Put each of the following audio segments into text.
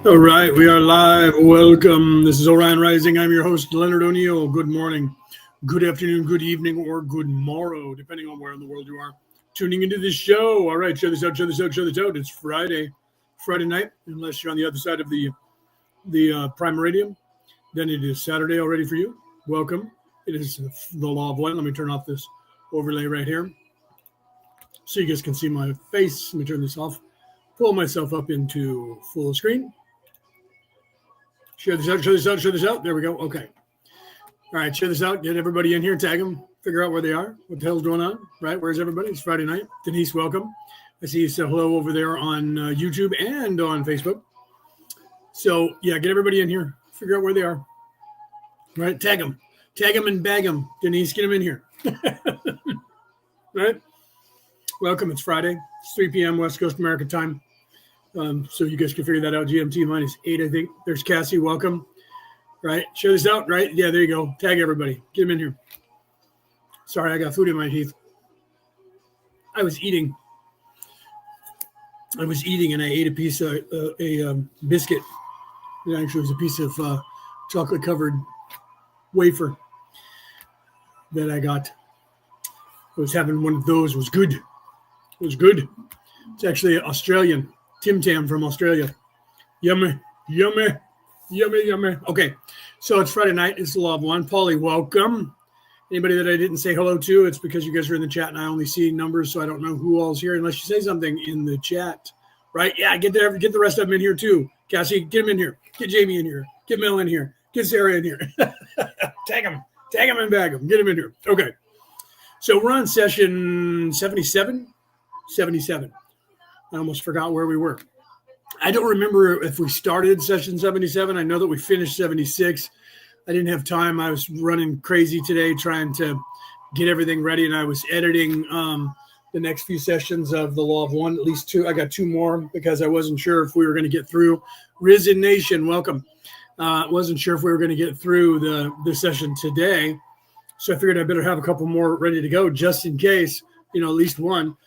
All right, we are live. Welcome. This is Orion Rising. I'm your host, Leonard O'Neill. Good morning, good afternoon, good evening, or good morrow, depending on where in the world you are tuning into this show. All right, share this out, share this out, share this out. It's Friday night, unless you're on the other side of the prime meridian. Then it is Saturday already for you. Welcome. It is the law of one. Let me turn off this overlay right here so you guys can see my face. Let me turn this off. Pull myself up into full screen. Share this out, share this out, share this out. There we go. Okay. All right, share this out. Get everybody in here. Tag them. Figure out where they are. What the hell's going on, right? Where's everybody? It's Friday night. Denise, welcome. I see you said hello over there on YouTube and on Facebook. So, yeah, get everybody in here. Figure out where they are. All right, tag them. Tag them and bag them. Denise, get them in here. Right? Welcome. It's Friday. It's 3 p.m. West Coast American time. So you guys can figure that out. GMT minus 8, I think. There's Cassie. Welcome. Right. Share this out. Right. Yeah, there you go. Tag everybody. Get them in here. Sorry, I got food in my teeth. I was eating and I ate a piece of a biscuit. It actually was a piece of chocolate covered wafer that I got. I was having one of those. It was good. It was good. It's actually Australian. Tim Tam from Australia. Yummy, yummy, yummy, yummy. Okay, so it's Friday night. It's the Law of One. Paulie, welcome. Anybody that I didn't say hello to, it's because you guys are in the chat and I only see numbers, so I don't know who all's here unless you say something in the chat. Right? Yeah, get the rest of them in here too. Cassie, get them in here. Get Jamie in here. Get Mel in here. Get Sarah in here. Tag them and bag them. Get them in here. Okay. So we're on session 77. 77. I almost forgot where we were. I don't remember if we started session 77. I know that we finished 76. I didn't have time. I was running crazy today trying to get everything ready, and I was editing the next few sessions of the Law of One, at least 2. I got 2 more because I wasn't sure if we were going to get through. Risen Nation, welcome. Wasn't sure if we were going to get through the session today, so I figured I better have a couple more ready to go just in case, at least one.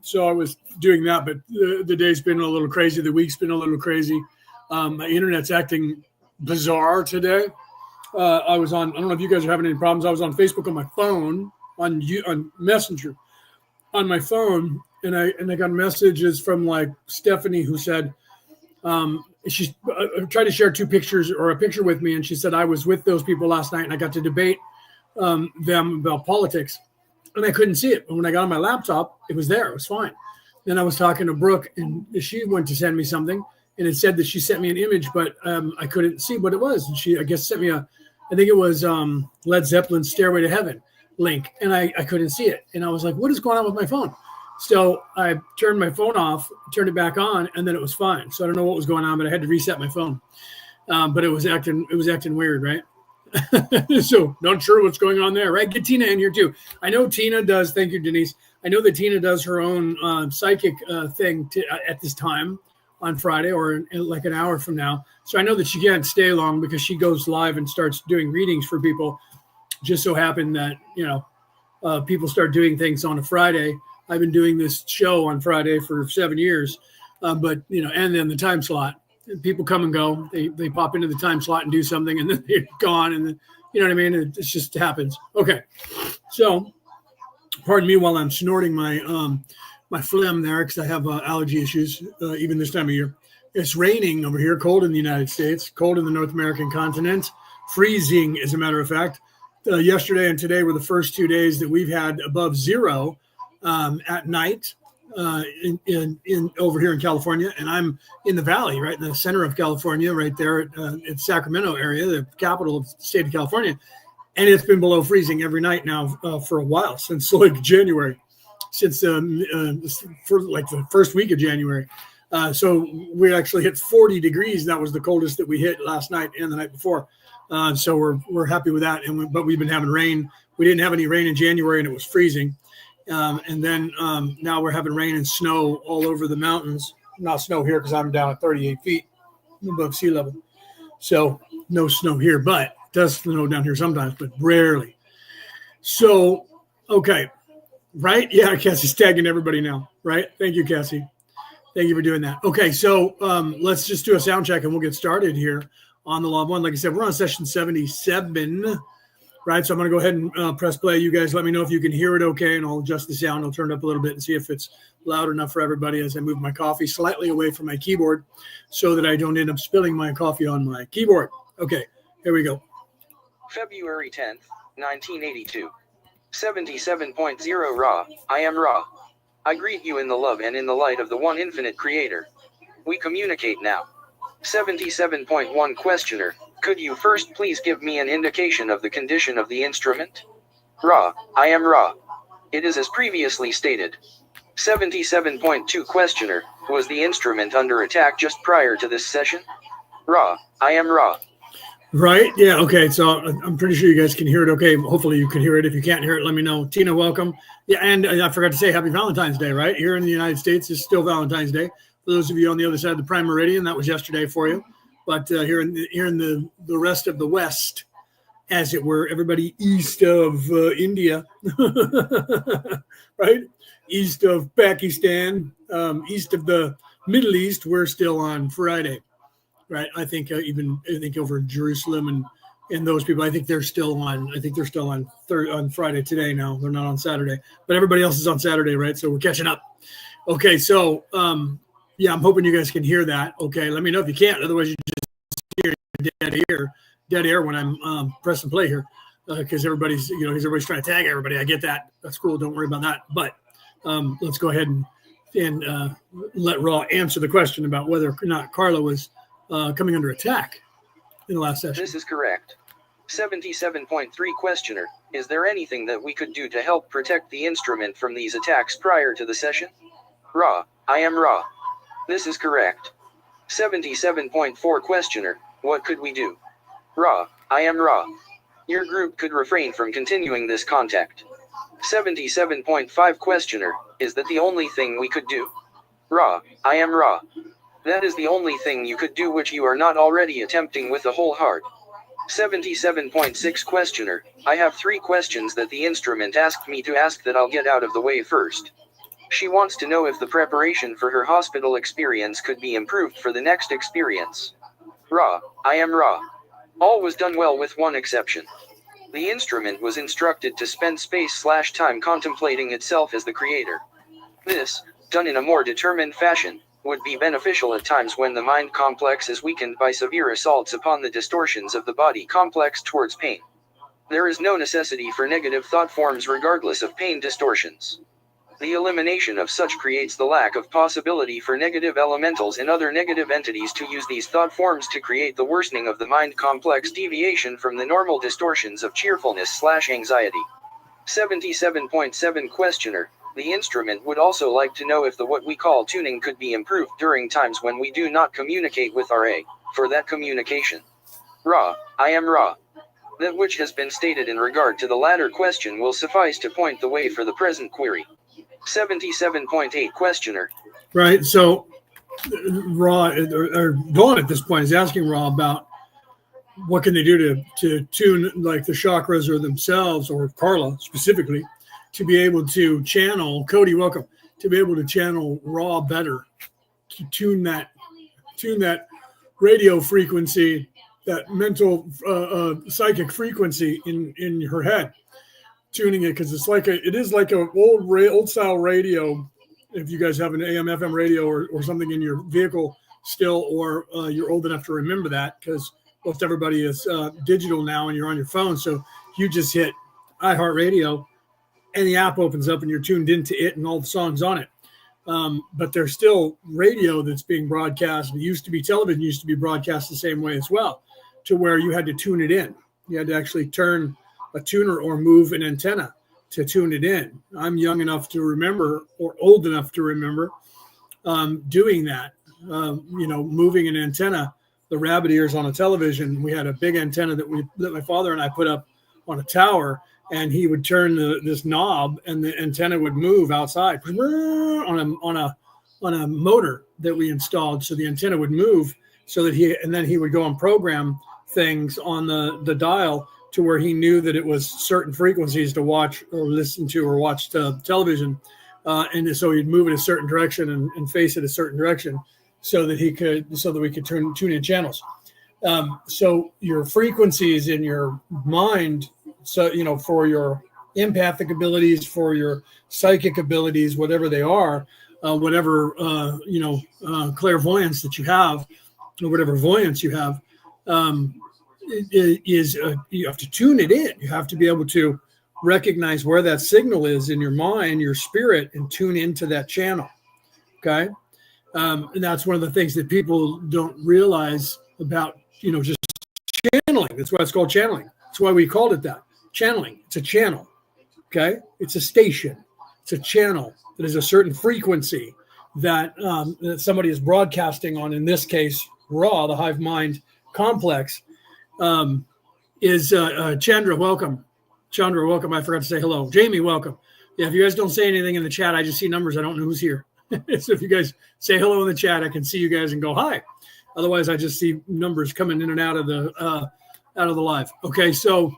So I was doing that, but the day's been a little crazy. The week's been a little crazy. My internet's acting bizarre today. I don't know if you guys are having any problems. I was on Facebook on my phone, on Messenger, on my phone, and I got messages from like Stephanie who said she tried to share 2 pictures or a picture with me, and she said I was with those people last night and I got to debate them about politics. And I couldn't see it. But when I got on my laptop, it was there. It was fine. Then I was talking to Brooke, and she went to send me something, and it said that she sent me an image, but I couldn't see what it was. And she, I guess, sent me I think it was Led Zeppelin's Stairway to Heaven link, and I couldn't see it. And I was like, what is going on with my phone? So I turned my phone off, turned it back on, and then it was fine. So I don't know what was going on, but I had to reset my phone. But it was acting weird, right? So not sure what's going on there, right? Get Tina in here too. I know Tina does. Thank you, Denise. I know that Tina does her own psychic thing at this time on Friday or in like an hour from now. So I know that she can't stay long because she goes live and starts doing readings for people. Just so happened that, people start doing things on a Friday. I've been doing this show on Friday for 7 years, but and then the time slot. People come and go. They pop into the time slot and do something, and then they're gone. And then, you know what I mean? It just happens. Okay. So, pardon me while I'm snorting my phlegm there because I have allergy issues even this time of year. It's raining over here, cold in the United States, cold in the North American continent, freezing, as a matter of fact. Yesterday and today were the first 2 days that we've had above 0 at night. In over here in California, and I'm in the valley, right in the center of California, right there at Sacramento area, the capital of the state of California, and it's been below freezing every night now for a while, since like January, for like the first week of January. So we actually hit 40 degrees. That was the coldest that we hit last night and the night before. So we're happy with that. But we've been having rain. We didn't have any rain in January, and it was freezing. And then now we're having rain and snow all over the mountains. Not snow here because I'm down at 38 feet above sea level. So no snow here, but it does snow down here sometimes, but rarely. So, okay. Right? Yeah, Cassie's tagging everybody now. Right? Thank you, Cassie. Thank you for doing that. Okay, so let's just do a sound check and we'll get started here on the Law of One. Like I said, we're on session 77, right? So I'm going to go ahead and press play. You guys let me know if you can hear it okay, and I'll adjust the sound. I'll turn it up a little bit and see if it's loud enough for everybody as I move my coffee slightly away from my keyboard so that I don't end up spilling my coffee on my keyboard. Okay, here we go. February 10th, 1982. 77.0 Ra, I am Ra. I greet you in the love and in the light of the one infinite creator. We communicate now. 77.1 Questioner, could you first please give me an indication of the condition of the instrument? Ra, I am Ra. It is as previously stated. 77.2 Questioner, was the instrument under attack just prior to this session? Ra, I am Ra. Right. Yeah. Okay. So I'm pretty sure you guys can hear it. Okay. Hopefully you can hear it. If you can't hear it, let me know. Tina, welcome. Yeah. And I forgot to say happy Valentine's Day, right? Here in the United States, it's still Valentine's Day. For those of you on the other side of the prime meridian, that was yesterday for you. But here in the rest of the West, as it were, everybody east of India, right? East of Pakistan, east of the Middle East, we're still on Friday. Right, I think over in Jerusalem and those people, I think they're still on. I think they're still on Friday today. Now they're not on Saturday, but everybody else is on Saturday, right? So we're catching up. Okay, so yeah, I'm hoping you guys can hear that. Okay, let me know if you can't. Otherwise, you just hear dead air when I'm pressing play here, because everybody's trying to tag everybody. I get that. That's cool. Don't worry about that. But let's go ahead and let Raw answer the question about whether or not Carla was coming under attack in the last session. This is correct. 77.3 Questioner, is there anything that we could do to help protect the instrument from these attacks prior to the session? Ra, I am Ra. This is correct. 77.4 Questioner, what could we do? Ra, I am Ra. Your group could refrain from continuing this contact. 77.5 Questioner, is that the only thing we could do? Ra, I am Ra. That is the only thing you could do which you are not already attempting with a whole heart. 77.6 Questioner, I have 3 questions that the instrument asked me to ask that I'll get out of the way first. She wants to know if the preparation for her hospital experience could be improved for the next experience. Ra, I am Ra. All was done well with one exception. The instrument was instructed to spend space/time contemplating itself as the creator. This, done in a more determined fashion, would be beneficial at times when the mind complex is weakened by severe assaults upon the distortions of the body complex towards pain. There is no necessity for negative thought forms regardless of pain distortions. The elimination of such creates the lack of possibility for negative elementals and other negative entities to use these thought forms to create the worsening of the mind complex deviation from the normal distortions of cheerfulness/anxiety. 77.7 Questioner, the instrument would also like to know if the what we call tuning could be improved during times when we do not communicate with Ra, for that communication. Ra, I am Ra. That which has been stated in regard to the latter question will suffice to point the way for the present query. 77.8 Questioner. Right, so Ra, or Dawn at this point is asking Ra about what can they do to tune like the chakras or themselves, or Carla specifically, to be able to channel, Cody, welcome, to be able to channel Ra better, to tune that radio frequency, that mental psychic frequency in her head, tuning it, because it is like a old style radio. If you guys have an AM FM radio or something in your vehicle still, or you're old enough to remember that, because most everybody is digital now and you're on your phone, so you just hit iHeartRadio and the app opens up and you're tuned into it and all the songs on it. But there's still radio that's being broadcast. It used to be television, used to be broadcast the same way as well, to where you had to tune it in. You had to actually turn a tuner or move an antenna to tune it in. I'm young enough to remember, or old enough to remember, doing that. Moving an antenna, the rabbit ears on a television. We had a big antenna that my father and I put up on a tower, and he would turn this knob, and the antenna would move outside on a motor that we installed. So the antenna would move, so that he would go and program things on the dial to where he knew that it was certain frequencies to watch or listen to or watch television and so he'd move in a certain direction and face it a certain direction, so that we could tune in channels. So your frequencies in your mind, so for your empathic abilities, for your psychic abilities, whatever they are, whatever clairvoyance that you have, or whatever voyance you have, you have to tune it in. You have to be able to recognize where that signal is in your mind, your spirit, and tune into that channel. Okay. And that's one of the things that people don't realize about, just channeling. That's why it's called channeling. That's why we called it that. Channeling. It's a channel. Okay. It's a station. It's a channel that is a certain frequency that somebody is broadcasting on. In this case, Ra, the hive mind complex, is Chandra. Welcome. Chandra, welcome. I forgot to say hello. Jamie, welcome. Yeah, if you guys don't say anything in the chat, I just see numbers. I don't know who's here. So if you guys say hello in the chat, I can see you guys and go hi. Otherwise, I just see numbers coming in and out of the live. Okay, so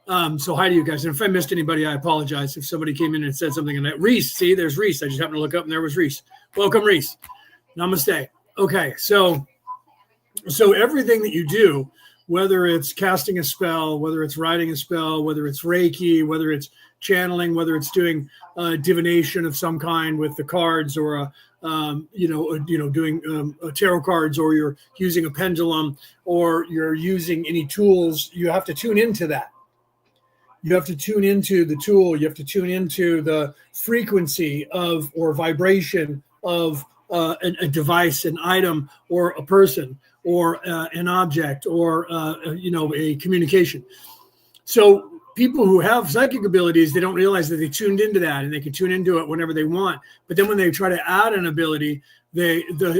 hi to you guys. And if I missed anybody, I apologize. If somebody came in and said something in that. Reese, see, there's Reese. I just happened to look up and there was Reese. Welcome, Reese. Namaste. Okay, so everything that you do, whether it's casting a spell, whether it's writing a spell, whether it's Reiki, whether it's channeling, whether it's doing divination of some kind with the cards, or doing tarot cards, or you're using a pendulum, or you're using any tools, you have to tune into that. You have to tune into the tool. You have to tune into the frequency of or vibration of a device, an item, or a person, or an object, or a communication. So people who have psychic abilities, they don't realize that they tuned into that, and they can tune into it whenever they want. But then when they try to add an ability,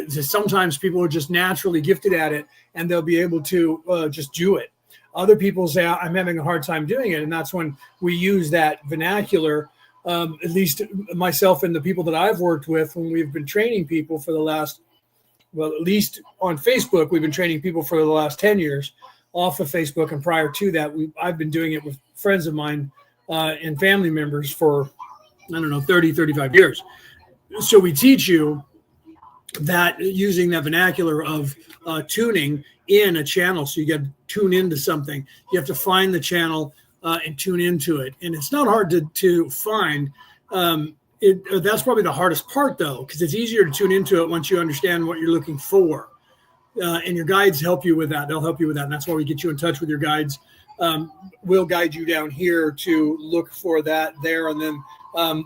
sometimes people are just naturally gifted at it, and they'll be able to just do it. Other people say, I'm having a hard time doing it. And that's when we use that vernacular, at least myself and the people that I've worked with, when we've been training people for the last, at least on Facebook, we've been training people for the last 10 years off of Facebook. And prior to that, I've been doing it with friends of mine and family members for, 30, 35 years. So we teach you that using that vernacular of tuning in a channel. So you got to tune into something. You have to find the channel and tune into it. And it's not hard to find. That's probably the hardest part, though, because it's easier to tune into it once you understand what you're looking for. And your guides help you with that. They'll help you with that. And that's why we get you in touch with your guides. We'll guide you down here to look for that there. And then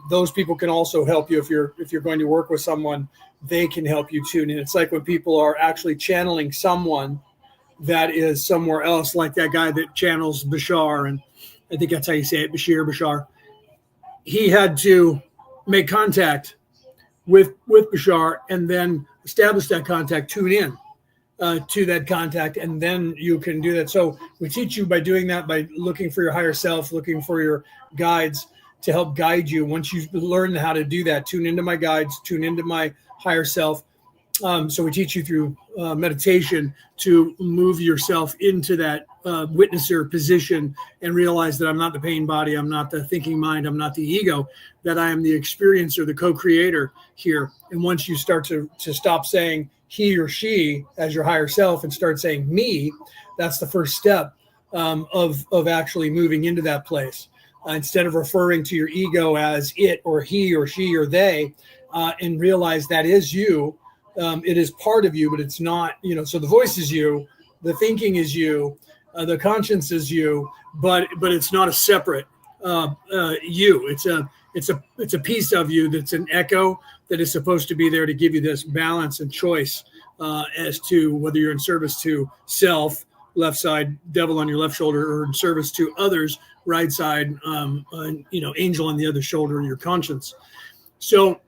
those people can also help you if you're going to work with someone. They can help you tune in. It's like when people are actually channeling someone that is somewhere else, like that guy that channels Bashar, and I think that's how you say it, Bashar. He had to make contact with Bashar and then establish that contact, tune in to that contact, and then you can do that. So we teach you by doing that, by looking for your higher self, looking for your guides to help guide you. Once you learn how to do that, tune into my guides, tune into my higher self. So we teach you through meditation to move yourself into that witnesser position and realize that I'm not the pain body, I'm not the thinking mind, I'm not the ego, that I am the experiencer, the co-creator here. And once you start to stop saying he or she as your higher self and start saying me, that's the first step of actually moving into that place. Instead of referring to your ego as it or he or she or they, and realize that is you. It is part of you, but it's not, so the voice is you, the thinking is you, the conscience is you, but it's not a separate you. It's a piece of you that's an echo that is supposed to be there to give you this balance and choice as to whether you're in service to self, left side, devil on your left shoulder, or in service to others, right side, angel on the other shoulder, your conscience. So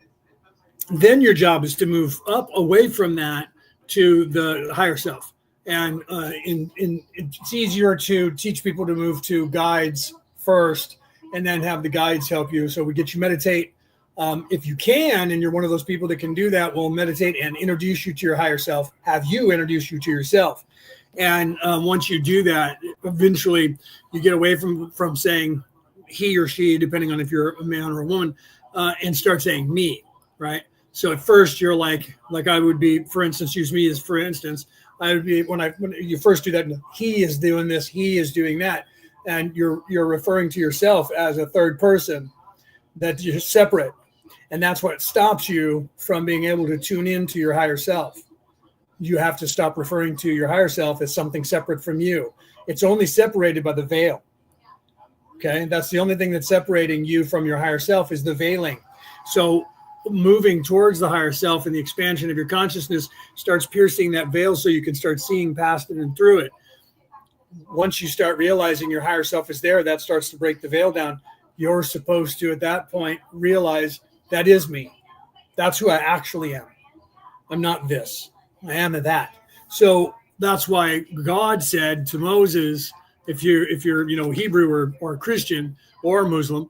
then your job is to move up away from that to the higher self. And it's easier to teach people to move to guides first and then have the guides help you. So we get you meditate. If you can, and you're one of those people that can do that, we'll meditate and introduce you to your higher self, have you introduce you to yourself. And once you do that, eventually you get away from saying he or she, depending on if you're a man or a woman, and start saying me, right? So at first you're like I would be, for instance, use me as for instance. I would be when you first do that. He is doing this. He is doing that, and you're referring to yourself as a third person that you're separate, and that's what stops you from being able to tune into your higher self. You have to stop referring to your higher self as something separate from you. It's only separated by the veil. Okay, that's the only thing that's separating you from your higher self is the veiling. So moving towards the higher self and the expansion of your consciousness starts piercing that veil so you can start seeing past it and through it. Once you start realizing your higher self is there, that starts to break the veil down. You're supposed to, at that point, realize that is me. That's who I actually am. I'm not this. I am that. So that's why God said to Moses, if you're Hebrew or Christian or Muslim,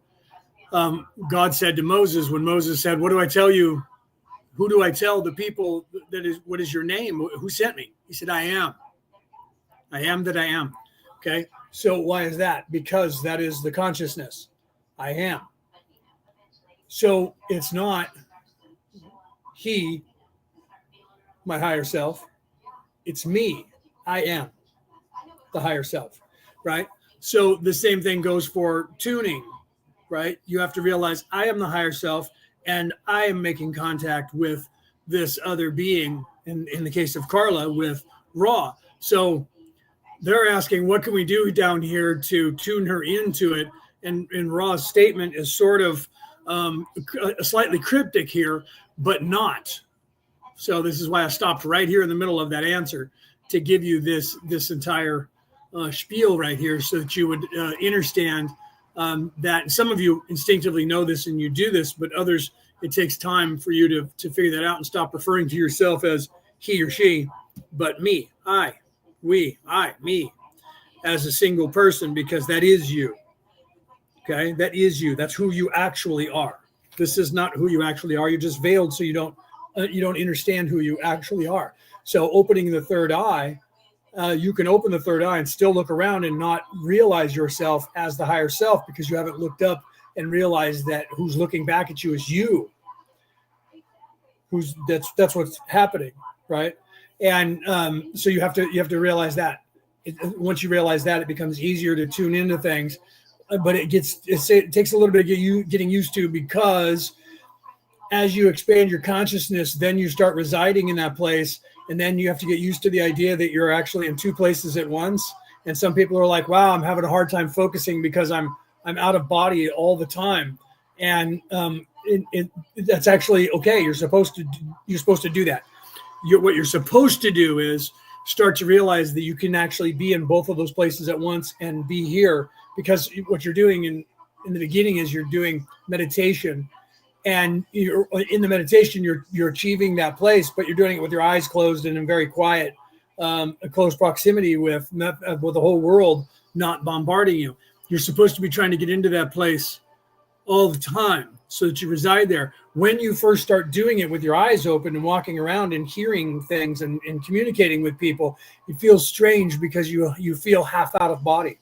God said to Moses, when Moses said, what do I tell you? Who do I tell the people what is your name? Who sent me? He said, I am. I am that I am. Okay. So why is that? Because that is the consciousness. I am. So it's not he, my higher self. It's me. I am the higher self. Right. So the same thing goes for tuning. Right? You have to realize I am the higher self and I am making contact with this other being, in the case of Carla, with Ra. So they're asking, what can we do down here to tune her into it? And Ra's statement is sort of slightly cryptic here, but not. So this is why I stopped right here in the middle of that answer to give you this entire spiel right here so that you would understand that some of you instinctively know this and you do this, but others, it takes time for you to figure that out and stop referring to yourself as he or she, but me, I, we, I, me, as a single person, because that is you. Okay, that is you. That's who you actually are. This is not who you actually are. You're just veiled, so you don't understand who you actually are. So opening the third eye, you can open the third eye and still look around and not realize yourself as the higher self because you haven't looked up and realized that who's looking back at you is you. That's what's happening, right? And so you have to realize that. Once you realize that, it becomes easier to tune into things. But it takes a little bit of getting used to, because as you expand your consciousness, then you start residing in that place. And then you have to get used to the idea that you're actually in two places at once. And some people are like, wow, I'm having a hard time focusing because I'm out of body all the time. And that's actually okay. You're supposed to do that. What you're supposed to do is start to realize that you can actually be in both of those places at once and be here, because what you're doing in the beginning is you're doing meditation. And you're in the meditation, you're achieving that place, but you're doing it with your eyes closed and in very quiet, close proximity with the whole world not bombarding you. You're supposed to be trying to get into that place all the time so that you reside there. When you first start doing it with your eyes open and walking around and hearing things and communicating with people, it feels strange because you feel half out of body.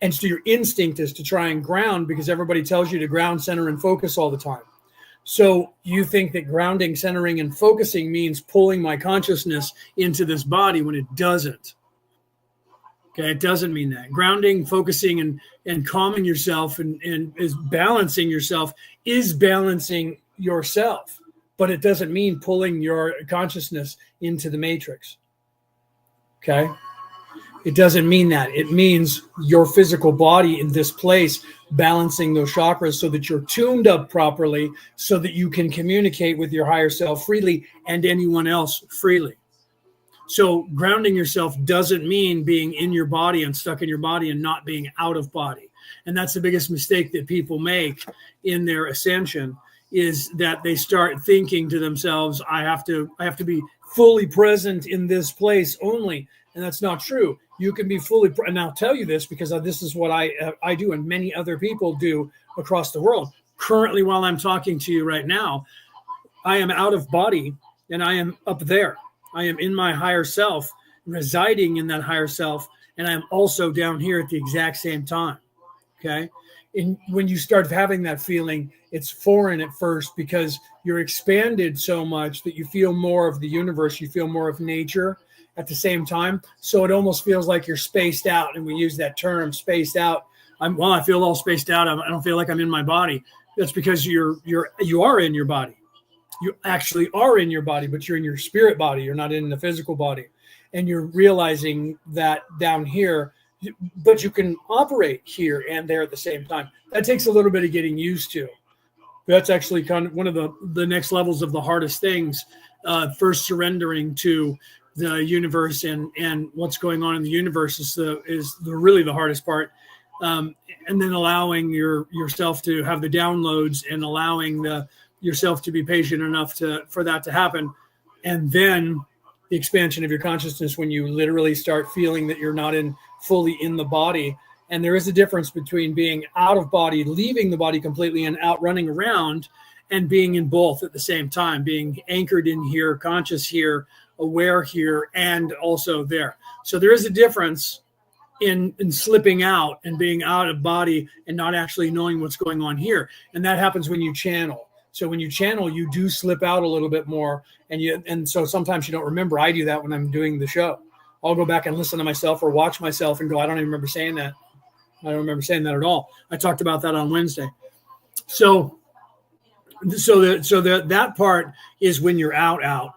And so your instinct is to try and ground, because everybody tells you to ground, center, and focus all the time. So you think that grounding, centering, and focusing means pulling my consciousness into this body, when it doesn't. Okay, it doesn't mean that. Grounding, focusing, and calming yourself and is balancing yourself is balancing yourself. But it doesn't mean pulling your consciousness into the matrix. Okay? It doesn't mean that. It means your physical body in this place, balancing those chakras so that you're tuned up properly, so that you can communicate with your higher self freely and anyone else freely. So grounding yourself doesn't mean being in your body and stuck in your body and not being out of body. And that's the biggest mistake that people make in their ascension, is that they start thinking to themselves, I have to be fully present in this place only. And that's not true. You can be fully, and I'll tell you this because this is what I do and many other people do across the world. Currently, while I'm talking to you right now, I am out of body and I am up there. I am in my higher self, residing in that higher self, and I am also down here at the exact same time. Okay? And when you start having that feeling, it's foreign at first because you're expanded so much that you feel more of the universe, you feel more of nature at the same time. So it almost feels like you're spaced out. And we use that term, spaced out. I feel all spaced out. I don't feel like I'm in my body. That's because you are in your body. You actually are in your body, but you're in your spirit body. You're not in the physical body. And you're realizing that down here, but you can operate here and there at the same time. That takes a little bit of getting used to. That's actually kind of one of the next levels of the hardest things. First, surrendering to the universe and what's going on in the universe is really the hardest part. And then allowing yourself to have the downloads and allowing yourself to be patient enough for that to happen. And then the expansion of your consciousness when you literally start feeling that you're not fully in the body. And there is a difference between being out of body, leaving the body completely and out running around, and being in both at the same time, being anchored in here, conscious here, aware here, and also there. So there is a difference in slipping out and being out of body and not actually knowing what's going on here. And that happens when you channel. So when you channel, you do slip out a little bit more. And so sometimes you don't remember. I do that when I'm doing the show. I'll go back and listen to myself or watch myself and go, I don't even remember saying that. I don't remember saying that at all. I talked about that on Wednesday. So that part is when you're out.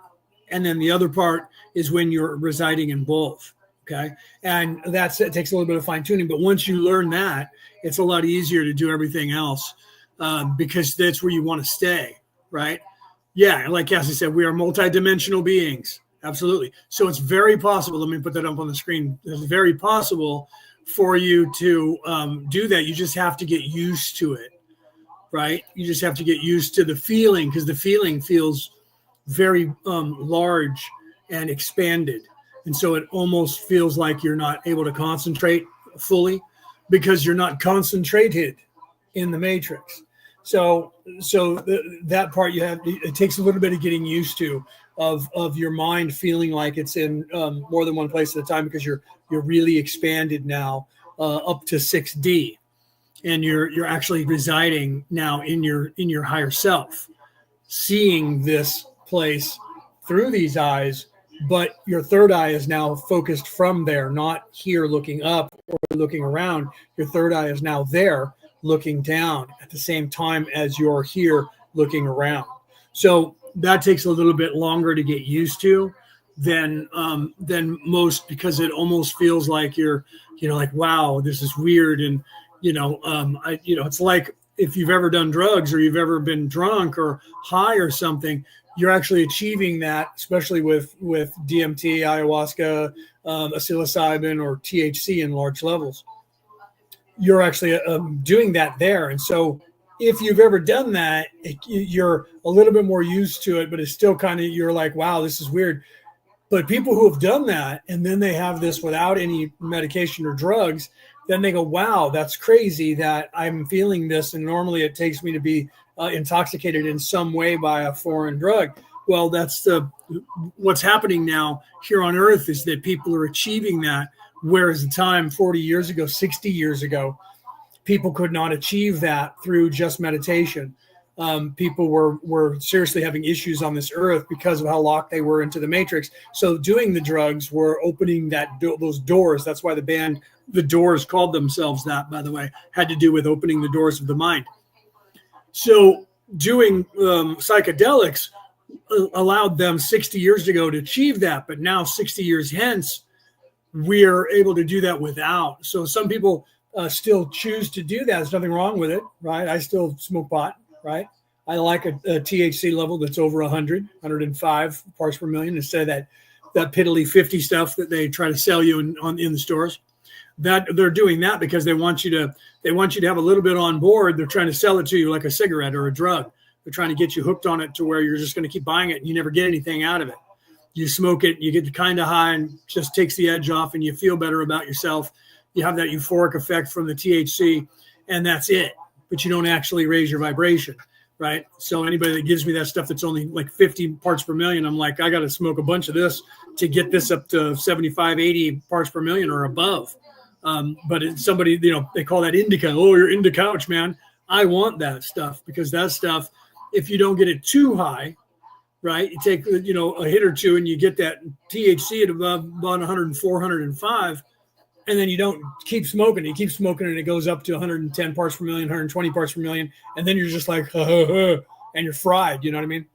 And then the other part is when you're residing in both. Okay. And it takes a little bit of fine tuning. But once you learn that, it's a lot easier to do everything else because that's where you want to stay. Right. Yeah. Like Cassie said, we are multidimensional beings. Absolutely. So it's very possible. Let me put that up on the screen. It's very possible for you to do that. You just have to get used to it. Right. You just have to get used to the feeling because the feeling feels very large and expanded. And so it almost feels like you're not able to concentrate fully because you're not concentrated in the matrix. So that part it takes a little bit of getting used to of your mind feeling like it's in more than one place at a time because you're really expanded now up to 6D, and you're actually residing now in your higher self, seeing this place through these eyes. But your third eye is now focused from there, not here looking up or looking around. Your third eye is now there looking down at the same time as you're here looking around. So that takes a little bit longer to get used to than most, because it almost feels like you're, like, wow, this is weird. And, it's like if you've ever done drugs or you've ever been drunk or high or something, you're actually achieving that, especially with DMT, ayahuasca, psilocybin, or THC in large levels. You're actually doing that there. And so if you've ever done that, you're a little bit more used to it, but it's still kind of, you're like, wow, this is weird. But people who have done that, and then they have this without any medication or drugs, then they go, wow, that's crazy that I'm feeling this. And normally it takes me to be intoxicated in some way by a foreign drug. Well, that's what's happening now here on Earth is that people are achieving that. Whereas the time 40 years ago, 60 years ago, people could not achieve that through just meditation. People were seriously having issues on this earth because of how locked they were into the matrix. So doing the drugs were opening those doors. That's why the band, The Doors, called themselves that, by the way, had to do with opening the doors of the mind. So doing psychedelics allowed them 60 years ago to achieve that. But now 60 years hence, we're able to do that without. So some people still choose to do that. There's nothing wrong with it, right? I still smoke pot, right? I like a THC level that's over 100, 105 parts per million instead of that piddly 50 stuff that they try to sell you in the stores. That they're doing that because they want you to have a little bit on board. They're trying to sell it to you like a cigarette or a drug. They're trying to get you hooked on it to where you're just going to keep buying it and you never get anything out of it. You smoke it, you get kind of high and just takes the edge off and you feel better about yourself. You have that euphoric effect from the THC and that's it. But you don't actually raise your vibration, right? So anybody that gives me that stuff that's only like 50 parts per million, I'm like, I got to smoke a bunch of this to get this up to 75, 80 parts per million or above. But it's somebody, they call that indica. Oh, you're into couch, man. I want that stuff because that stuff, if you don't get it too high, right? You take, a hit or two and you get that THC at about 104, 105, and then you don't keep smoking. You keep smoking and it goes up to 110 parts per million, 120 parts per million. And then you're just like, and you're fried. You know what I mean?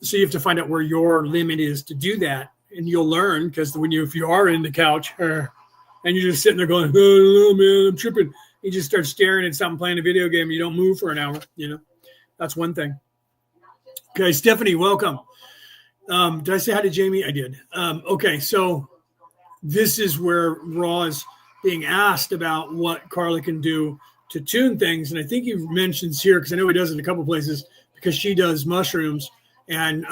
So you have to find out where your limit is to do that. And you'll learn because if you are in the couch and you're just sitting there going, oh, man, I'm tripping. You just start staring at something, playing a video game. You don't move for an hour. That's one thing. Okay, Stephanie, welcome. Did I say hi to Jamie? I did. Okay, so this is where Raw is being asked about what Carla can do to tune things. And I think he mentions here, because I know he does it in a couple places, because she does mushrooms. And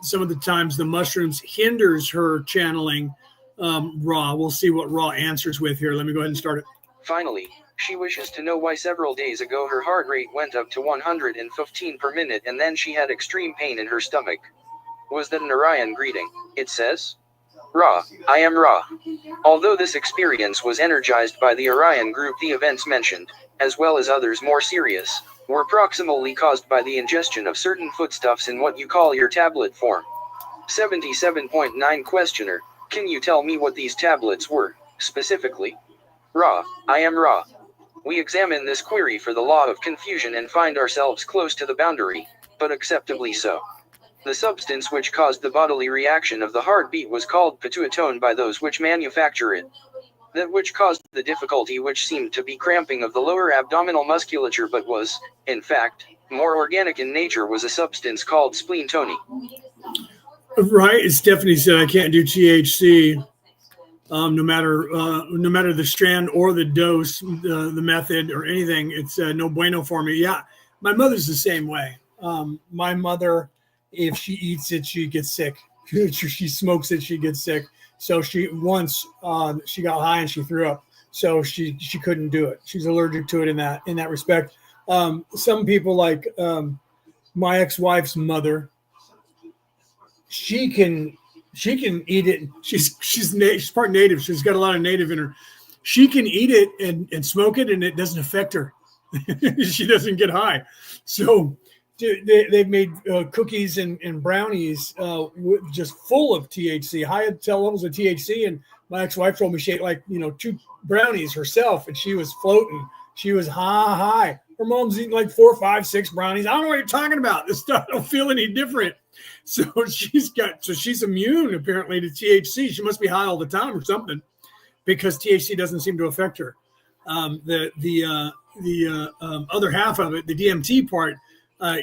some of the times the mushrooms hinders her channeling Raw. We'll see what Raw answers with here. Let me go ahead and start it. Finally, she wishes to know why several days ago her heart rate went up to 115 per minute and then she had extreme pain in her stomach. Was that an Orion greeting? It says, Ra, I am Ra. Although this experience was energized by the Orion group, the events mentioned, as well as others more serious, were proximally caused by the ingestion of certain foodstuffs in what you call your tablet form. 77.9 Questioner, can you tell me what these tablets were, specifically? Ra, I am Ra. We examine this query for the law of confusion and find ourselves close to the boundary, but acceptably so. The substance which caused the bodily reaction of the heartbeat was called pituitone by those which manufacture it. That which caused the difficulty which seemed to be cramping of the lower abdominal musculature but was, in fact, more organic in nature was a substance called spleentone. Right, as Stephanie said, I can't do THC. No matter the strand or the dose, the method or anything, it's no bueno for me. Yeah, my mother's the same way. My mother, if she eats it, she gets sick. She smokes it, she gets sick. So she got high and she threw up. So she couldn't do it. She's allergic to it in that respect. Some people like my ex-wife's mother, she can eat it. She's part native. She's got a lot of native in her. She can eat it and smoke it, and it doesn't affect her. She doesn't get high. So they've made cookies and brownies just full of THC, high levels of THC. And my ex-wife told me she ate 2 brownies herself, and she was floating. She was high. Her mom's eating 4, 5, 6 brownies. I don't know what you're talking about. This stuff don't feel any different. So she's immune apparently to THC. She must be high all the time or something, because THC doesn't seem to affect her. The other half of it, the DMT part,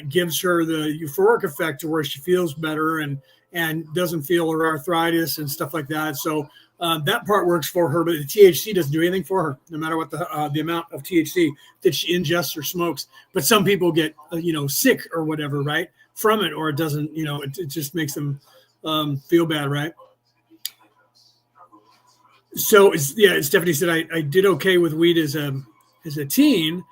gives her the euphoric effect to where she feels better and doesn't feel her arthritis and stuff like that. So that part works for her, but the THC doesn't do anything for her, no matter what the amount of THC that she ingests or smokes. But some people get sick or whatever, right, from it, or it doesn't, it just makes them feel bad, right? So as Stephanie said, I did okay with weed as a teen,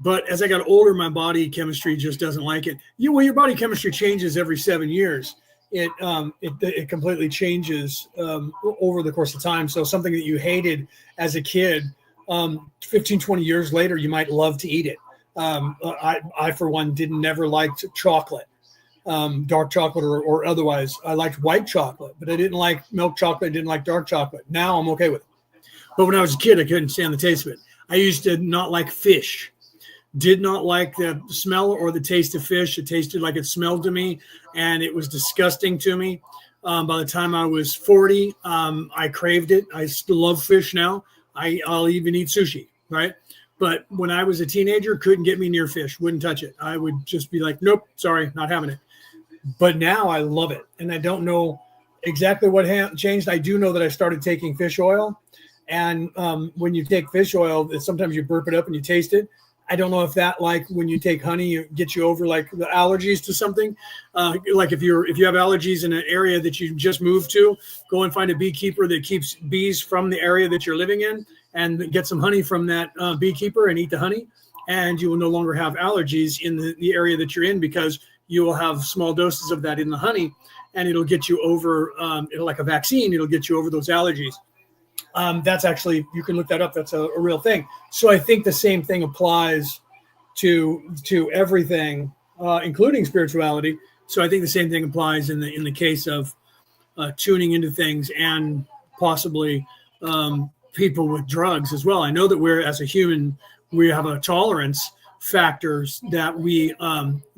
but as I got older, my body chemistry just doesn't like it. Your body chemistry changes every 7 years. It completely changes over the course of time. So something that you hated as a kid, 15, 20 years later, you might love to eat it. I for one, never liked chocolate, dark chocolate or otherwise. I liked white chocolate, but I didn't like milk chocolate. I didn't like dark chocolate. Now I'm okay with it. But when I was a kid, I couldn't stand the taste of it. I used to not like fish. Did not like the smell or the taste of fish. It tasted like it smelled to me, and it was disgusting to me. By the time I was 40, I craved it. I still love fish now. I'll even eat sushi, right? But when I was a teenager, couldn't get me near fish. Wouldn't touch it. I would just be like, nope, sorry, not having it. But now I love it, and I don't know exactly what changed. I do know that I started taking fish oil, and when you take fish oil, sometimes you burp it up and you taste it. I don't know if that, like when you take honey, it gets you over like the allergies to something. Like if you have allergies in an area that you just moved to, go and find a beekeeper that keeps bees from the area that you're living in, and get some honey from that beekeeper and eat the honey, and you will no longer have allergies in the area that you're in, because you will have small doses of that in the honey, and it'll get you over, like a vaccine, it'll get you over those allergies. That's actually, you can look that up. That's a real thing. So I think the same thing applies to everything, including spirituality. So I think the same thing applies in the case of tuning into things and possibly people with drugs as well. I know that we're, as a human, we have a tolerance factors that we,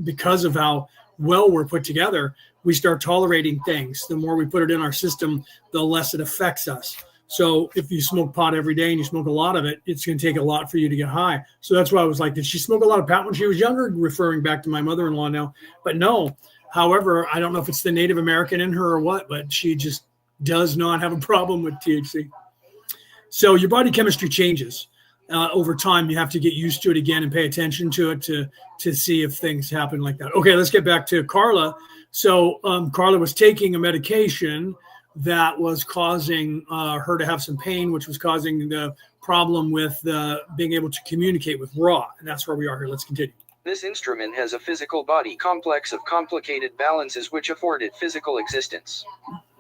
because of how well we're put together, we start tolerating things. The more we put it in our system, the less it affects us. So if you smoke pot every day and you smoke a lot of it, it's going to take a lot for you to get high. So that's why I was like, did she smoke a lot of pot when she was younger? Referring back to my mother-in-law now. But no. However, I don't know if it's the Native American in her or what, but she just does not have a problem with THC. So your body chemistry changes over time. You have to get used to it again and pay attention to it to see if things happen like that. Okay, let's get back to Carla. So Carla was taking a medication that was causing her to have some pain, which was causing the problem with being able to communicate with Ra. And that's where we are here. Let's continue. This instrument has a physical body complex of complicated balances which afford it physical existence.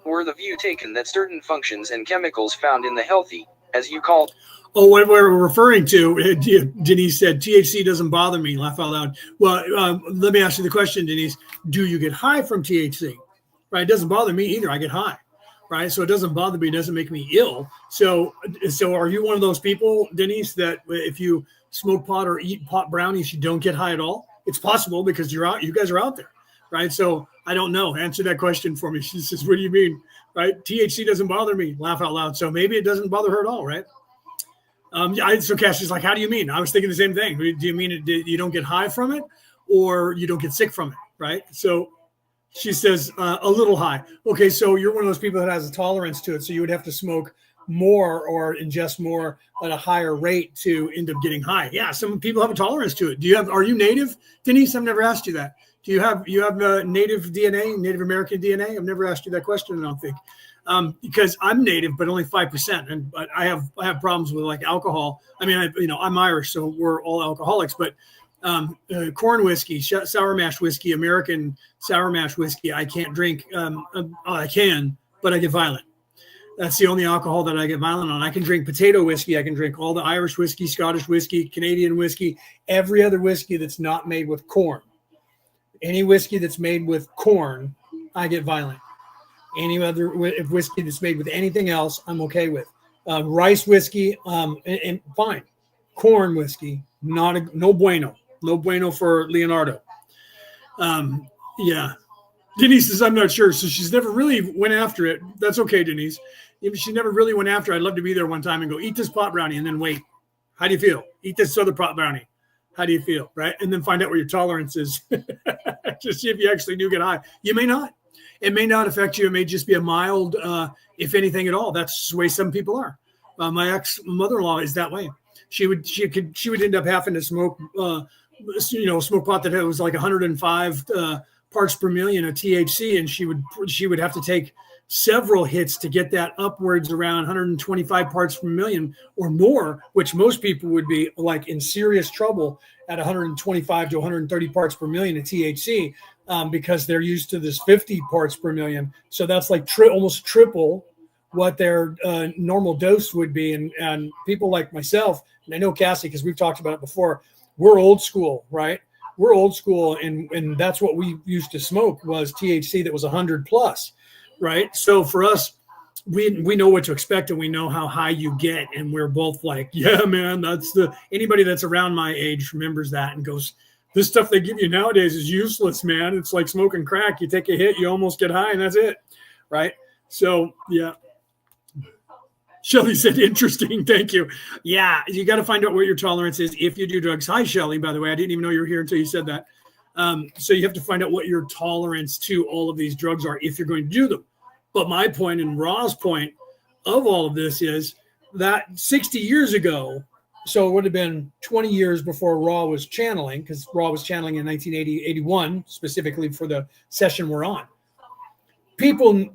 Were the view taken that certain functions and chemicals found in the healthy, as you call... Oh, what we're referring to, Denise said, THC doesn't bother me, laugh out loud. Well, let me ask you the question, Denise. Do you get high from THC? Right, it doesn't bother me either. I get high. Right, so it doesn't bother me. It doesn't make me ill. So are you one of those people, Denise, that if you smoke pot or eat pot brownies, you don't get high at all? It's possible because you're out. You guys are out there, right? So I don't know. Answer that question for me. She says, "What do you mean?" Right? THC doesn't bother me. Laugh out loud. So maybe it doesn't bother her at all, right? So Cassie's like, "How do you mean?" I was thinking the same thing. Do you mean you don't get high from it, or you don't get sick from it, right? So she says a little high. Okay, so you're one of those people that has a tolerance to it. So you would have to smoke more or ingest more at a higher rate to end up getting high. Yeah, some people have a tolerance to it. Are you Native, Denise? I've never asked you that. Do you have Native DNA, Native American DNA? I've never asked you that question, I don't think. Because I'm Native, but only 5%, but I have problems with like alcohol. I mean, I'm Irish, so we're all alcoholics. But corn whiskey, sour mash whiskey, American sour mash whiskey, I can't drink. I can, but I get violent. That's the only alcohol that I get violent on. I can drink potato whiskey. I can drink all the Irish whiskey, Scottish whiskey, Canadian whiskey, every other whiskey that's not made with corn. Any whiskey that's made with corn, I get violent. Any other whiskey that's made with anything else, I'm okay with. Rice whiskey, and fine. Corn whiskey, no bueno. No bueno for Leonardo. Yeah. Denise says, I'm not sure. So she's never really went after it. That's okay, Denise. If she never really went after it, I'd love to be there one time and go, eat this pot brownie and then wait. How do you feel? Eat this other pot brownie. How do you feel? Right? And then find out where your tolerance is to see if you actually do get high. You may not. It may not affect you. It may just be a mild, if anything at all. That's the way some people are. My ex-mother-in-law is that way. She would end up having to smoke, smoke pot that was like 105 parts per million of THC, and she would have to take several hits to get that upwards around 125 parts per million or more, which most people would be like in serious trouble at 125 to 130 parts per million of THC, because they're used to this 50 parts per million. So that's like almost triple what their normal dose would be. And people like myself, and I know Cassie, because we've talked about it before, we're old school, right? We're old school, and that's what we used to smoke was THC that was 100 plus, right? So for us, we know what to expect, and we know how high you get, and we're both like, yeah, man, anybody that's around my age remembers that and goes, this stuff they give you nowadays is useless, man. It's like smoking crack. You take a hit, you almost get high, and that's it, right? So, yeah. Shelly said, interesting. Thank you. Yeah, you got to find out what your tolerance is if you do drugs. Hi, Shelly, by the way. I didn't even know you were here until you said that. So you have to find out what your tolerance to all of these drugs are if you're going to do them. But my point and Ra's point of all of this is that 60 years ago, so it would have been 20 years before Ra was channeling, because Ra was channeling in 1981, specifically for the session we're on. People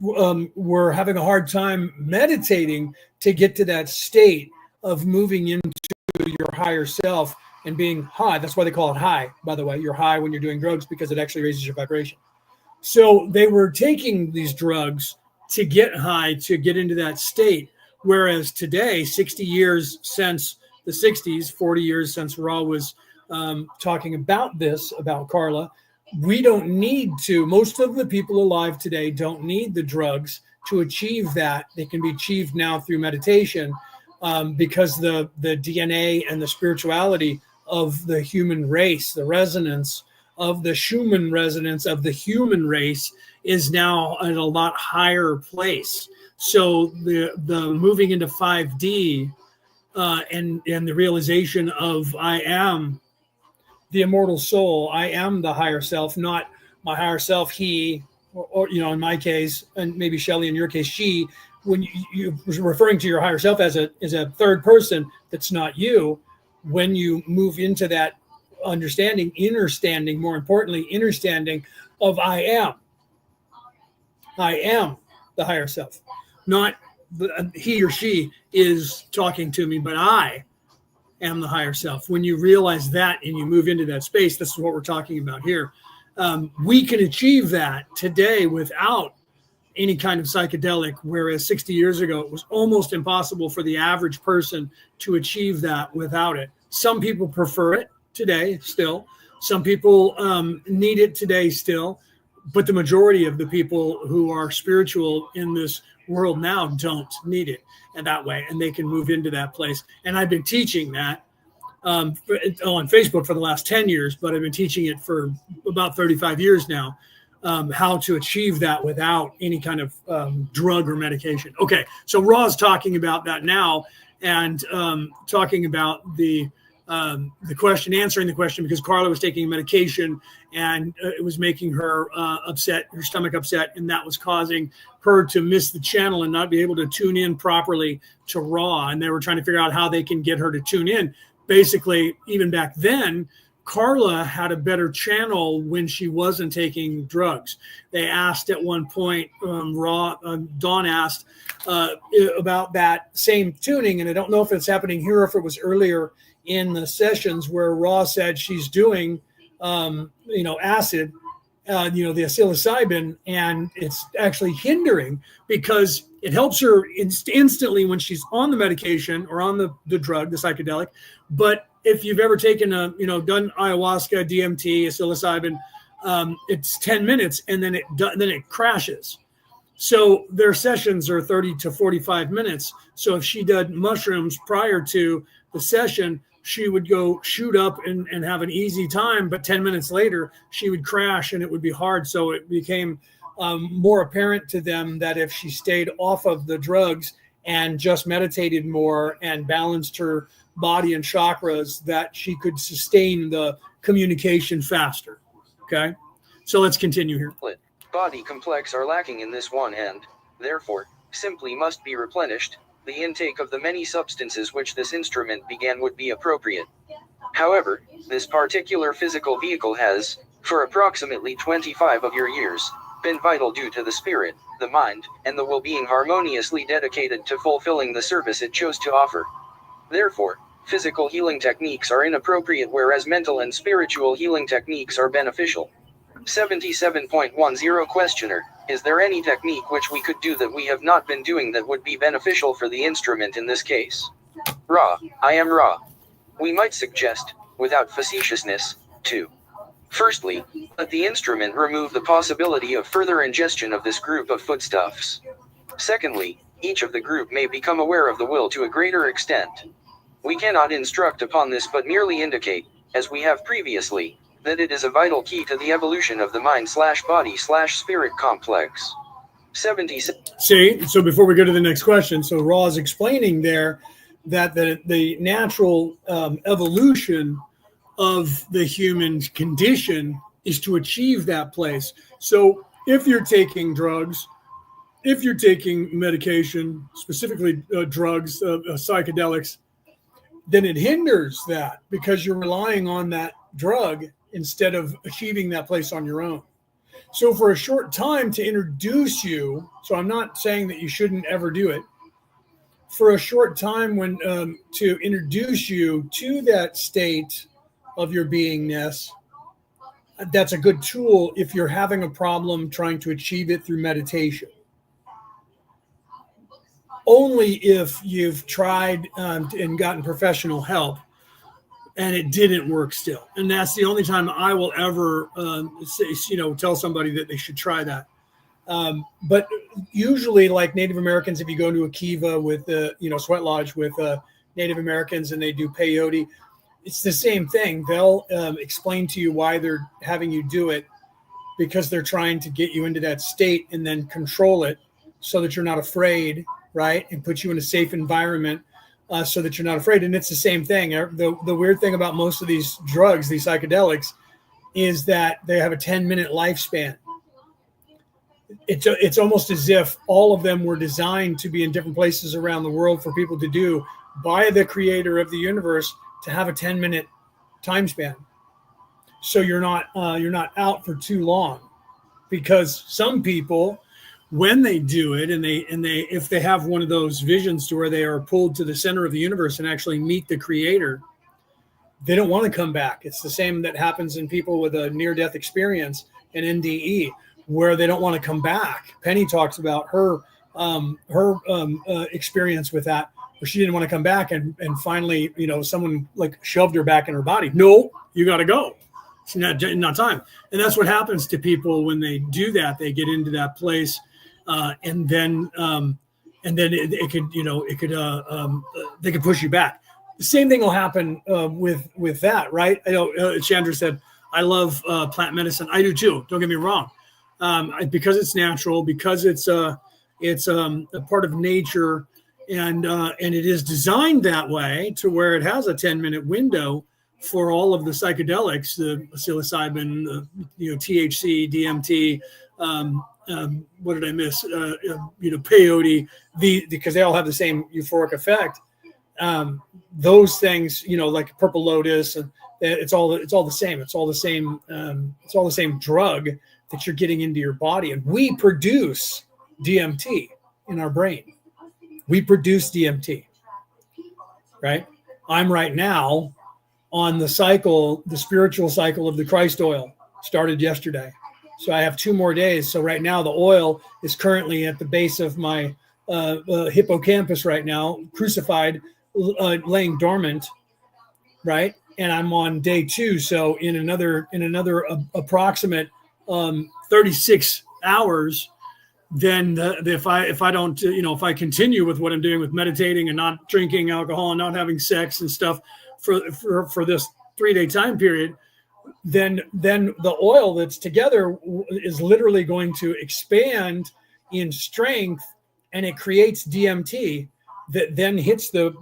were having a hard time meditating to get to that state of moving into your higher self and being high. That's why they call it high, by the way. You're high when you're doing drugs because it actually raises your vibration. So they were taking these drugs to get high, to get into that state. Whereas today, 60 years since the 60s, 40 years since Ra was talking about this, about Carla. We don't need to, most of the people alive today don't need the drugs to achieve that. They can be achieved now through meditation, because the DNA and the spirituality of the human race, the resonance of the Schumann resonance of the human race is now at a lot higher place. So the moving into 5D, and the realization of I am the immortal soul, I am the higher self, not my higher self, he, or in my case, and maybe Shelley in your case, she. When you're referring to your higher self as a third person, that's not you. When you move into that understanding, understanding, more importantly, understanding of I am the higher self, not he or she is talking to me, but I am the higher self. When you realize that and you move into that space, this is what we're talking about here. We can achieve that today without any kind of psychedelic, whereas 60 years ago, it was almost impossible for the average person to achieve that without it. Some people prefer it today still. Some people need it today still. But the majority of the people who are spiritual in this world now don't need it in that way, and they can move into that place. And I've been teaching that on Facebook for the last 10 years, but I've been teaching it for about 35 years now, how to achieve that without any kind of drug or medication. Okay, so Ra's talking about that now, and talking about the question, answering the question, because Carla was taking medication and it was making her upset, her stomach upset, and that was causing her to miss the channel and not be able to tune in properly to Ra. And they were trying to figure out how they can get her to tune in. Basically, even back then, Carla had a better channel when she wasn't taking drugs. They asked at one point, Dawn asked about that same tuning, and I don't know if it's happening here or if it was earlier in the sessions where Ra said she's doing, acid, the psilocybin, and it's actually hindering because it helps her instantly when she's on the medication or on the drug, the psychedelic. But if you've ever taken done ayahuasca, DMT, psilocybin, it's 10 minutes and then it crashes. So their sessions are 30 to 45 minutes. So if she did mushrooms prior to the session, she would go shoot up and have an easy time. But 10 minutes later, she would crash and it would be hard. So it became more apparent to them that if she stayed off of the drugs and just meditated more and balanced her body and chakras, that she could sustain the communication faster. Okay, so let's continue here. Body complex are lacking in this one and, therefore, simply must be replenished. The intake of the many substances which this instrument began would be appropriate. However, this particular physical vehicle has, for approximately 25 of your years, been vital due to the spirit, the mind, and the will being harmoniously dedicated to fulfilling the service it chose to offer. Therefore, physical healing techniques are inappropriate, whereas mental and spiritual healing techniques are beneficial. 77.10 Questioner: is there any technique which we could do that we have not been doing that would be beneficial for the instrument in this case? Ra: I am Ra. We might suggest, without facetiousness, to firstly, let the instrument remove the possibility of further ingestion of this group of foodstuffs. Secondly, each of the group may become aware of the will to a greater extent. We cannot instruct upon this but merely indicate, as we have previously, that it is a vital key to the evolution of the mind/body/spirit complex. 76. See, so before we go to the next question, so Ra is explaining there that the natural evolution of the human condition is to achieve that place. So if you're taking drugs, if you're taking medication, specifically drugs, psychedelics, then it hinders that because you're relying on that drug instead of achieving that place on your own. So for a short time to introduce you, so I'm not saying that you shouldn't ever do it, for a short time when to introduce you to that state of your beingness, that's a good tool if you're having a problem trying to achieve it through meditation. Only if you've tried and gotten professional help. and it didn't work still. And that's the only time I will ever say, tell somebody that they should try that. But usually, like Native Americans, if you go to a kiva with sweat lodge with Native Americans and they do peyote, it's the same thing. They'll explain to you why they're having you do it, because they're trying to get you into that state and then control it so that you're not afraid, right? And put you in a safe environment so that you're not afraid. And it's the same thing. The weird thing about most of these drugs, these psychedelics, is that they have a 10-minute lifespan. It's almost as if all of them were designed to be in different places around the world for people to do by the creator of the universe to have a 10-minute time span. So you're not out for too long, because some people, when they do it and they if they have one of those visions to where they are pulled to the center of the universe and actually meet the creator, they don't want to come back. It's the same that happens in people with a near-death experience, an NDE, where they don't want to come back. Penny talks about her experience with that, where she didn't want to come back, and finally, someone like shoved her back in her body. No, you got to go. It's not time. And that's what happens to people when they do that. They get into that place, and then they could push you back. The same thing will happen with that, right? I know Chandra said, I love plant medicine. I do too. Don't get me wrong. Because it's natural, because it's a part of nature, and it is designed that way to where it has a 10-minute window for all of the psychedelics, the psilocybin, the THC, DMT, what did I miss? Peyote, because they all have the same euphoric effect. Those things, like purple lotus, and it's all the same. It's all the same. It's all the same drug that you're getting into your body. And we produce DMT in our brain. We produce DMT, right? I'm right now on the spiritual cycle of the Christ oil. Started yesterday. So I have 2 more days. So right now the oil is currently at the base of my hippocampus right now, crucified, laying dormant, right? And I'm on day 2. So in another approximate 36 hours, then if I don't, if I continue with what I'm doing with meditating and not drinking alcohol and not having sex and stuff for this 3-day time period, then the oil that's together is literally going to expand in strength, and it creates DMT that then hits the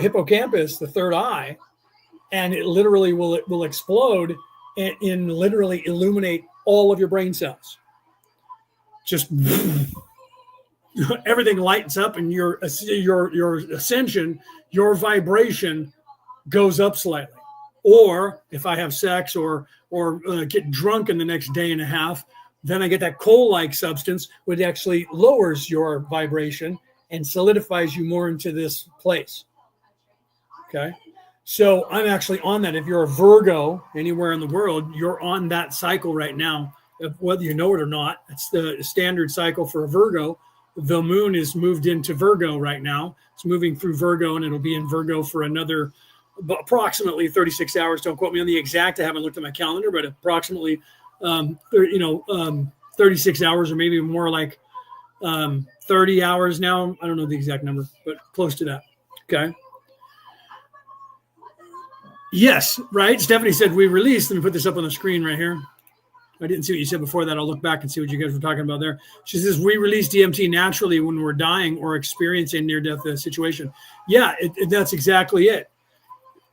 hippocampus, the third eye, and it literally will explode and literally illuminate all of your brain cells. Just everything lights up, and your ascension, your vibration goes up slightly. Or if I have sex or get drunk in the next day and a half, then I get that coal-like substance, which actually lowers your vibration and solidifies you more into this place. Okay. So I'm actually on that. If you're a Virgo anywhere in the world, you're on that cycle right now, whether you know it or not. It's the standard cycle for a Virgo. The moon is moved into Virgo right now. It's moving through Virgo, and it'll be in Virgo for another approximately 36 hours. Don't quote me on the exact. I haven't looked at my calendar, but approximately 36 hours, or maybe more like 30 hours now. I don't know the exact number, but close to that. Okay. Yes, right. Stephanie said we released. Let me put this up on the screen right here. I didn't see what you said before that. I'll look back and see what you guys were talking about there. She says we release DMT naturally when we're dying or experiencing near-death situation. Yeah, that's exactly it.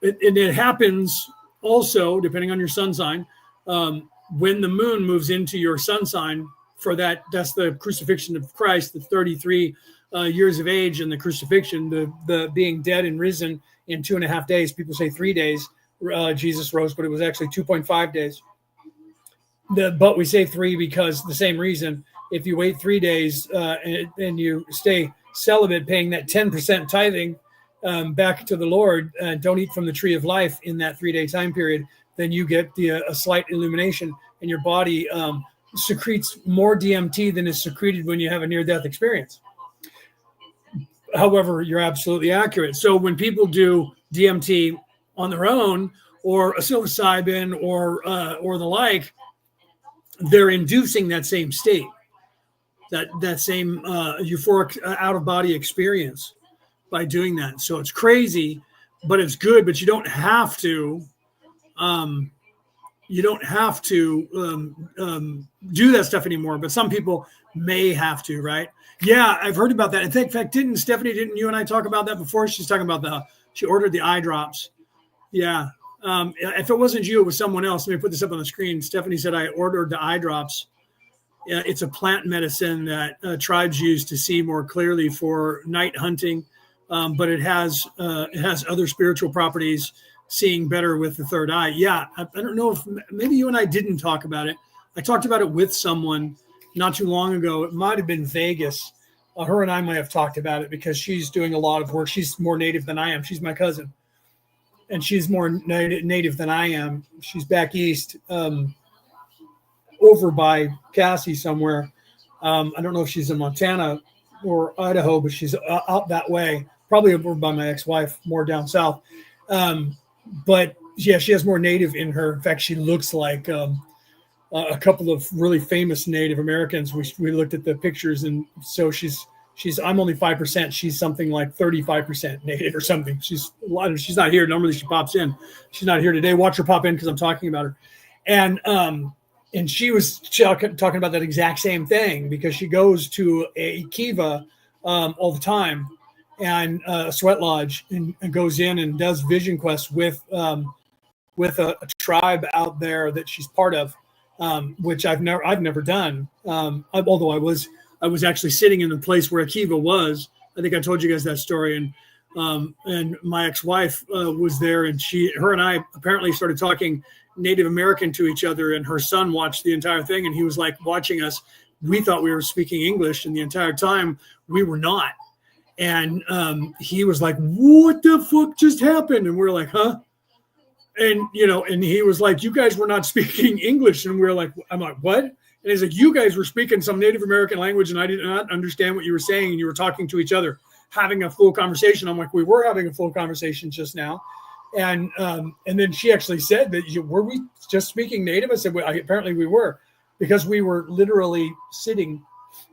It happens also, depending on your sun sign, when the moon moves into your sun sign. That's the crucifixion of Christ, the 33 years of age, and the crucifixion, the being dead and risen in 2.5 days. People say 3 days Jesus rose, but it was actually 2.5 days. But we say 3 because the same reason. If you wait 3 days and you stay celibate, paying that 10% tithing back to the Lord, don't eat from the tree of life in that 3-day time period, then you get a slight illumination, and your body secretes more DMT than is secreted when you have a near-death experience. However, you're absolutely accurate. So when people do DMT on their own, or a psilocybin, or the like, they're inducing that same state, that same euphoric out of body experience by doing that. So it's crazy, but it's good. But you don't have to. You don't have to do that stuff anymore. But some people may have to, right? Yeah, I've heard about that. In fact, didn't you and I talk about that before? She's talking about she ordered the eye drops. Yeah. If it wasn't you, it was someone else. Let me put this up on the screen. Stephanie said, I ordered the eye drops. It's a plant medicine that tribes use to see more clearly for night hunting. But it has other spiritual properties, seeing better with the third eye. Yeah. I don't know if maybe you and I didn't talk about it. I talked about it with someone not too long ago. It might've been Vegas. Her and I might have talked about it because she's doing a lot of work. She's more native than I am. She's my cousin. And she's more native than I am. She's back east, over by Cassie somewhere. I don't know if she's in Montana or Idaho, but she's out that way, probably over by my ex-wife, more down south. But yeah, she has more native in her. In fact, she looks like a couple of really famous Native Americans. We looked at the pictures, and so I'm only 5%. She's something like 35% Native or something. She's not here. Normally she pops in. She's not here today. Watch her pop in because I'm talking about her. And she was talking about that exact same thing because she goes to a kiva all the time, and a sweat lodge, and goes in and does vision quests with a tribe out there that she's part of, which I've never done. Although I was actually sitting in the place where a kiva was. I think I told you guys that story, and my ex-wife was there, and her and I apparently started talking Native American to each other, and her son watched the entire thing, and he was like watching us. We thought we were speaking English, and the entire time we were not. And he was like, "What the fuck just happened?" And we're like, "Huh?" And and he was like, "You guys were not speaking English," and we're like, "I'm like, what?" And he's like, "You guys were speaking some Native American language, and I did not understand what you were saying, and you were talking to each other, having a full conversation." I'm like, "We were having a full conversation just now." And then she actually said that, "Were we just speaking Native?" I said, well, apparently we were, because we were literally sitting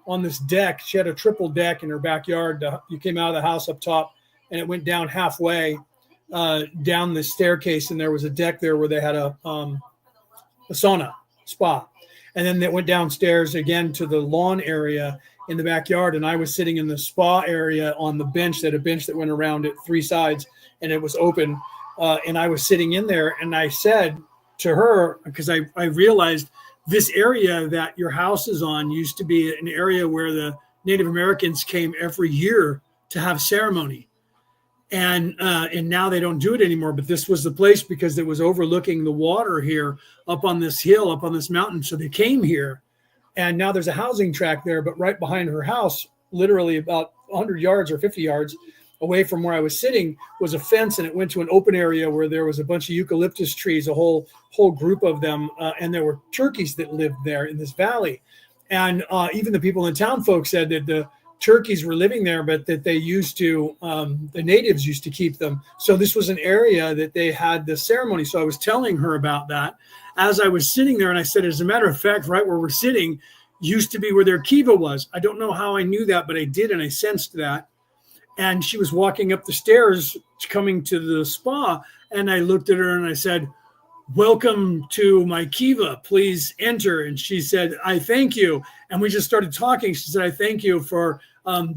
on this deck. She had a triple deck in her backyard. You came out of the house up top, and it went down halfway down the staircase, and there was a deck there where they had a sauna spa. And then they went downstairs again to the lawn area in the backyard, and I was sitting in the spa area on the bench. That a bench that went around it 3 sides, and it was open. And I was sitting in there, and I said to her, because I realized this area that your house is on used to be an area where the Native Americans came every year to have ceremony. And now they don't do it anymore. But this was the place because it was overlooking the water here up on this hill, up on this mountain. So they came here, and now there's a housing tract there. But right behind her house, literally about 100 yards or 50 yards away from where I was sitting, was a fence, and it went to an open area where there was a bunch of eucalyptus trees, a whole group of them, and there were turkeys that lived there in this valley. And even the people in town folks said that the turkeys were living there, but that they used to, the natives used to keep them. So this was an area that they had the ceremony. So I was telling her about that as I was sitting there, and I said, as a matter of fact, right where we're sitting used to be where their kiva was. I don't know how I knew that, but I did, and I sensed that. And she was walking up the stairs coming to the spa, and I looked at her and I said, "Welcome to my kiva, please enter." And she said, "I thank you." And we just started talking. She said, "I thank you for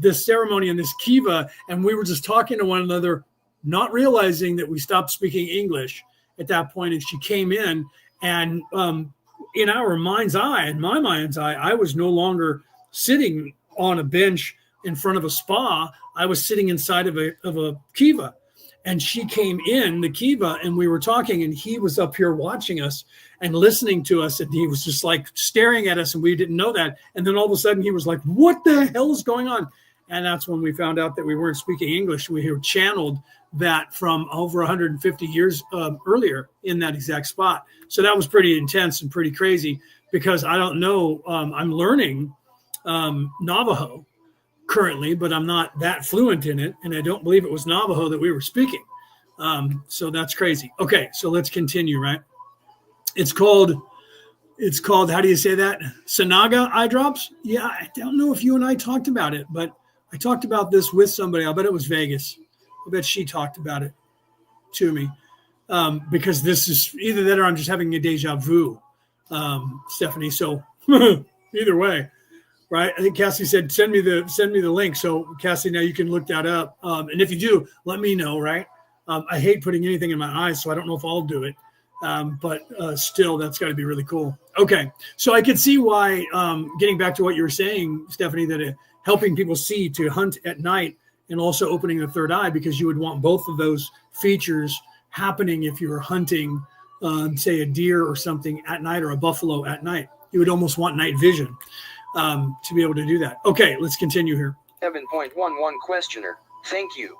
this ceremony and this kiva." And we were just talking to one another, not realizing that we stopped speaking English at that point. And she came in, and in our mind's eye, in my mind's eye, I was no longer sitting on a bench in front of a spa. I was sitting inside of a kiva, and she came in the kiva, and we were talking, and he was up here watching us and listening to us, and he was just like staring at us, and we didn't know that. And then all of a sudden he was like, "What the hell is going on?" And that's when we found out that we weren't speaking English. We had channeled that from over 150 years earlier in that exact spot. So that was pretty intense and pretty crazy, because I don't know, I'm learning Navajo currently, but I'm not that fluent in it, and I don't believe it was Navajo that we were speaking. So that's crazy. Okay, so let's continue, right? It's called, how do you say that? Sanaga eye drops? Yeah, I don't know if you and I talked about it, but I talked about this with somebody. I bet it was Vegas. I bet she talked about it to me. Because this is either that or I'm just having a deja vu, Stephanie. So either way, right? I think Cassie said send me the link. So Cassie, now you can look that up. And if you do, let me know, right? I hate putting anything in my eyes, so I don't know if I'll do it. But still, that's got to be really cool. Okay, so I could see why. Getting back to what you were saying, Stephanie, that helping people see to hunt at night and also opening the third eye, because you would want both of those features happening if you were hunting, say, a deer or something at night, or a buffalo at night. You would almost want night vision to be able to do that. Okay, let's continue here. 7.11 Questioner. Thank you.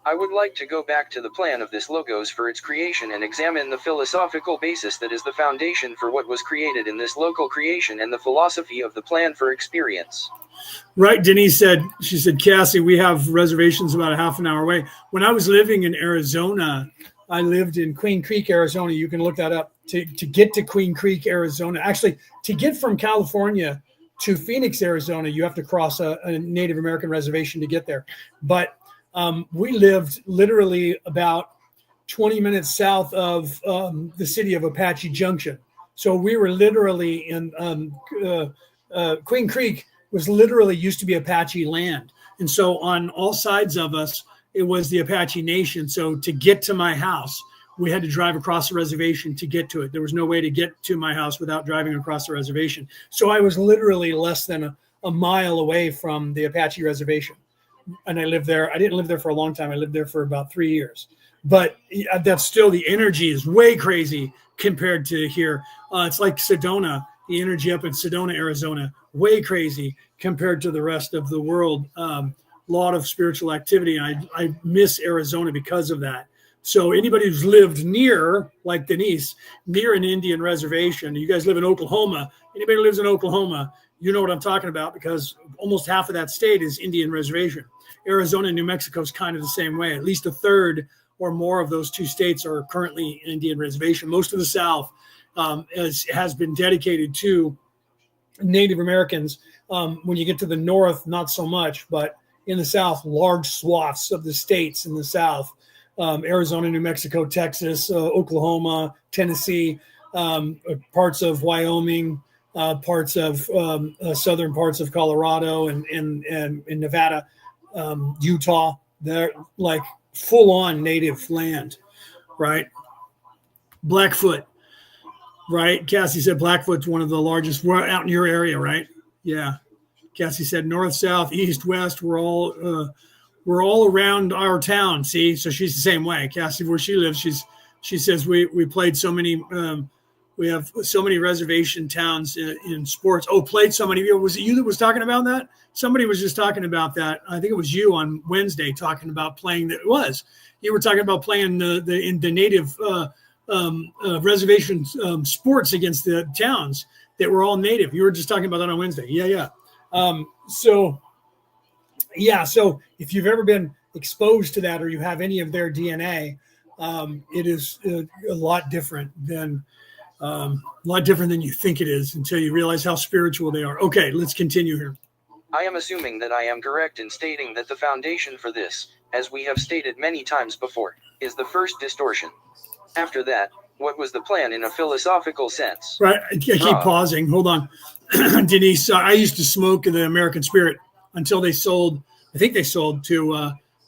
I would like to go back to the plan of this logos for its creation and examine the philosophical basis that is the foundation for what was created in this local creation and the philosophy of the plan for experience. Right, Denise said, she said, Cassie, we have reservations about a half an hour away. When I was living in Arizona, I lived in Queen Creek, Arizona. You can look that up. To get to Queen Creek, Arizona, actually, to get from California to Phoenix, Arizona, you have to cross a Native American reservation to get there. But we lived literally about 20 minutes south of the city of Apache Junction. So we were literally in Queen Creek was literally used to be Apache land. And so on all sides of us, it was the Apache Nation. So to get to my house, we had to drive across the reservation to get to it. There was no way to get to my house without driving across the reservation. So I was literally less than a mile away from the Apache reservation. And I lived there. I didn't live there for a long time. I lived there for about 3 years. But that's still, the energy is way crazy compared to here. It's like Sedona, the energy up in Sedona, Arizona, way crazy compared to the rest of the world. Lot of spiritual activity. I miss Arizona because of that. So anybody who's lived near, like Denise, near an Indian reservation, you guys live in Oklahoma, anybody who lives in Oklahoma, you know what I'm talking about, because almost half of that state is Indian reservation. Arizona and New Mexico is kind of the same way. At least a third or more of those two states are currently Indian reservation. Most of the South has been dedicated to Native Americans. When you get to the North, not so much, but in the South, large swaths of the states in the South, Arizona, New Mexico, Texas, Oklahoma, Tennessee, parts of Wyoming, parts of southern parts of Colorado and Nevada, Utah. They're like full-on native land, right? Blackfoot, right? Cassie said Blackfoot's one of the largest. We're out in your area, right? Yeah. Cassie said north, south, east, west. We're all around our town. See, so she's the same way. Cassie, where she lives, she says we played so many. We have so many reservation towns in sports. Oh, played so many. Was it you that was talking about that? Somebody was just talking about that. I think it was you on Wednesday talking about playing. That it was. You were talking about playing the native reservation sports against the towns that were all native. You were just talking about that on Wednesday. Yeah. So if you've ever been exposed to that or you have any of their DNA, it is a lot different than you think it is until you realize how spiritual they are. Okay, let's continue here. I am assuming that I am correct in stating that the foundation for this, as we have stated many times before, is the first distortion. After that, what was the plan in a philosophical sense? Right, I keep pausing. Hold on. Denise, I used to smoke the American Spirit until they sold, I think they sold to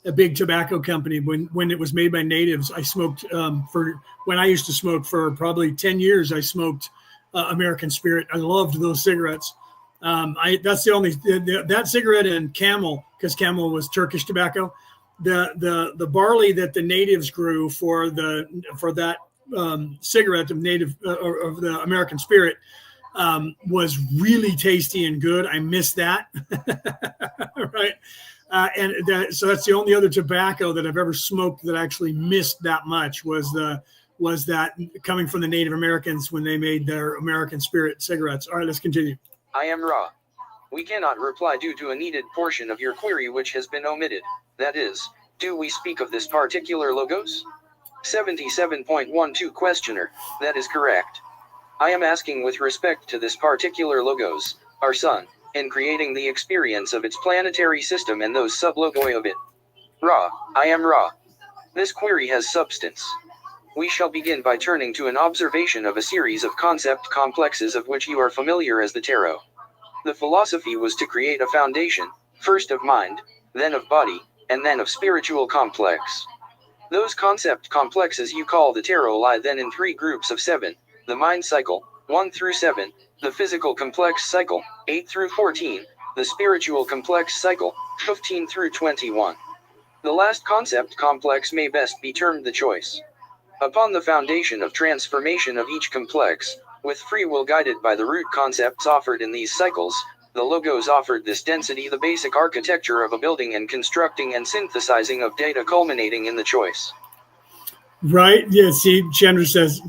a big tobacco company. When it was made by natives, I smoked when I used to smoke for probably 10 years, I smoked American Spirit. I loved those cigarettes. That's the only, that cigarette and Camel, because Camel was Turkish tobacco. The barley that the natives grew for that cigarette of native of the American Spirit was really tasty and good. I miss that. Right. So that's the only other tobacco that I've ever smoked that I actually missed that much was that coming from the Native Americans when they made their American Spirit cigarettes. All right, let's continue. I am Ra. We cannot reply due to a needed portion of your query which has been omitted. That is, do we speak of this particular logos? 77.12 Questioner, that is correct. I am asking with respect to this particular logos, our sun, in creating the experience of its planetary system and those sub-logoi of it. Ra, I am Ra. This query has substance. We shall begin by turning to an observation of a series of concept complexes of which you are familiar as the tarot. The philosophy was to create a foundation, first of mind, then of body, and then of spiritual complex. Those concept complexes you call the tarot lie then in three groups of 7, the mind cycle, 1 through 7, the physical complex cycle, 8 through 14, the spiritual complex cycle, 15 through 21. The last concept complex may best be termed the choice. Upon the foundation of transformation of each complex, with free will guided by the root concepts offered in these cycles, the logos offered this density the basic architecture of a building and constructing and synthesizing of data culminating in the choice. Right. Yeah. See, Chandra says,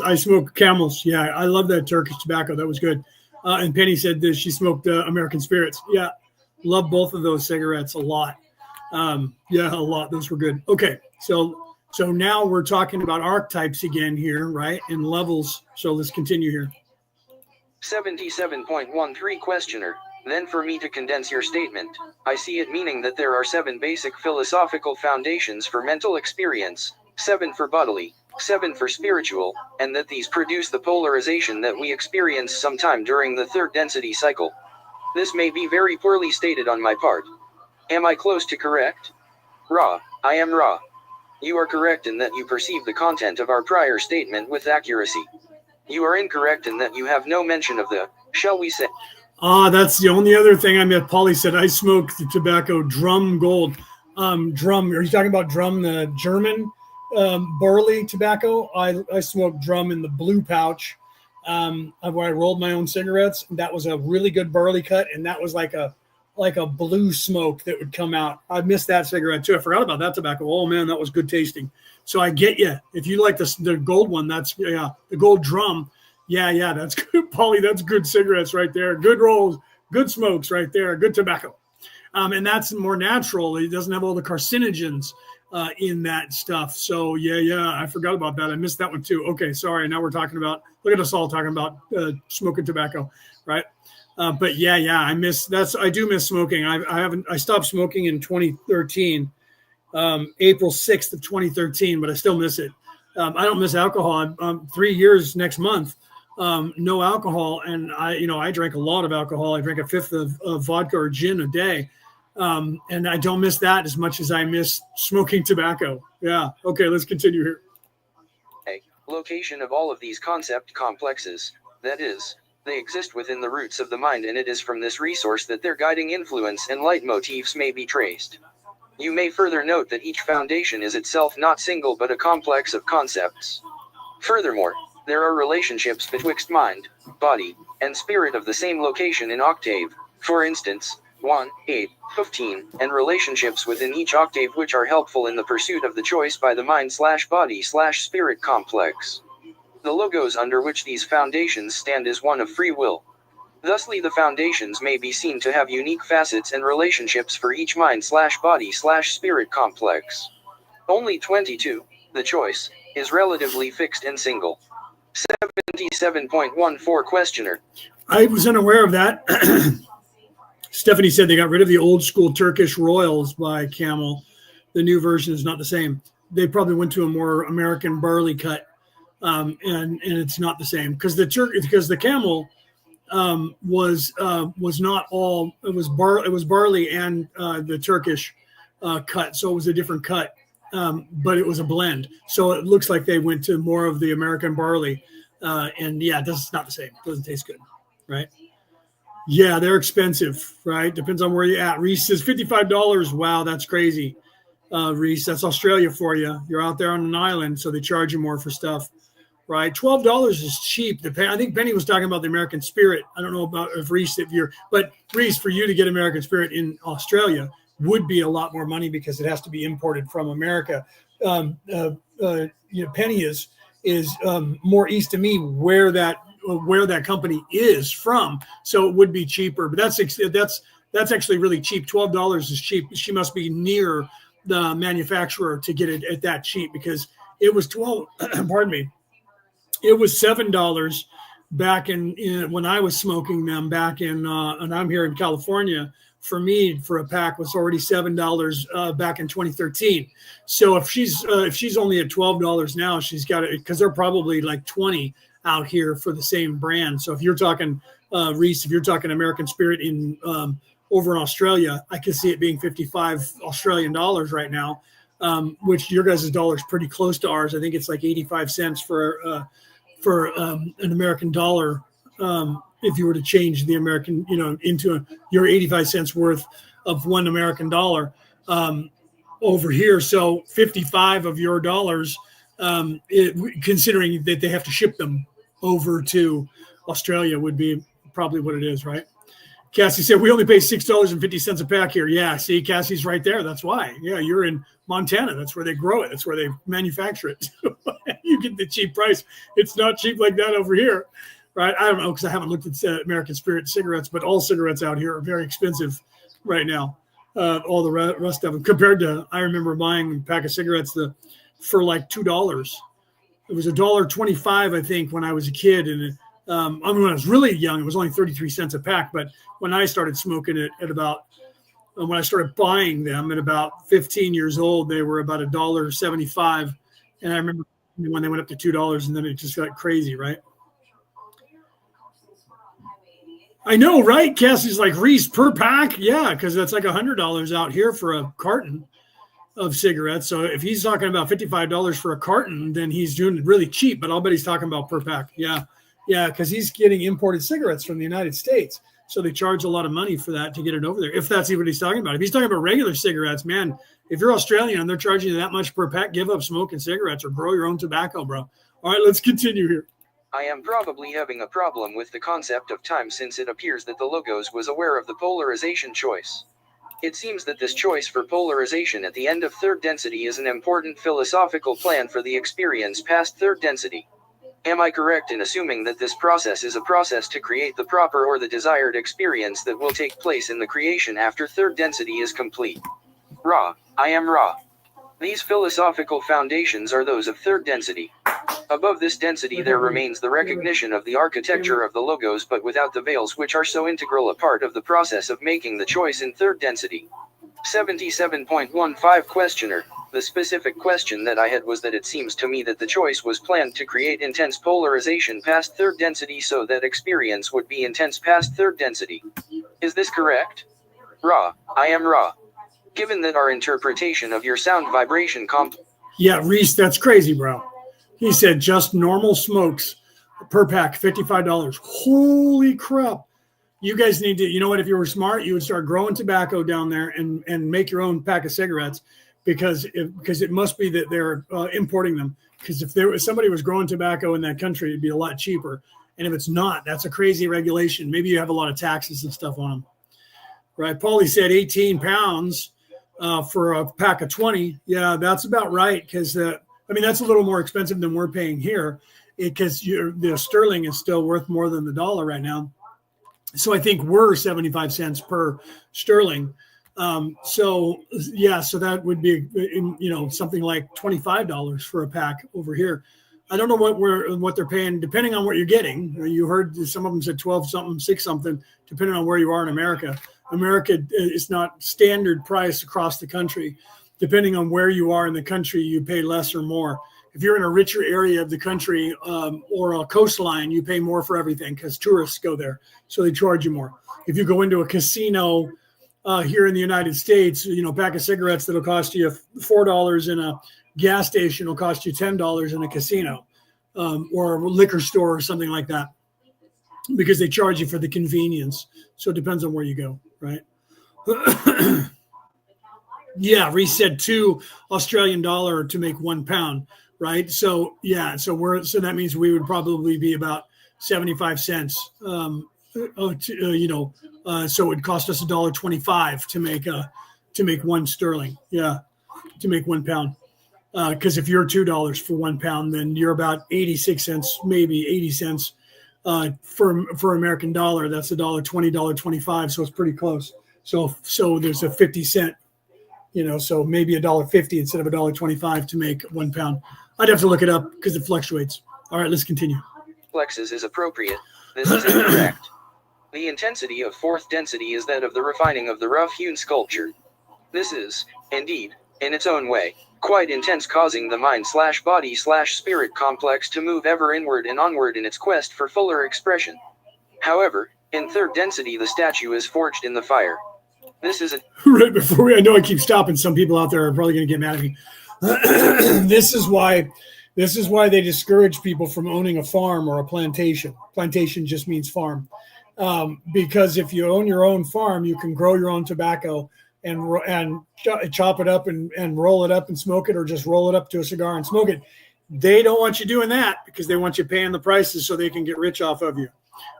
I smoke Camels. Yeah. I love that Turkish tobacco. That was good. And Penny said that she smoked American Spirits. Yeah. Love both of those cigarettes a lot. Yeah, a lot. Those were good. Okay. So now we're talking about archetypes again here, right? And levels. So let's continue here. 77.13 Questioner, then for me to condense your statement, I see it meaning that there are 7 basic philosophical foundations for mental experience, 7 for bodily, 7 for spiritual, and that these produce the polarization that we experience sometime during the third density cycle. This may be very poorly stated on my part. Am I close to correct? Ra, I am Ra. You are correct in that you perceive the content of our prior statement with accuracy. You are incorrect in that you have no mention of the, shall we say. That's the only other thing I met. Polly said, I smoke the tobacco Drum Gold. Drum, are you talking about Drum, the German barley tobacco? I smoked Drum in the blue pouch where I rolled my own cigarettes. That was a really good barley cut, and that was like a blue smoke that would come out. I missed that cigarette too. I forgot about that tobacco. Oh man, that was good tasting. So I get you. If you like the gold one, that's the gold Drum. Yeah, that's good, Polly. That's good cigarettes right there. Good rolls, good smokes right there. Good tobacco. And that's more natural. It doesn't have all the carcinogens in that stuff. So yeah, I forgot about that. I missed that one too. Okay, sorry. Now we're talking about, look at us all talking about smoking tobacco, right? But yeah, I do miss smoking. I stopped smoking in 2013, April 6th of 2013, but I still miss it. I don't miss alcohol. 3 years next month, no alcohol. And I drank a lot of alcohol. I drank a fifth of vodka or gin a day. And I don't miss that as much as I miss smoking tobacco. Yeah. Okay. Let's continue here. A location of all of these concept complexes, that is, they exist within the roots of the mind, and it is from this resource that their guiding influence and leitmotifs may be traced. You may further note that each foundation is itself not single but a complex of concepts. Furthermore, there are relationships betwixt mind, body, and spirit of the same location in octave, for instance, 1, 8, 15, and relationships within each octave which are helpful in the pursuit of the choice by the mind/body/spirit complex. The logos under which these foundations stand is one of free will. Thusly, the foundations may be seen to have unique facets and relationships for each mind/body/spirit complex. Only 22, the choice, is relatively fixed and single. 77.14 Questioner. I was unaware of that. Stephanie said they got rid of the old school Turkish Royals by Camel. The new version is not the same. They probably went to a more American barley cut. And it's not the same because the Camel was not all, it was barley and the Turkish cut, so it was a different cut, but it was a blend. So it looks like they went to more of the American barley, and yeah, this is not the same. It doesn't taste good, right? Yeah, they're expensive, right? Depends on where you're at. Reese says $55. Wow, that's crazy. Reese, that's Australia for you. You're out there on an island, so they charge you more for stuff. Right, $12 is cheap. I think Penny was talking about the American Spirit. I don't know about if Reese, but Reese, for you to get American Spirit in Australia would be a lot more money because it has to be imported from America. Penny is more east of me where that company is from, so it would be cheaper. But that's actually really cheap. $12 is cheap. She must be near the manufacturer to get it at that cheap because It was 12. Pardon me. It was $7 back in when I was smoking them back in, and I'm here in California. For me, for a pack was already $7 back in 2013. So if she's only at $12 now, she's got it because they're probably like 20 out here for the same brand. So if you're talking Reese, if you're talking American Spirit in over in Australia, I can see it being 55 Australian dollars right now, which your guys' dollar is pretty close to ours. I think it's like 85 cents for an American dollar. If you were to change the American, into your 85 cents worth of one American dollar over here. So 55 of your dollars, considering that they have to ship them over to Australia, would be probably what it is, right? Cassie said, we only pay $6.50 a pack here. Yeah, see, Cassie's right there. That's why. Yeah, you're in Montana. That's where they grow it. That's where they manufacture it. You get the cheap price. It's not cheap like that over here. Right, I don't know because I haven't looked at American Spirit cigarettes, but all cigarettes out here are very expensive right now. All the rest of them, compared to, I remember buying a pack of cigarettes for like $2. It was $1.25, I think, when I was a kid, and when I was really young, it was only 33 cents a pack. But when I started smoking it when I started buying them at about 15 years old, they were about $1.75, and I remember when they went up to $2, and then it just got crazy, right? I know, right? Cassie's like, Reese, per pack? Yeah, because that's like $100 out here for a carton of cigarettes. So if he's talking about $55 for a carton, then he's doing really cheap, but I'll bet he's talking about per pack. Yeah, because he's getting imported cigarettes from the United States. So they charge a lot of money for that to get it over there, if that's even what he's talking about. If he's talking about regular cigarettes, man, if you're Australian and they're charging you that much per pack, give up smoking cigarettes or grow your own tobacco, bro. All right, let's continue here. I am probably having a problem with the concept of time since it appears that the Logos was aware of the polarization choice. It seems that this choice for polarization at the end of third density is an important philosophical plan for the experience past third density. Am I correct in assuming that this process is a process to create the proper or the desired experience that will take place in the creation after third density is complete? Ra, I am Ra. These philosophical foundations are those of third density. Above this density there remains the recognition of the architecture of the Logos, but without the veils which are so integral a part of the process of making the choice in third density. 77.15 Questioner. The specific question that I had was that it seems to me that the choice was planned to create intense polarization past third density so that experience would be intense past third density. Is this correct? Ra, I am Ra. Given that our interpretation of your sound vibration Yeah, Reese, that's crazy, bro. He said just normal smokes per pack, $55. Holy crap. You guys need to, you know what, if you were smart, you would start growing tobacco down there and make your own pack of cigarettes because it must be that they're importing them. Because if somebody was growing tobacco in that country, it'd be a lot cheaper. And if it's not, that's a crazy regulation. Maybe you have a lot of taxes and stuff on them. Right. Paulie said 18 pounds for a pack of 20. Yeah, that's about right. Because that's a little more expensive than we're paying here because the sterling is still worth more than the dollar right now. So I think we're 75 cents per sterling. So that would be, something like $25 for a pack over here. I don't know what they're paying, depending on what you're getting. You heard some of them said 12 something, 6 something, depending on where you are in America. America is not standard price across the country. Depending on where you are in the country, you pay less or more. If you're in a richer area of the country or a coastline, you pay more for everything because tourists go there. So they charge you more. If you go into a casino here in the United States, a pack of cigarettes that'll cost you $4 in a gas station will cost you $10 in a casino or a liquor store or something like that because they charge you for the convenience. So it depends on where you go, right? Yeah, Reese said $2 Australian to make 1 pound, right? So yeah, so that means we would probably be about 75 cents. So it would cost us $1.25 to make 1 sterling. Yeah, to make 1 pound. Because if you're $2 for 1 pound, then you're about 86 cents, maybe 80 cents for American dollar. That's $1.20, $1.25. So it's pretty close. So there's a 50 cent So maybe $1.50 instead of $1.25 to make 1 pound. I'd have to look it up because it fluctuates. All right, let's continue. Complexes is appropriate. This is incorrect. The intensity of fourth density is that of the refining of the rough-hewn sculpture. This is, indeed, in its own way, quite intense, causing the mind/body/spirit complex to move ever inward and onward in its quest for fuller expression. However, in third density the statue is forged in the fire. This is a right before I know I keep stopping. Some people out there are probably going to get mad at me. This is why they discourage people from owning a farm or a plantation. Plantation just means farm, because if you own your own farm, you can grow your own tobacco and chop it up and roll it up and smoke it, or just roll it up to a cigar and smoke it. They don't want you doing that because they want you paying the prices so they can get rich off of you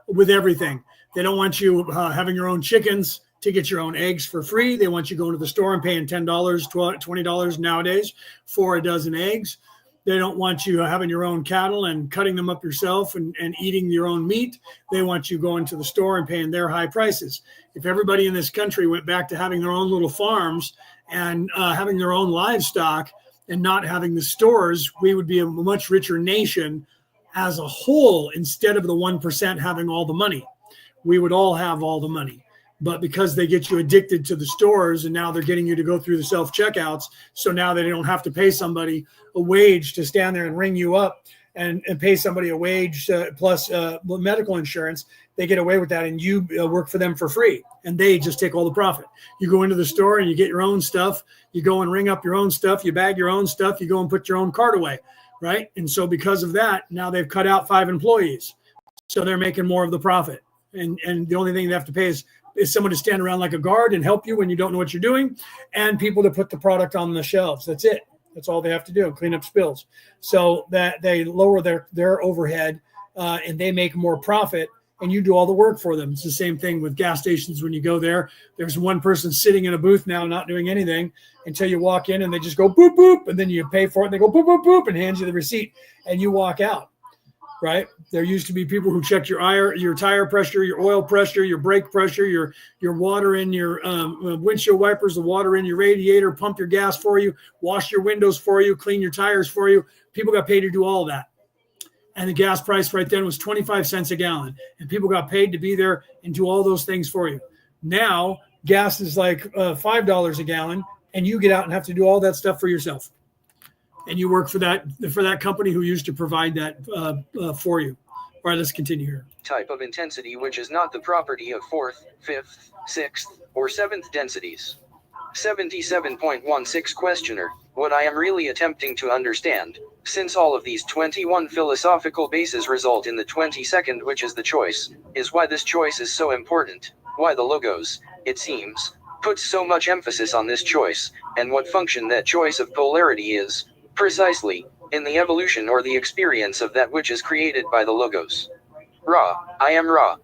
with everything. They don't want you having your own chickens to get your own eggs for free. They want you going to the store and paying $10, $20 nowadays for a dozen eggs. They don't want you having your own cattle and cutting them up yourself and eating your own meat. They want you going to the store and paying their high prices. If everybody in this country went back to having their own little farms and having their own livestock and not having the stores, we would be a much richer nation as a whole, instead of the 1% having all the money. We would all have all the money. But because they get you addicted to the stores, and now they're getting you to go through the self-checkouts, so now they don't have to pay somebody a wage to stand there and ring you up and pay somebody a wage plus medical insurance. They get away with that, and you work for them for free, and they just take all the profit. You go into the store and you get your own stuff. You go and ring up your own stuff. You bag your own stuff. You go and put your own cart away, right? And so because of that, now they've cut out 5 employees. So they're making more of the profit. And the only thing they have to pay is someone to stand around like a guard and help you when you don't know what you're doing, and people to put the product on the shelves. That's it. That's all they have to do, clean up spills. So that they lower their overhead and they make more profit, and you do all the work for them. It's the same thing with gas stations. When you go there, there's one person sitting in a booth now not doing anything until you walk in, and they just go boop, boop, and then you pay for it, and they go boop, boop, boop, and hand you the receipt, and you walk out. Right? There used to be people who checked your tire pressure, your oil pressure, your brake pressure, your water in your windshield wipers, the water in your radiator, pump your gas for you, wash your windows for you, clean your tires for you. People got paid to do all of that. And the gas price right then was 25 cents a gallon. And people got paid to be there and do all those things for you. Now, gas is like $5 a gallon, and you get out and have to do all that stuff for yourself. And you work for that company who used to provide that for you. All right, let's continue here. Type of intensity which is not the property of fourth, fifth, sixth, or seventh densities. 77.16 Questioner. What I am really attempting to understand, since all of these 21 philosophical bases result in the 22nd, which is the choice, is why this choice is so important, why the Logos, it seems, puts so much emphasis on this choice, and what function that choice of polarity is, precisely, in the evolution or the experience of that which is created by the Logos. Ra, I am Ra.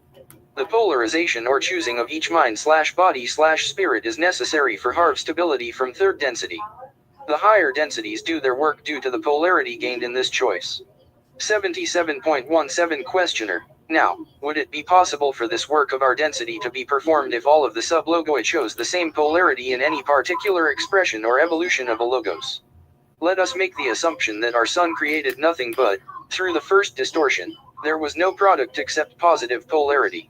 The polarization or choosing of each mind/body/spirit is necessary for Hive stability from third density. The higher densities do their work due to the polarity gained in this choice. 77.17 Questioner. Now, would it be possible for this work of our density to be performed if all of the sub-logoi chose the same polarity in any particular expression or evolution of a Logos? Let us make the assumption that our sun created nothing but, through the first distortion, there was no product except positive polarity.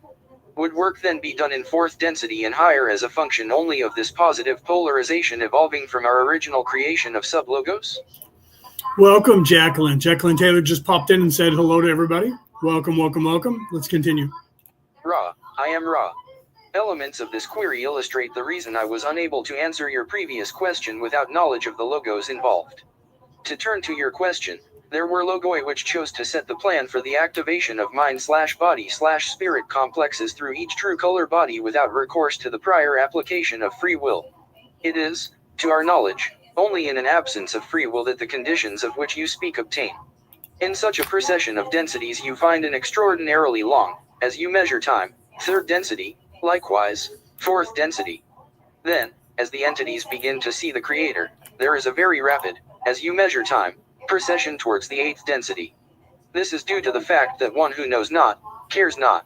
Would work then be done in fourth density and higher as a function only of this positive polarization evolving from our original creation of sub-logos? Welcome, Jacqueline. Jacqueline Taylor just popped in and said hello to everybody. Welcome, welcome, welcome. Let's continue. Ra, I am Ra. Elements of this query illustrate the reason I was unable to answer your previous question without knowledge of the Logos involved. To turn to your question, there were Logoi which chose to set the plan for the activation of mind/body/spirit complexes through each true color body without recourse to the prior application of free will. It is, to our knowledge, only in an absence of free will that the conditions of which you speak obtain. In such a procession of densities you find an extraordinarily long, as you measure time, third density, likewise, fourth density. Then, as the entities begin to see the Creator, there is a very rapid, as you measure time, procession towards the eighth density. This is due to the fact that one who knows not, cares not.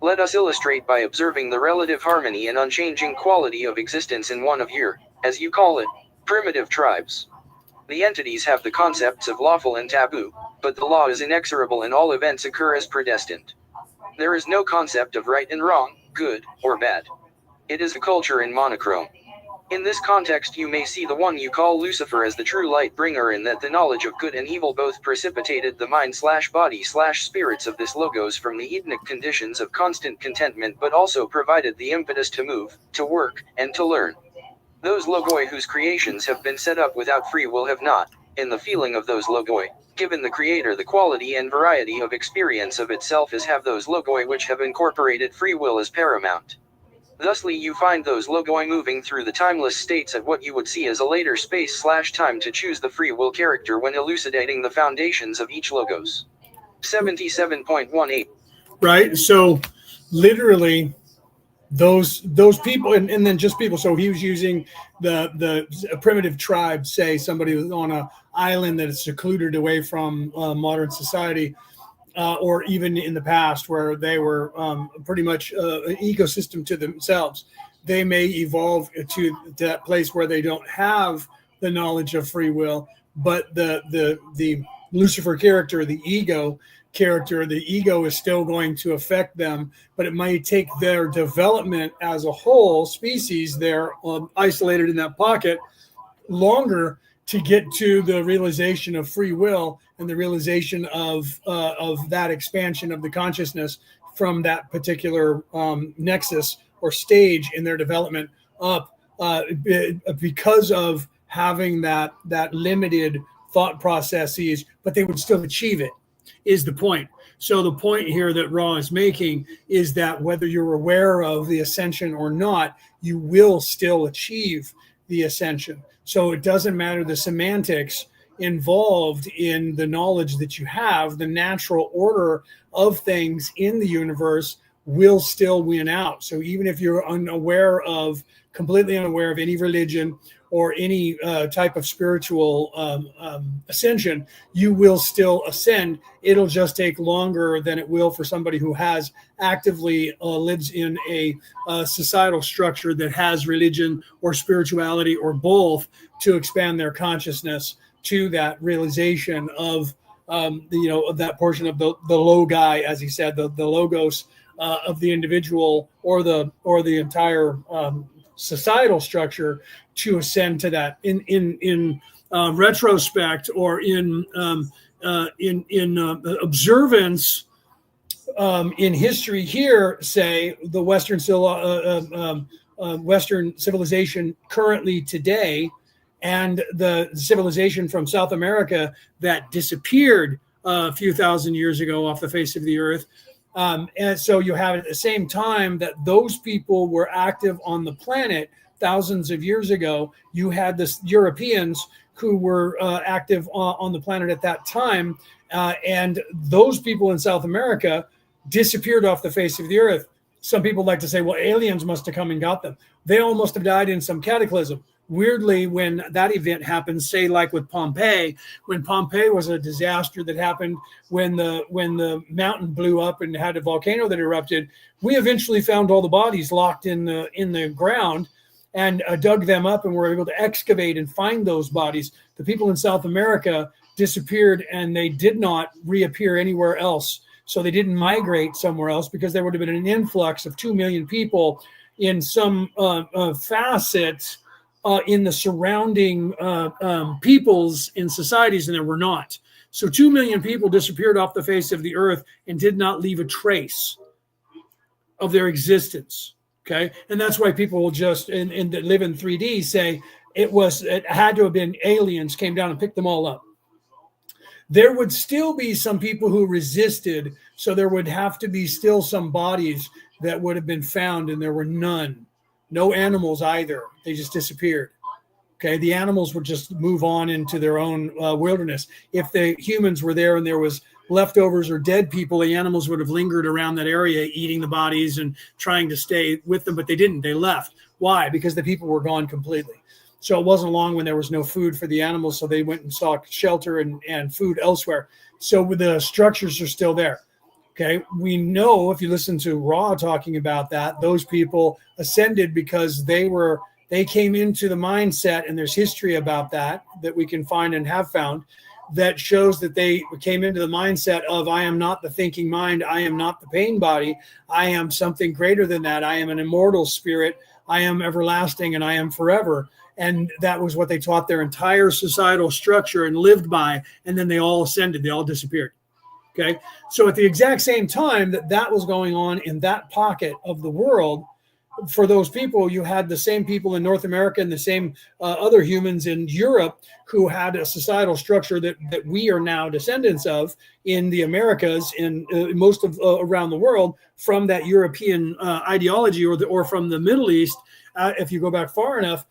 Let us illustrate by observing the relative harmony and unchanging quality of existence in one of your as you call it, primitive tribes. The entities have the concepts of lawful and taboo, but the law is inexorable and all events occur as predestined. There is no concept of right and wrong, good or bad. It is a culture in monochrome. In this context you may see the one you call Lucifer as the true light bringer, in that the knowledge of good and evil both precipitated the mind/body/spirits of this logos from the Edenic conditions of constant contentment, but also provided the impetus to move, to work, and to learn. Those logoi whose creations have been set up without free will have not, in the feeling of those logoi, given the Creator the quality and variety of experience of itself as have those logoi which have incorporated free will as paramount. Thusly you find those logoi moving through the timeless states at what you would see as a later space/time to choose the free will character when elucidating the foundations of each logos. 77.18. Right. So literally those people, and then just people. So he was using the primitive tribe, say somebody was on an island that is secluded away from modern society, or even in the past where they were pretty much an ecosystem to themselves. They may evolve to that place where they don't have the knowledge of free will, but the Lucifer character, the ego character, the ego is still going to affect them, but it might take their development as a whole species, they're isolated in that pocket, longer to get to the realization of free will and the realization of that expansion of the consciousness from that particular nexus or stage in their development up, because of having that limited thought processes, but they would still achieve it, is the point. So the point here that Ra is making is that whether you're aware of the ascension or not, you will still achieve the ascension. So it doesn't matter the semantics involved in the knowledge that you have, the natural order of things in the universe will still win out. So even if you're completely unaware of any religion or any type of spiritual ascension, you will still ascend. It'll just take longer than it will for somebody who has actively lives in a societal structure that has religion or spirituality or both to expand their consciousness to that realization of of that portion of the logi, as he said, the logos of the individual or the entire societal structure, to ascend to that. In retrospect, or in observance, in history here, say the Western civilization currently today, and the civilization from South America that disappeared a few thousand years ago off the face of the earth. And so you have at the same time that those people were active on the planet thousands of years ago, you had the Europeans who were active on the planet at that time. And those people in South America disappeared off the face of the earth. Some people like to say, well, aliens must have come and got them. They all must have died in some cataclysm. Weirdly, when that event happened, say like with Pompeii, when Pompeii was a disaster that happened when the mountain blew up and had a volcano that erupted, we eventually found all the bodies locked in the ground and dug them up, and were able to excavate and find those bodies. The people in South America disappeared, and they did not reappear anywhere else. So they didn't migrate somewhere else, because there would have been an influx of 2 million people in some facets in the surrounding peoples in societies, and there were not. So 2 million people disappeared off the face of the earth and did not leave a trace of their existence. Okay, and that's why people will just that live in 3D say it had to have been aliens came down and picked them all up. There would still be some people who resisted, so there would have to be still some bodies that would have been found, and there were none. No animals either. They just disappeared. Okay, the animals would just move on into their own wilderness. If the humans were there and there was leftovers or dead people, the animals would have lingered around that area, eating the bodies and trying to stay with them, but they didn't. They left. Why? Because the people were gone completely. So it wasn't long when there was no food for the animals, so they went and sought shelter and food elsewhere. So the structures are still there. Okay, we know, if you listen to Ra talking about that, those people ascended because they were They came into the mindset, and there's history about that we can find and have found, that shows that they came into the mindset of, I am not the thinking mind, I am not the pain body, I am something greater than that, I am an immortal spirit, I am everlasting, and I am forever. And that was what they taught their entire societal structure and lived by, and then they all ascended, they all disappeared. Okay, so at the exact same time that was going on in that pocket of the world, for those people, you had the same people in North America and the same other humans in Europe who had a societal structure that we are now descendants of in the Americas and most of around the world, from that European ideology, or from the Middle East. If you go back far enough,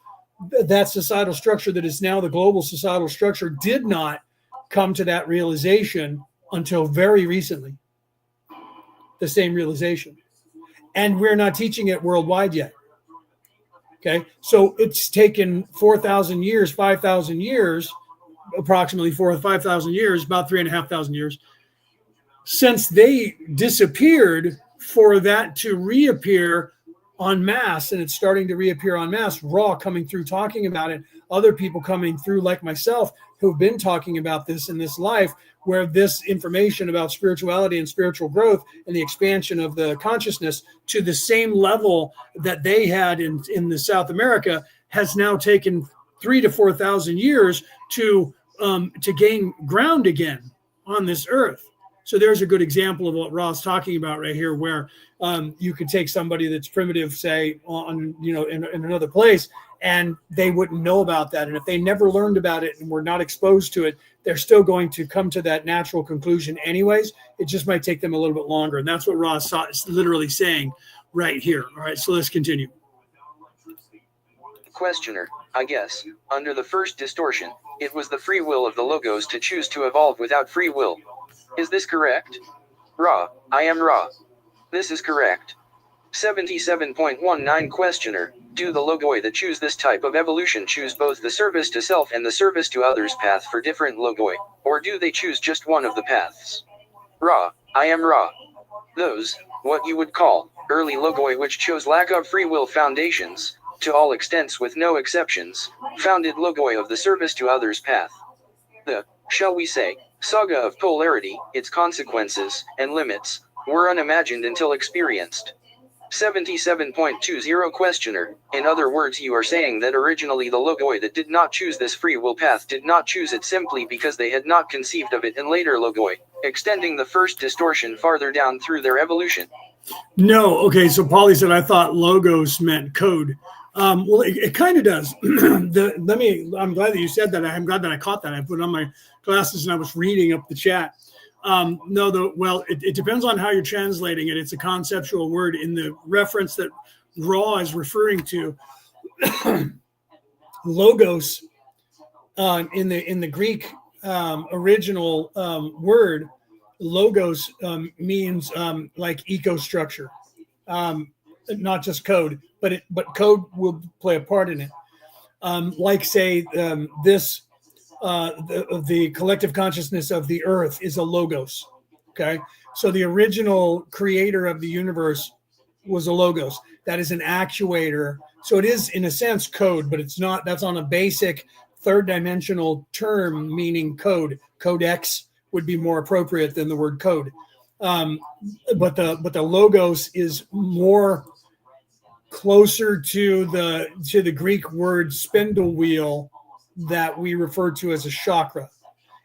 that societal structure that is now the global societal structure did not come to that realization until very recently. The same realization. And we're not teaching it worldwide yet. Okay, so it's taken 4,000 years, 5,000 years, approximately 4,000 or 5,000 years, about 3,500 years, since they disappeared, for that to reappear en masse. And it's starting to reappear en masse. Raw coming through, talking about it. Other people coming through, like myself, who've been talking about this in this life, where this information about spirituality and spiritual growth and the expansion of the consciousness to the same level that they had in the South America has now taken 3,000 to 4,000 years to gain ground again on this earth. So there's a good example of what Ra's talking about right here, where you could take somebody that's primitive, say, on in another place, and they wouldn't know about that. And if they never learned about it and were not exposed to it, they're still going to come to that natural conclusion anyways. It just might take them a little bit longer. And that's what Ra's is literally saying right here. All right, so let's continue. Questioner, I guess, under the first distortion, it was the free will of the Logos to choose to evolve without free will. Is this correct? Ra, I am Ra. This is correct. 77.19 Questioner, do the Logoi that choose this type of evolution choose both the service to self and the service to others path for different Logoi, or do they choose just one of the paths? Ra, I am Ra. Those, what you would call, early Logoi which chose lack of free will foundations, to all extents with no exceptions, founded Logoi of the service to others path. The, shall we say, saga of polarity, its consequences, and limits, were unimagined until experienced. 77.20 Questioner, in other words, you are saying that originally the Logoi that did not choose this free will path did not choose it simply because they had not conceived of it in later Logoi, extending the first distortion farther down through their evolution. No, okay, so Polly said, I thought Logos meant code. Well, it kind of does. I'm glad that you said that. I'm glad that I caught that. I put on my glasses and I was reading up the chat. It depends on how you're translating it. It's a conceptual word. In the reference that Ra is referring to, logos, in the Greek original word, logos means like eco-structure, not just code, but code will play a part in it. Like say this. The collective consciousness of the earth is a logos. Okay, so the original creator of the universe was a logos. That is an actuator. So it is in a sense code, but it's not. That's on a basic third dimensional term meaning code. Codex would be more appropriate than the word code. But the logos is more closer to the Greek word spindle wheel that we refer to as a chakra.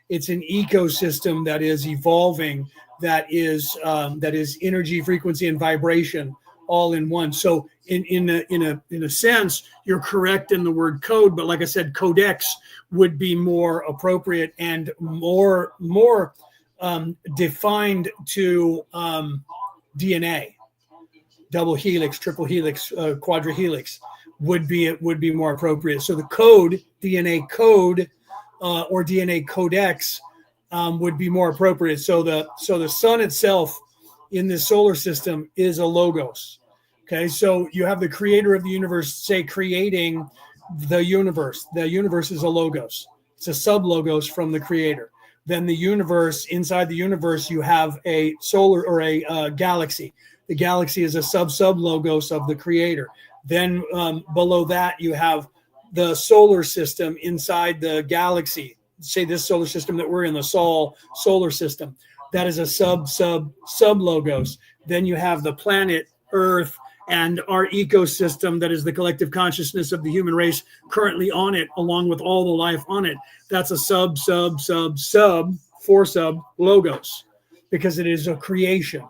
It's an ecosystem that is evolving, that is energy, frequency, and vibration all in one. So in a sense, you're correct in the word code, but like I said, codex would be more appropriate and more defined to DNA, double helix, triple helix, quadrihelix. Would be more appropriate. So the code, DNA code, or DNA codex, would be more appropriate. So the sun itself in this solar system is a logos. Okay, so you have the creator of the universe, say, creating the universe. The universe is a logos. It's a sub-logos from the creator. Then the universe, inside the universe, you have a solar or a galaxy. The galaxy is a sub-logos of the creator. Then below that, you have the solar system inside the galaxy. Say this solar system that we're in, the solar system. That is a sub logos. Then you have the planet Earth and our ecosystem that is the collective consciousness of the human race currently on it, along with all the life on it. That's a sub logos, because it is a creation.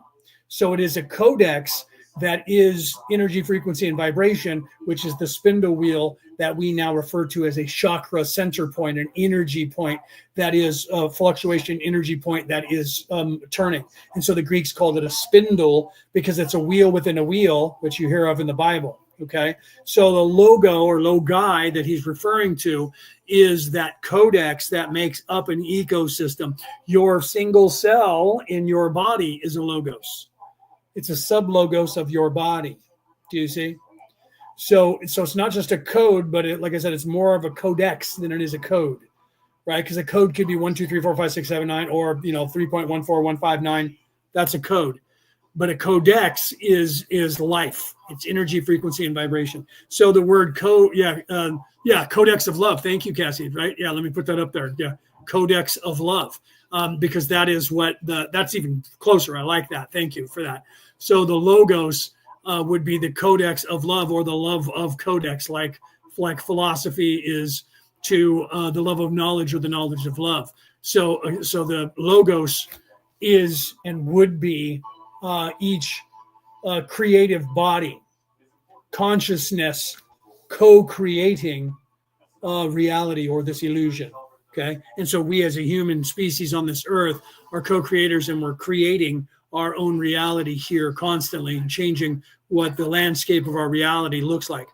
So it is a codex that is energy, frequency, and vibration, which is the spindle wheel that we now refer to as a chakra center point, an energy point that is a fluctuation energy point that is turning. And so the Greeks called it a spindle because it's a wheel within a wheel, which you hear of in the Bible. Okay. So the logo or logi that he's referring to is that codex that makes up an ecosystem. Your single cell in your body is a logos. It's a sub-logos of your body. Do you see? So it's not just a code, but like I said, it's more of a codex than it is a code, right? Because a code could be 1, 2, 3, 4, 5, 6, 7, 9, or 3.14159. That's a code. But a codex is life. It's energy, frequency, and vibration. So the word codex of love. Thank you, Cassie. Right? Yeah, let me put that up there. Yeah, codex of love. Because that is that's even closer. I like that. Thank you for that. So the logos would be the codex of love, or the love of codex, like philosophy is to the love of knowledge, or the knowledge of love. So the logos is and would be each creative body, consciousness, co-creating reality, or this illusion. Okay. And so we as a human species on this earth are co-creators, and we're creating our own reality here constantly and changing what the landscape of our reality looks like.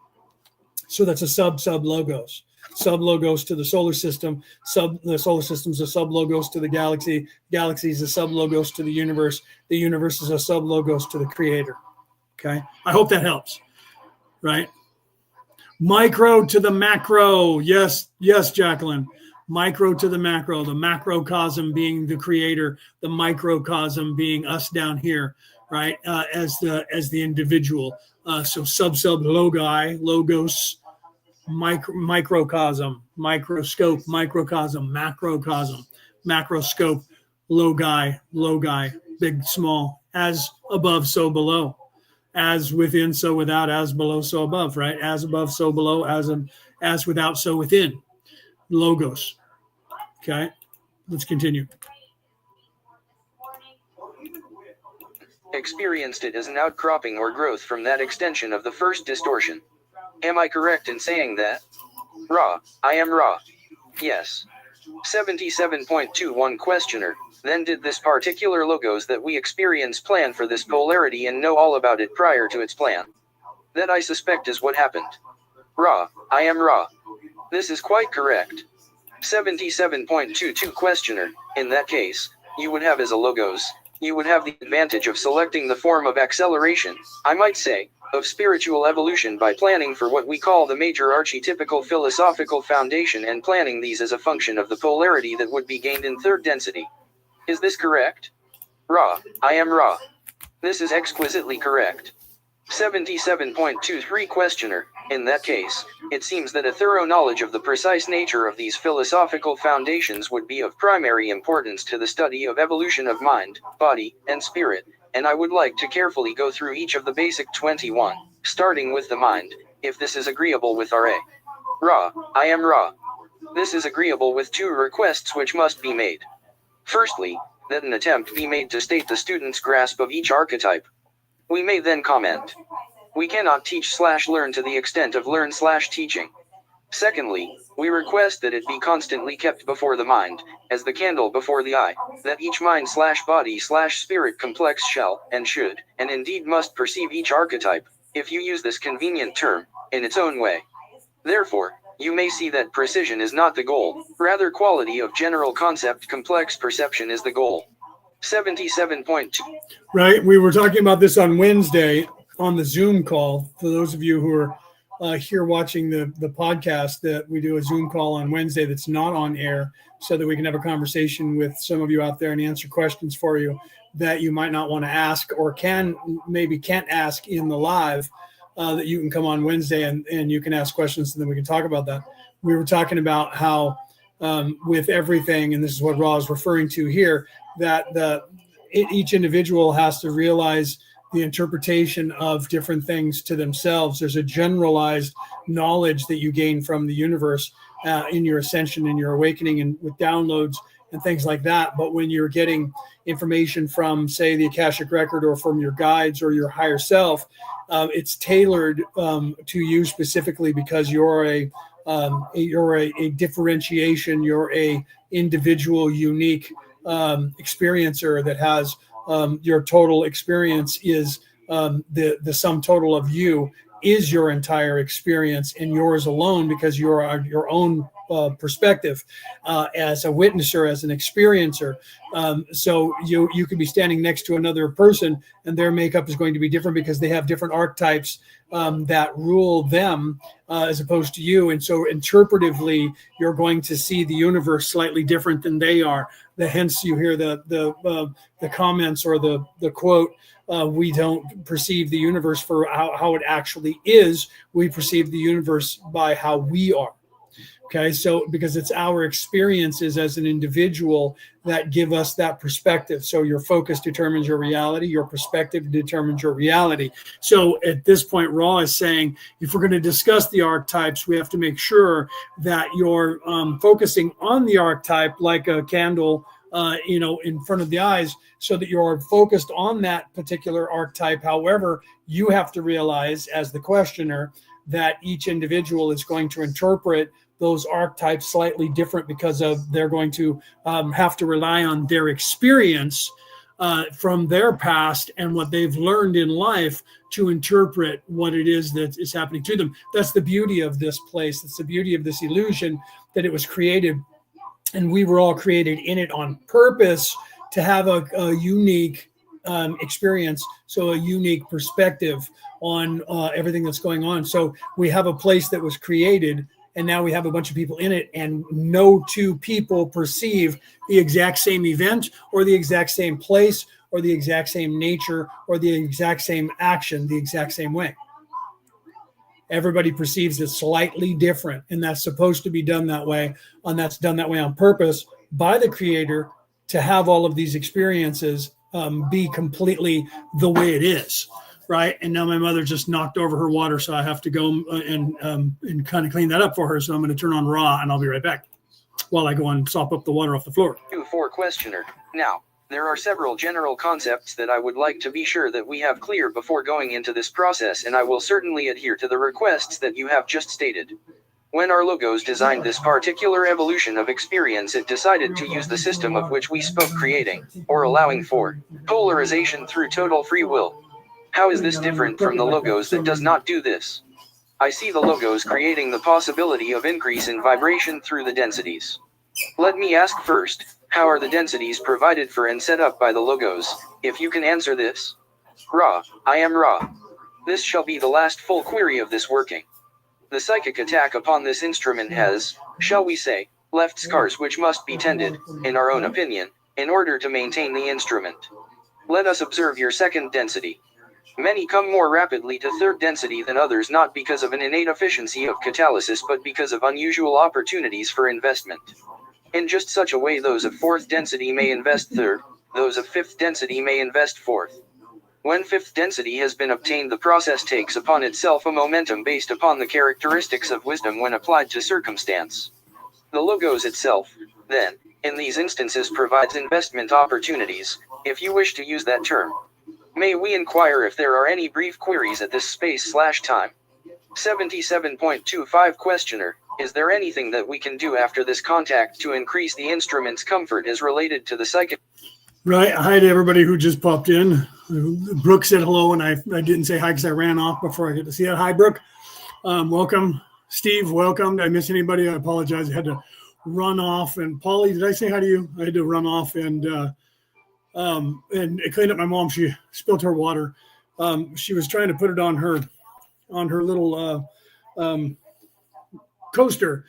So that's a sub logos. Sub logos to the solar system. The solar system's a sub logos to the galaxy. Galaxy is a sub logos to the universe. The universe is a sub logos to the creator. Okay. I hope that helps. Right. Micro to the macro. Yes, Jacqueline. Micro to the macrocosm being the creator, the microcosm being us down here, right? As the individual. So sub logi, logos, microcosm, microscope, microcosm, macrocosm, macroscope, logi, big, small, as above, so below, as within, so without, as below, so above, right? As above, so below, as without, so within. Logos. Okay, let's continue. Experienced it as an outcropping or growth from that extension of the first distortion. Am I correct in saying that? Ra, I am Ra. Yes. 77.21 Questioner. Then did this particular logos that we experience plan for this polarity and know all about it prior to its plan? That I suspect is what happened. Ra, I am Ra. This is quite correct. 77.22 Questioner. In that case, you would have as a logos, you would have the advantage of selecting the form of acceleration, I might say, of spiritual evolution by planning for what we call the major archetypical philosophical foundation and planning these as a function of the polarity that would be gained in third density. Is this correct? Ra, I am Ra. This is exquisitely correct. 77.23 Questioner. In that case, it seems that a thorough knowledge of the precise nature of these philosophical foundations would be of primary importance to the study of evolution of mind, body, and spirit, and I would like to carefully go through each of the basic 21, starting with the mind, if this is agreeable with Ra. Ra, I am Ra. This is agreeable with two requests which must be made. Firstly, that an attempt be made to state the student's grasp of each archetype. We may then comment. We cannot teach/learn to the extent of learn/teaching. Secondly, we request that it be constantly kept before the mind, as the candle before the eye, that each mind/body/spirit complex shall, and should, and indeed must perceive each archetype, if you use this convenient term, in its own way. Therefore, you may see that precision is not the goal, rather quality of general concept complex perception is the goal. 77.2. Right. We were talking about this on Wednesday on the Zoom call. For those of you who are here watching the podcast, that we do a Zoom call on Wednesday that's not on air, so that we can have a conversation with some of you out there and answer questions for you that you might not want to ask or can't ask in the live. that you can come on Wednesday and you can ask questions, and then we can talk about that. We were talking about how with everything, and this is what Ra is referring to here, that each individual has to realize the interpretation of different things to themselves. There's a generalized knowledge that you gain from the universe in your ascension, in your awakening, and with downloads and things like that. But when you're getting information from, say, the Akashic Record or from your guides or your higher self, it's tailored to you specifically because you're a differentiation, you're a individual, unique experiencer that has your total experience is the sum total of you is your entire experience and yours alone, because you're your own perspective as a witnesser, as an experiencer. So you could be standing next to another person and their makeup is going to be different because they have different archetypes that rule them as opposed to you. And so interpretively, you're going to see the universe slightly different than they are. Hence you hear the comments or the quote, we don't perceive the universe for how it actually is. We perceive the universe by how we are. Okay, so because it's our experiences as an individual that give us that perspective. So your focus determines your reality, your perspective determines your reality. So at this point, Ra is saying, if we're going to discuss the archetypes, we have to make sure that you're focusing on the archetype like a candle, in front of the eyes, so that you're focused on that particular archetype. However, you have to realize as the questioner that each individual is going to interpret those archetypes slightly different because of they're going to have to rely on their experience from their past and what they've learned in life to interpret what it is that is happening to them. That's the beauty of this place. That's the beauty of this illusion, that it was created and we were all created in it on purpose to have a unique experience, so a unique perspective on everything that's going on. So we have a place that was created, and now we have a bunch of people in it, and no two people perceive the exact same event or the exact same place or the exact same nature or the exact same action the exact same way. Everybody perceives it slightly different, and that's supposed to be done that way, and that's done that way on purpose by the Creator to have all of these experiences be completely the way it is, right? And now my mother just knocked over her water, so I have to go and kind of clean that up for her. So I'm going to turn on Ra, and I'll be right back while I go and sop up the water off the floor. For questioner. Now, there are several general concepts that I would like to be sure that we have clear before going into this process, and I will certainly adhere to the requests that you have just stated. When our logos designed this particular evolution of experience, it decided to use the system of which we spoke, creating, or allowing for, polarization through total free will. How is this different from the logos that does not do this? I see the logos creating the possibility of increase in vibration through the densities. Let me ask first, how are the densities provided for and set up by the logos, if you can answer this? Ra, I am Ra. This shall be the last full query of this working. The psychic attack upon this instrument has, shall we say, left scars which must be tended, in our own opinion, in order to maintain the instrument. Let us observe your second density. Many come more rapidly to third density than others, not because of an innate efficiency of catalysis but because of unusual opportunities for investment. In just such a way, those of fourth density may invest third, those of fifth density may invest fourth. When fifth density has been obtained, the process takes upon itself a momentum based upon the characteristics of wisdom when applied to circumstance. The logos itself, then, in these instances provides investment opportunities, if you wish to use that term. May we inquire if there are any brief queries at this space/time? 77.25 Questioner. Is there anything that we can do after this contact to increase the instrument's comfort as related to the psychic? Right. Hi to everybody who just popped in. Brooke said hello, and I didn't say hi because I ran off before I get to see that. Hi, Brooke. Welcome. Steve, welcome. Did I miss anybody? I apologize. I had to run off. And Polly, did I say hi to you? I had to run off and clean up my mom. She spilled her water. She was trying to put it on her little coaster,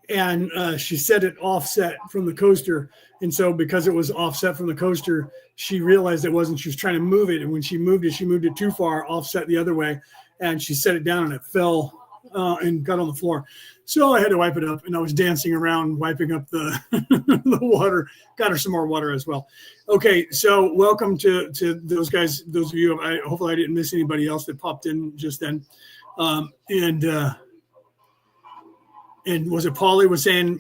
and she set it offset from the coaster. And so because it was offset from the coaster, she realized it wasn't. She was trying to move it, and when she moved it too far, offset the other way. and she set it down and it fell and got on the floor. So I had to wipe it up, and I was dancing around wiping up the the water. Got her some more water as well. Okay, so welcome to those guys, those of you. Hopefully I didn't miss anybody else that popped in just then. And was it Paulie was saying,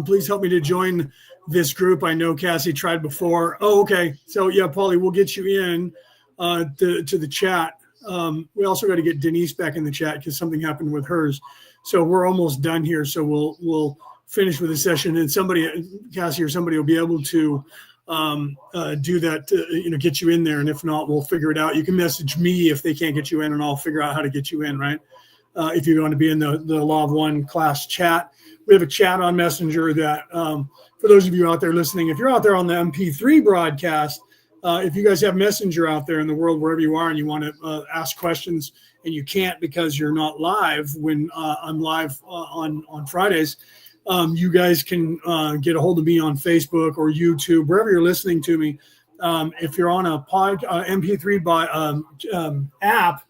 please help me to join this group. I know Cassie tried before. Oh, okay. So yeah, Paulie, we'll get you in to the chat. We also got to get Denise back in the chat because something happened with hers. So we're almost done here. So we'll finish with the session, and somebody, Cassie or somebody, will be able to do that, get you in there. And if not, we'll figure it out. You can message me if they can't get you in, and I'll figure out how to get you in, right? If you're going to be in the Law of One class chat. We have a chat on Messenger that, for those of you out there listening, if you're out there on the MP3 broadcast, if you guys have Messenger out there in the world, wherever you are, and you want to ask questions and you can't because you're not live when I'm live on Fridays, you guys can get a hold of me on Facebook or YouTube, wherever you're listening to me. If you're on a MP3 app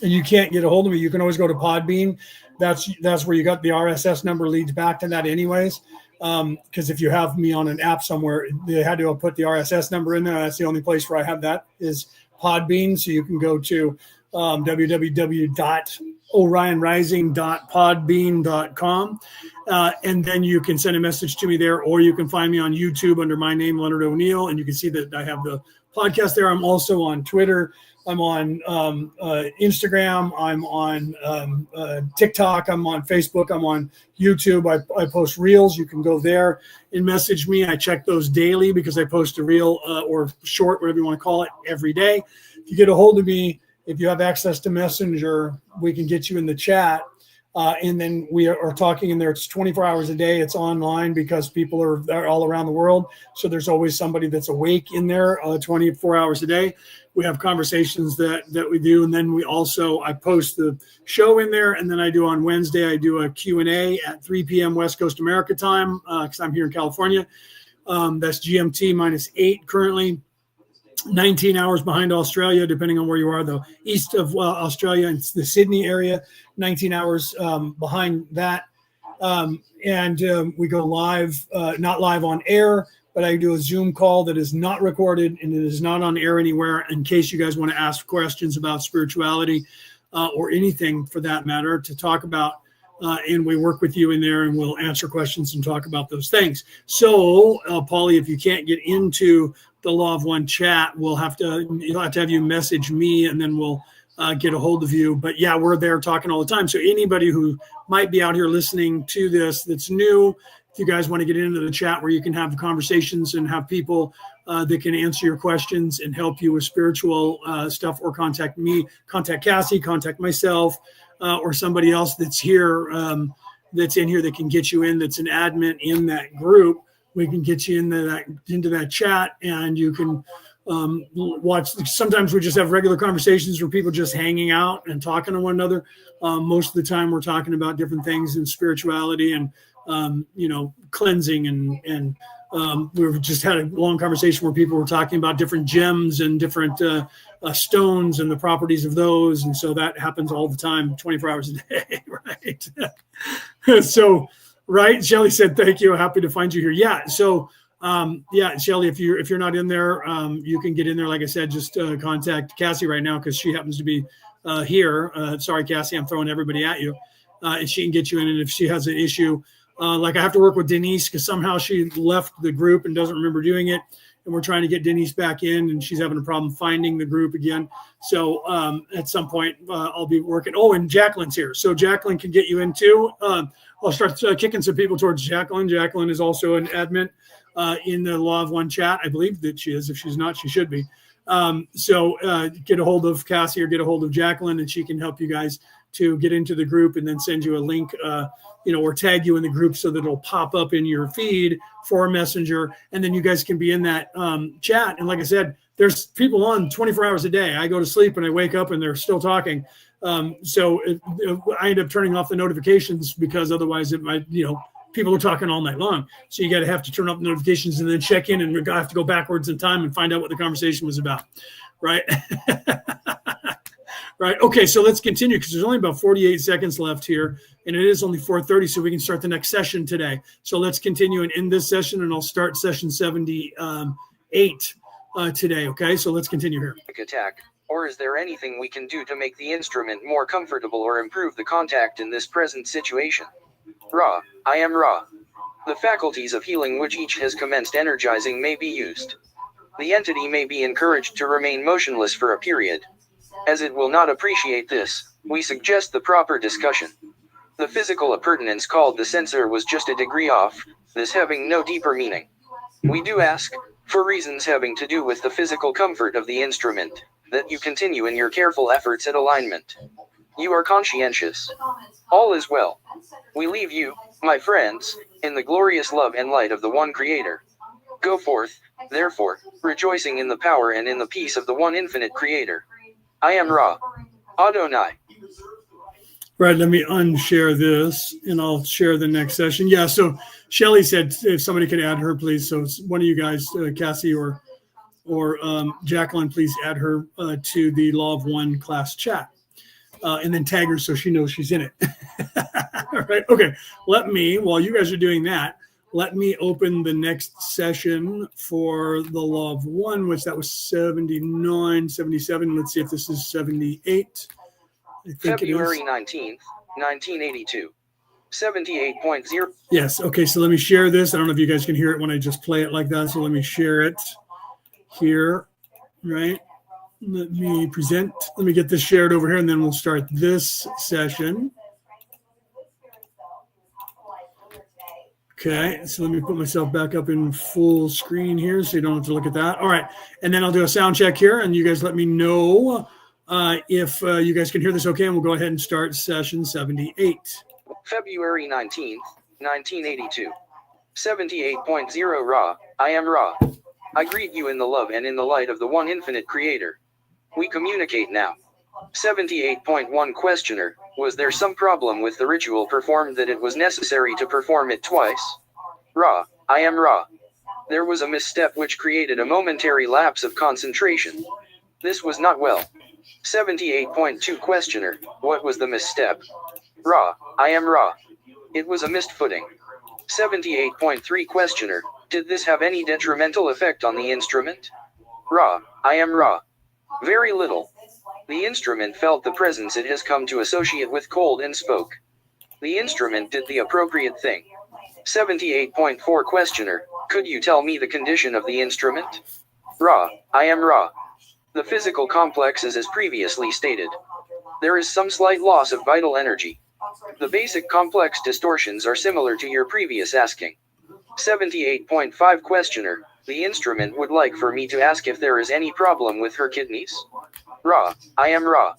and you can't get a hold of me, you can always go to Podbean. That's where you got the RSS number, leads back to that anyways. Because if you have me on an app somewhere, they had to put the RSS number in there. That's the only place where I have that is Podbean. So you can go to www.orionrising.podbean.com. And then you can send a message to me there, or you can find me on YouTube under my name, Leonard O'Neill, and you can see that I have the podcast there. I'm also on Twitter. I'm on Instagram. I'm on TikTok. I'm on Facebook. I'm on YouTube. I post reels. You can go there and message me. I check those daily because I post a reel or short, whatever you want to call it, every day. If you get a hold of me, if you have access to Messenger, we can get you in the chat. And then we are talking in there. It's 24 hours a day. It's online because people are all around the world. So there's always somebody that's awake in there 24 hours a day. We have conversations that we do. And then I post the show in there. And then I do on Wednesday, I do a Q&A at 3 p.m. West Coast America time because I'm here in California. That's GMT -8 currently. 19 hours behind Australia, depending on where you are, though. East of Australia, it's the Sydney area, 19 hours behind that. We go live, not live on air, but I do a Zoom call that is not recorded and it is not on air anywhere in case you guys want to ask questions about spirituality or anything for that matter to talk about. And we work with you in there and we'll answer questions and talk about those things. So, Paulie, if you can't get into the Law of One chat, you'll have to have you message me and then we'll get a hold of you. But yeah, we're there talking all the time. So anybody who might be out here listening to this that's new, if you guys want to get into the chat where you can have conversations and have people that can answer your questions and help you with spiritual stuff, or contact me, contact Cassie, contact myself, or somebody else that's here, that's in here that can get you in, that's an admin in that group. We can get you into that chat, and you can watch. Sometimes we just have regular conversations where people just hanging out and talking to one another. Most of the time we're talking about different things in spirituality and, cleansing and we've just had a long conversation where people were talking about different gems and different stones and the properties of those. And so that happens all the time, 24 hours a day, right? So, right. Shelly said, thank you. Happy to find you here. Yeah. So, Shelly, if you're not in there, you can get in there. Like I said, just contact Cassie right now because she happens to be here. Sorry, Cassie, I'm throwing everybody at you. And she can get you in. And if she has an issue, like I have to work with Denise because somehow she left the group and doesn't remember doing it. And we're trying to get Denise back in, and she's having a problem finding the group again. So at some point, I'll be working. Oh, and Jacqueline's here. So Jacqueline can get you in too. I'll start kicking some people towards Jacqueline. Jacqueline is also an admin in the Law of One chat. I believe that she is. If she's not, she should be. So get a hold of Cassie or get a hold of Jacqueline, and she can help you guys to get into the group and then send you a link, or tag you in the group so that it'll pop up in your feed for a messenger. And then you guys can be in that chat. And like I said, there's people on 24 hours a day. I go to sleep and I wake up and they're still talking. So I end up turning off the notifications because otherwise it might, people are talking all night long. So you have to turn off the notifications and then check in, and I have to go backwards in time and find out what the conversation was about. Right. Right. Okay. So let's continue because there's only about 48 seconds left here, and it is only 4:30, so we can start the next session today. So let's continue and end this session, and I'll start session 78 today. Okay. So let's continue here. Attack. Or is there anything we can do to make the instrument more comfortable or improve the contact in this present situation? Ra. I am Ra. The faculties of healing which each has commenced energizing may be used. The entity may be encouraged to remain motionless for a period. As it will not appreciate this, we suggest the proper discussion. The physical appurtenance called the sensor was just a degree off, this having no deeper meaning. We do ask, for reasons having to do with the physical comfort of the instrument, that you continue in your careful efforts at alignment. You are conscientious. All is well. We leave you, my friends, in the glorious love and light of the one Creator. Go forth, therefore, rejoicing in the power and in the peace of the one infinite Creator. I am Ra. Adonai. Right, let me unshare this, and I'll share the next session. Yeah, so Shelly said if somebody could add her, please. So one of you guys, Cassie or Jacqueline, please add her to the Law of One class chat. And then tag her so she knows she's in it. All right, okay. Let me, while you guys are doing that, let me open the next session for the Law of One, which that was 79, 77. Let's see if this is 78. I think February 19th, 1982. 78.0. Yes, okay, so let me share this. I don't know if you guys can hear it when I just play it like that, so let me share it here, right? Let me present. Let me get this shared over here, and then we'll start this session. Okay, so let me put myself back up in full screen here so you don't have to look at that. All right, and then I'll do a sound check here, and you guys let me know if you guys can hear this okay, and we'll go ahead and start session 78. February 19th, 1982. 78.0 Ra. I am Ra. I greet you in the love and in the light of the one infinite Creator. We communicate now. 78.1 Questioner. Was there some problem with the ritual performed that it was necessary to perform it twice? Ra. I am Ra. There was a misstep which created a momentary lapse of concentration. This was not well. 78.2 Questioner. What was the misstep? Ra. I am Ra. It was a missed footing. 78.3 Questioner. Did this have any detrimental effect on the instrument? Ra. I am Ra. Very little. The instrument felt the presence it has come to associate with cold and spoke. The instrument did the appropriate thing. 78.4 Questioner. Could you tell me the condition of the instrument? Ra. I am Ra. The physical complex is as previously stated. There is some slight loss of vital energy. The basic complex distortions are similar to your previous asking. 78.5 Questioner. The instrument would like for me to ask if there is any problem with her kidneys? Ra. I am Ra.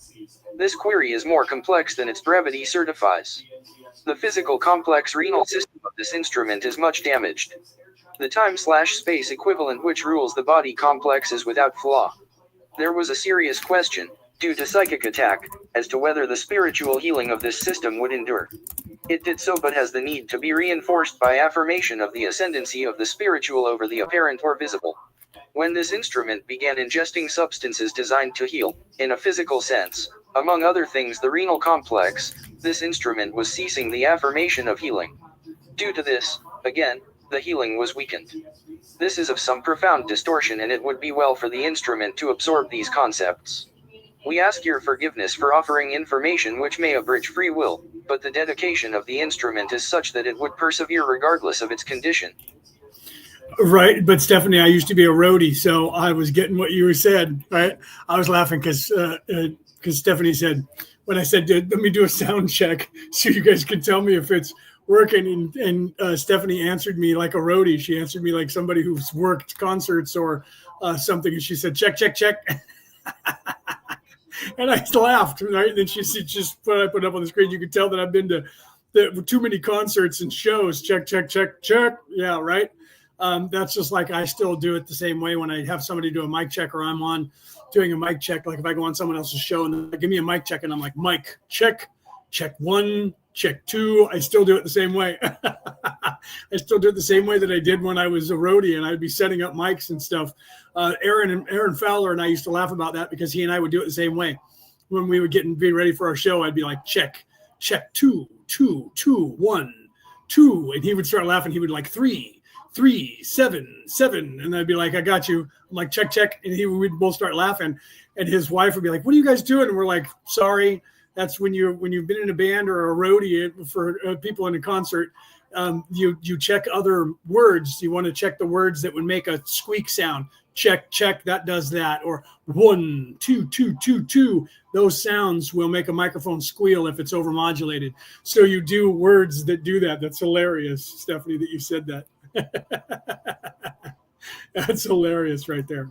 This query is more complex than its brevity certifies. The physical complex renal system of this instrument is much damaged. The time/space equivalent which rules the body complex is without flaw. There was a serious question, due to psychic attack, as to whether the spiritual healing of this system would endure. It did so, but has the need to be reinforced by affirmation of the ascendancy of the spiritual over the apparent or visible. When this instrument began ingesting substances designed to heal, in a physical sense, among other things the renal complex, this instrument was ceasing the affirmation of healing. Due to this, again, the healing was weakened. This is of some profound distortion, and it would be well for the instrument to absorb these concepts. We ask your forgiveness for offering information which may abridge free will, but the dedication of the instrument is such that it would persevere regardless of its condition. Right, but Stephanie, I used to be a roadie, so I was getting what you said, right? I was laughing because Stephanie said, when I said, let me do a sound check so you guys can tell me if it's working, and Stephanie answered me like a roadie. She answered me like somebody who's worked concerts or something, and she said, check, check, check. And I laughed, right? And then she just put up on the screen. You could tell that I've been to too many concerts and shows. Check, check, check, check. Yeah, right. That's just like I still do it the same way when I have somebody do a mic check or I'm on doing a mic check. Like if I go on someone else's show and they give me a mic check and I'm like, mic check, check 1, check 2. I still do it the same way. I still do it the same way that I did when I was a roadie and I'd be setting up mics and stuff. Aaron Fowler and I used to laugh about that because he and I would do it the same way. when we would be ready for our show, I'd be like, check, 2, 2, 2, 1, 2. And he would start laughing. He would like 3, 3, 7, 7. And I'd be like, I got you. I'm like, check. And we'd both start laughing. And his wife would be like, what are you guys doing? And we're like, sorry. That's when you've been in a band or a roadie for people in a concert. You check other words. You want to check the words that would make a squeak sound. Check, that does that. Or 1, 2, 2, 2, 2. Those sounds will make a microphone squeal if it's overmodulated. So you do words that do that. That's hilarious, Stephanie, that you said that. That's hilarious right there.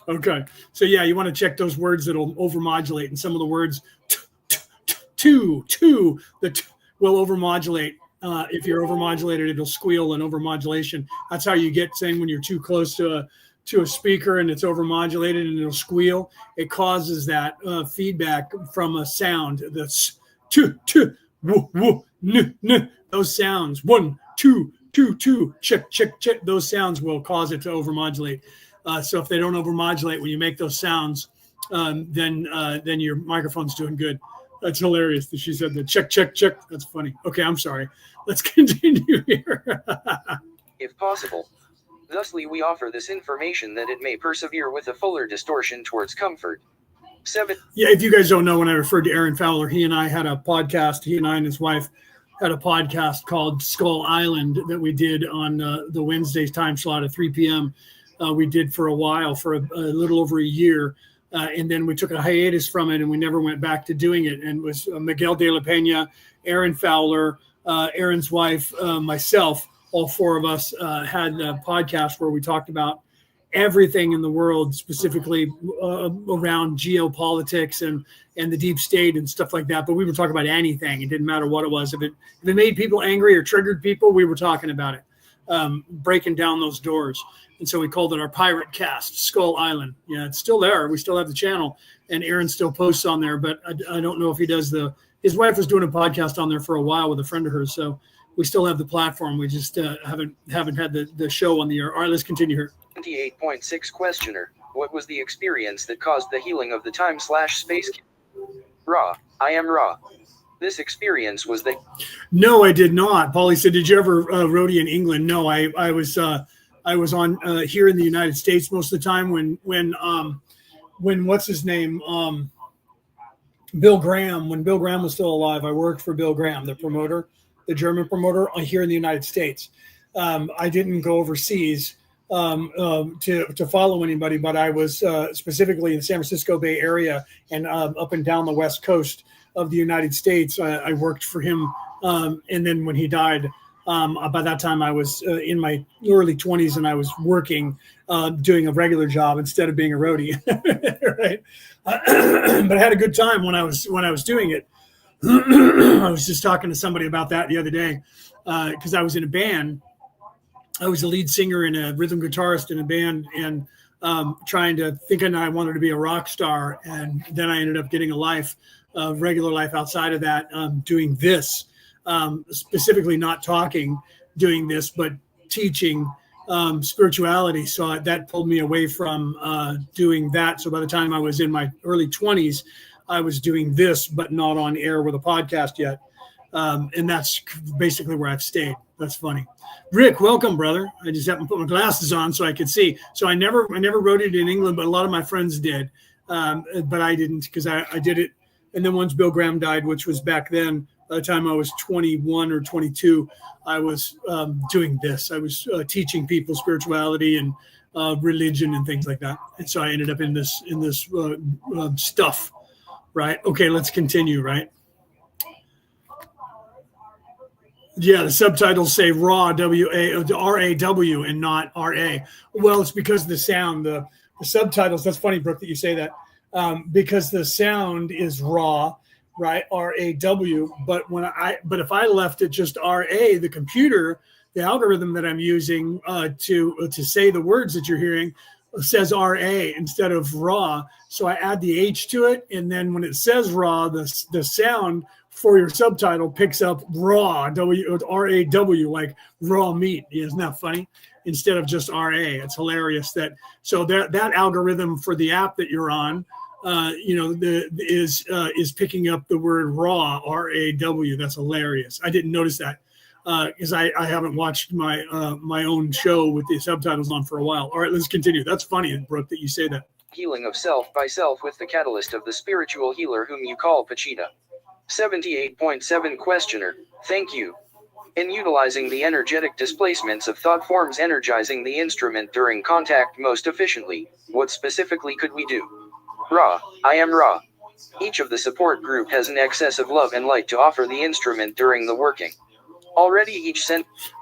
Okay. So yeah, you want to check those words that'll overmodulate, and some of the words two that will overmodulate. If you're overmodulated, it'll squeal and overmodulation. That's how you get saying when you're too close to a speaker and it's overmodulated and it'll squeal. It causes that feedback from a sound that's two, woo, woo, n. Those sounds 1, 2, 2, 2, check. Those sounds will cause it to overmodulate. So if they don't overmodulate when you make those sounds, then your microphone's doing good. That's hilarious that she said that. Check. That's funny. Okay, I'm sorry. Let's continue here. If possible. Thusly, we offer this information that it may persevere with a fuller distortion towards comfort. 7. Yeah, if you guys don't know, when I referred to Aaron Fowler, he and I had a podcast. He and I and his wife had a podcast called Skull Island that we did on the Wednesday's time slot at 3 p.m. We did for a while, for a little over a year. And then we took a hiatus from it and we never went back to doing it. And it was Miguel de la Pena, Aaron Fowler, Aaron's wife, myself, all four of us had a podcast where we talked about everything in the world, specifically around geopolitics and the deep state and stuff like that. But we were talking about anything. It didn't matter what it was. If it made people angry or triggered people, we were talking about it, breaking down those doors. And so we called it our pirate cast, Skull Island. Yeah, it's still there. We still have the channel, and Aaron still posts on there. But I don't know if he does his wife was doing a podcast on there for a while with a friend of hers. So we still have the platform. We just haven't had the show on the air. All right, let's continue here. 28.6 Questioner. What was the experience that caused the healing of the time/space? Ra. I am Ra. This experience was the... No, I did not. Paulie said, did you ever roadie in England? No, I was on here in the United States most of the time when what's his name? Bill Graham. When Bill Graham was still alive, I worked for Bill Graham, the promoter, the German promoter here in the United States. I didn't go overseas to follow anybody, but I was specifically in the San Francisco Bay Area and up and down the West Coast of the United States. I worked for him. And then when he died, by that time I was in my early 20s and I was working, doing a regular job instead of being a roadie. Right. But I had a good time when I was doing it. I was just talking to somebody about that the other day because I was in a band. I was a lead singer and a rhythm guitarist in a band and thinking I wanted to be a rock star. And then I ended up getting a regular life outside of that, doing this, specifically not talking, doing this, but teaching spirituality. So that pulled me away from doing that. So by the time I was in my early 20s, I was doing this, but not on air with a podcast yet. And that's basically where I've stayed. That's funny. Rick, welcome, brother. I just happened to put my glasses on so I could see. So I never wrote it in England, but a lot of my friends did. But I didn't because I did it. And then once Bill Graham died, which was back then, by the time I was 21 or 22, I was doing this. I was teaching people spirituality and religion and things like that. And so I ended up in this stuff, right? Okay, let's continue, right? Yeah, the subtitles say raw, R-A-W, and not R-A. Well, it's because of the sound. The subtitles, that's funny, Brooke, that you say that. Because the sound is raw, right? R-A-W. But if I left it just R-A, the computer, the algorithm that I'm using to say the words that you're hearing says R-A instead of raw. So I add the H to it. And then when it says raw, the sound for your subtitle picks up raw, R-A-W, like raw meat. Isn't that funny? Instead of just R-A. It's hilarious that algorithm for the app that you're on is picking up the word raw, R-A-W. That's hilarious. I didn't notice that because I haven't watched my my own show with the subtitles on for a while. All right, let's continue. That's funny, Brooke, that you say that. Healing of self by self with the catalyst of the spiritual healer whom you call Pachita. 78.7 Questioner, thank you. In utilizing the energetic displacements of thought forms energizing the instrument during contact most efficiently, what specifically could we do? Ra, I am Ra. Each of the support group has an excess of love and light to offer the instrument during the working. Already each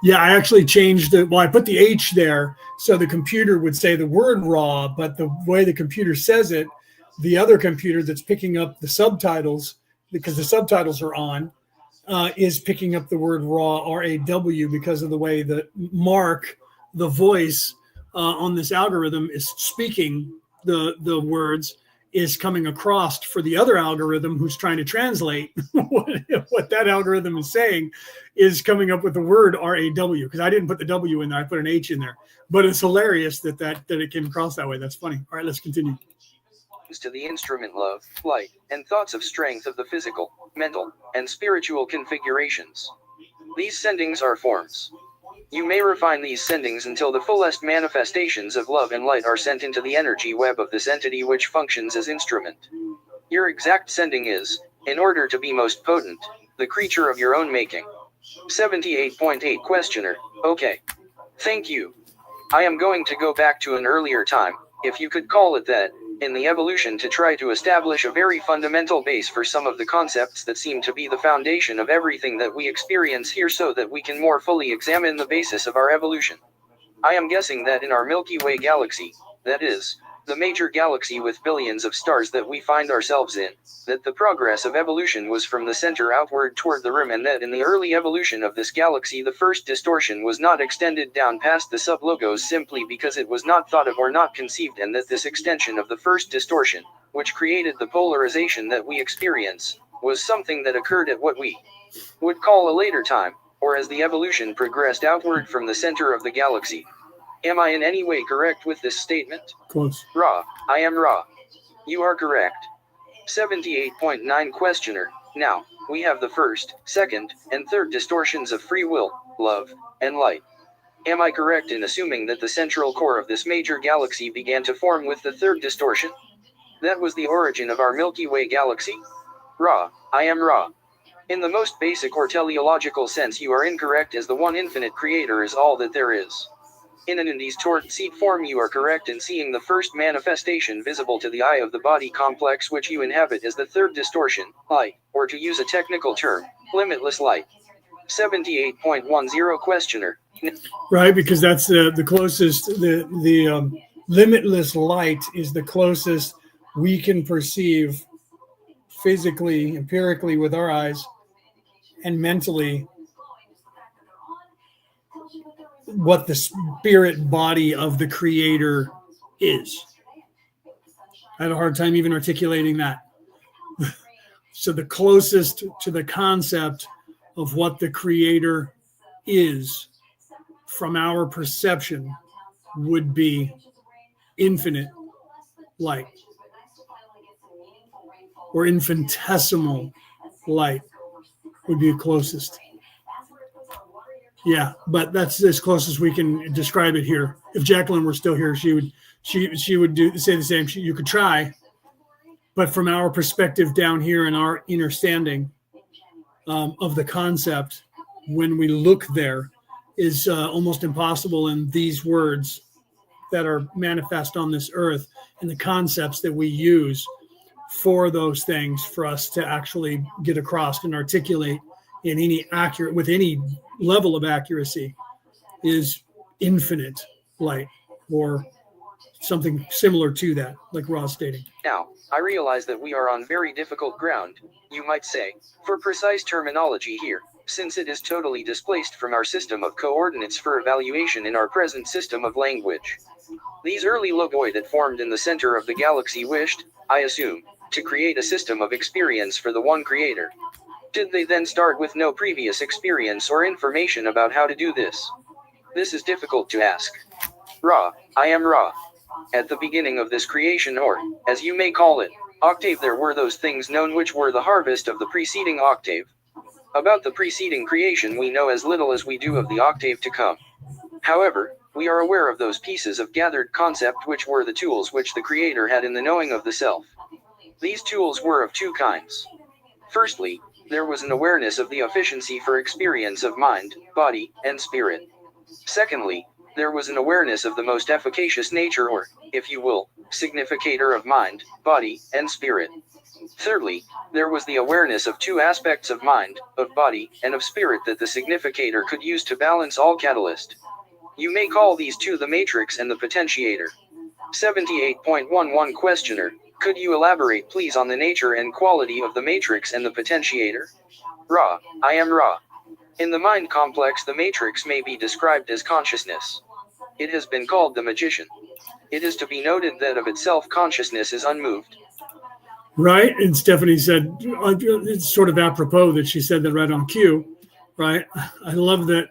Yeah, I actually changed it. Well, I put the H there so the computer would say the word raw, but the way the computer says it, the other computer that's picking up the subtitles, because the subtitles are on, is picking up the word raw, R-A-W, because of the way that Mark, the voice on this algorithm, is speaking the words, is coming across for the other algorithm who's trying to translate what that algorithm is saying, is coming up with the word R-A-W, because I didn't put the W in there, I put an H in there. But it's hilarious that it came across that way. That's funny. All right, let's continue. To the instrument love, light, and thoughts of strength of the physical, mental, and spiritual configurations. These sendings are forms. You may refine these sendings until the fullest manifestations of love and light are sent into the energy web of this entity which functions as instrument. Your exact sending is, in order to be most potent, the creature of your own making. 78.8 Questioner, okay. Thank you. I am going to go back to an earlier time, if you could call it that, in the evolution to try to establish a very fundamental base for some of the concepts that seem to be the foundation of everything that we experience here so that we can more fully examine the basis of our evolution. I am guessing that in our Milky Way galaxy, that is, the major galaxy with billions of stars that we find ourselves in, that the progress of evolution was from the center outward toward the rim, and that in the early evolution of this galaxy the first distortion was not extended down past the sublogos simply because it was not thought of or not conceived, and that this extension of the first distortion, which created the polarization that we experience, was something that occurred at what we would call a later time, or as the evolution progressed outward from the center of the galaxy. Am I in any way correct with this statement? Close. Ra, I am Ra. You are correct. 78.9 Questioner, now, we have the first, second, and third distortions of free will, love, and light. Am I correct in assuming that the central core of this major galaxy began to form with the third distortion? That was the origin of our Milky Way galaxy? Ra, I am Ra. In the most basic or teleological sense you are incorrect, as the one infinite creator is all that there is. In an Indies toward seed form you are correct in seeing the first manifestation visible to the eye of the body complex which you inhabit as the third distortion, light, or to use a technical term, limitless light. 78.10 Questioner. Right, because that's the closest, the limitless light is the closest we can perceive physically, empirically with our eyes, and mentally what the spirit body of the creator is. I had a hard time even articulating that. So the closest to the concept of what the creator is from our perception would be infinite light or infinitesimal light would be the closest. Yeah, but that's as close as we can describe it here. If Jacqueline were still here, she would say the same. You could try, but from our perspective down here and our understanding of the concept, when we look there, is almost impossible in these words that are manifest on this earth and the concepts that we use for those things for us to actually get across and articulate in any accurate with any level of accuracy is infinite light or something similar to that, like Ross stating. Now, I realize that we are on very difficult ground, you might say, for precise terminology here, since it is totally displaced from our system of coordinates for evaluation in our present system of language. These early logoi that formed in the center of the galaxy wished, I assume, to create a system of experience for the one creator. Did they then start with no previous experience or information about how to do this? This is difficult to ask. Ra, I am Ra. At the beginning of this creation, or, as you may call it, Octave there were those things known which were the harvest of the preceding octave. About the preceding creation we know as little as we do of the octave to come. However, we are aware of those pieces of gathered concept which were the tools which the Creator had in the knowing of the self. These tools were of two kinds. Firstly, there was an awareness of the efficiency for experience of mind, body, and spirit. Secondly, there was an awareness of the most efficacious nature or, if you will, significator of mind, body, and spirit. Thirdly, there was the awareness of two aspects of mind, of body, and of spirit that the significator could use to balance all catalyst. You may call these two the matrix and the potentiator. 78.11 Questioner, could you elaborate please on the nature and quality of the matrix and the potentiator? Ra, I am Ra. In the mind complex the matrix may be described as consciousness. It has been called the magician. It is to be noted that of itself consciousness is unmoved. Right. And Stephanie said, it's sort of apropos that she said that right on cue, right? I love that.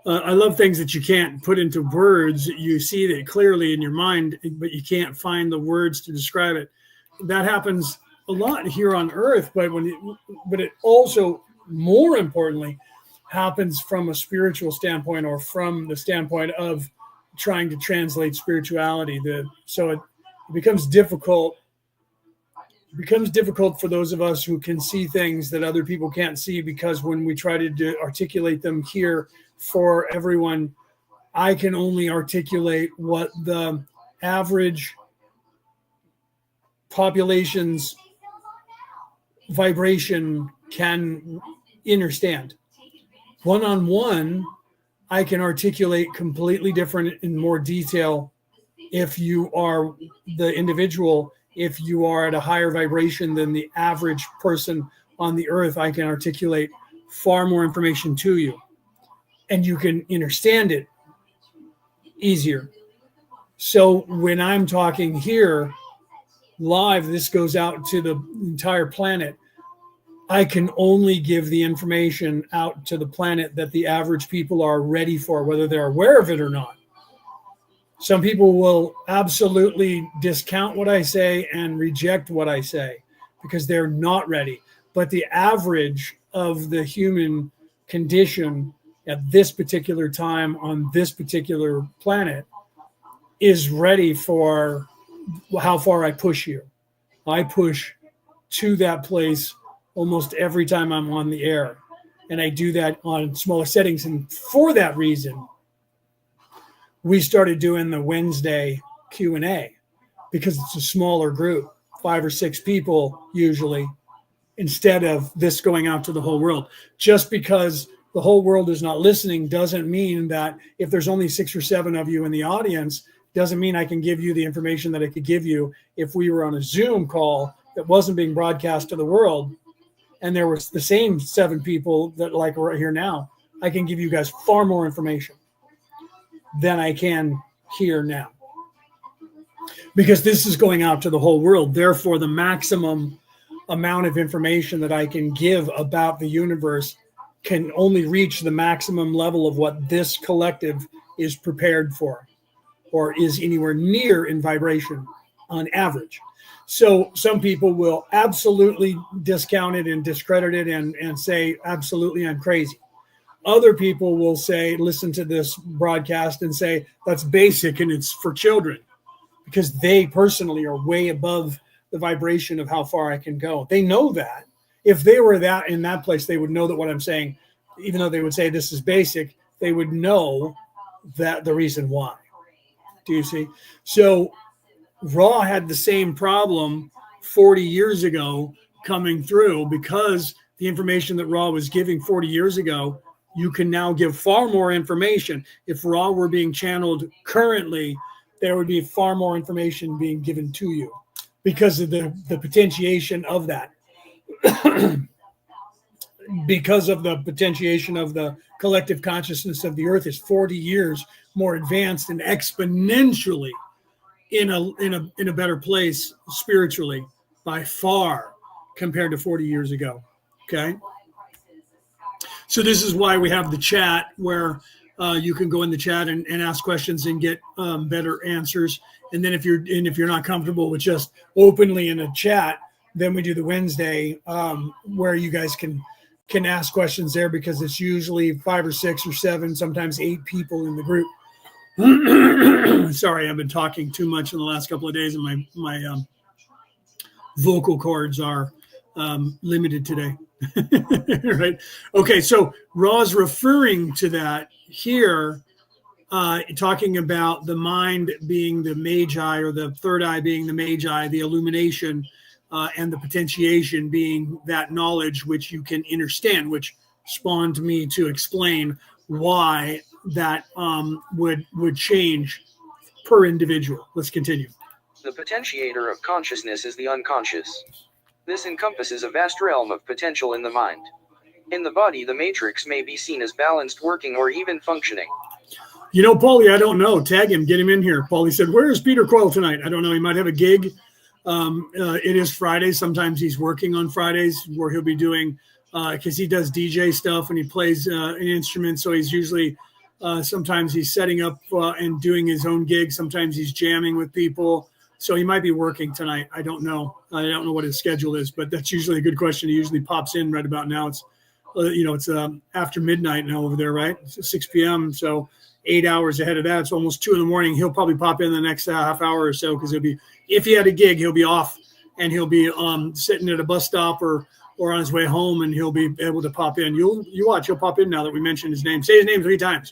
I love things that you can't put into words. You see it clearly in your mind, but you can't find the words to describe it. That happens a lot here on Earth, but it also, more importantly, happens from a spiritual standpoint or from the standpoint of trying to translate spirituality. So it becomes difficult. It becomes difficult for those of us who can see things that other people can't see, because when we try to articulate them here for everyone, I can only articulate what the average population's vibration can understand. One-on-one, I can articulate completely different in more detail if you are the individual. If you are at a higher vibration than the average person on the earth, I can articulate far more information to you, and you can understand it easier. So when I'm talking here live, this goes out to the entire planet. I can only give the information out to the planet that the average people are ready for, whether they're aware of it or not. Some people will absolutely discount what I say and reject what I say because they're not ready. But the average of the human condition at this particular time on this particular planet is ready for how far I push you. I push to that place almost every time I'm on the air. And I do that on smaller settings. And for that reason, we started doing the Wednesday Q&A, because it's a smaller group, 5 or 6 people usually, instead of this going out to the whole world. Just because the whole world is not listening doesn't mean that if there's only 6 or 7 of you in the audience, doesn't mean I can give you the information that I could give you if we were on a Zoom call that wasn't being broadcast to the world, and there was the same 7 people that like are here now. I can give you guys far more information than I can here now, because this is going out to the whole world. Therefore, the maximum amount of information that I can give about the universe can only reach the maximum level of what this collective is prepared for, or is anywhere near in vibration on average. So some people will absolutely discount it and discredit it and say, absolutely, I'm crazy. Other people will say, listen to this broadcast and say, that's basic and it's for children, because they personally are way above the vibration of how far I can go. They know that. If they were that in that place, they would know that what I'm saying, even though they would say this is basic, they would know that the reason why. Do you see? So Raw had the same problem 40 years ago coming through, because the information that Raw was giving 40 years ago, you can now give far more information. If Raw were being channeled currently, there would be far more information being given to you because of the potentiation of that. Because of the potentiation of the collective consciousness of the earth is 40 years more advanced and exponentially in a better place spiritually by far compared to 40 years ago. Okay. So this is why we have the chat, where you can go in the chat and ask questions and get better answers. And then if you're not comfortable with just openly in a chat, then we do the Wednesday, where you guys can ask questions there, because it's usually 5 or 6 or 7, sometimes 8 people in the group. Sorry, I've been talking too much in the last couple of days, and my vocal cords are limited today. Right? Okay, so Ra's referring to that here, talking about the mind being the magi, or the third eye being the magi, the illumination, and the potentiation being that knowledge which you can understand, which spawned me to explain why that would change per individual. Let's continue. The potentiator of consciousness is the unconscious. This encompasses a vast realm of potential in the mind. In the body, the matrix may be seen as balanced, working, or even functioning. You know, Paulie, I don't know. Tag him, get him in here. Paulie said, "Where is Peter Coyle tonight?" I don't know. He might have a gig. It is Friday. Sometimes he's working on Fridays, where he'll be doing, because he does DJ stuff and he plays an instrument. So he's usually, sometimes he's setting up and doing his own gig. Sometimes he's jamming with people. So he might be working tonight. I don't know. I don't know what his schedule is, but that's usually a good question. He usually pops in right about now. It's, it's after midnight now over there, right? It's 6 p.m. So 8 hours ahead of that. It's almost 2 a.m. He'll probably pop in the next half hour or so, because if he had a gig, he'll be off, and he'll be sitting at a bus stop or on his way home, and he'll be able to pop in. You watch, he'll pop in now that we mentioned his name. Say his name 3 times.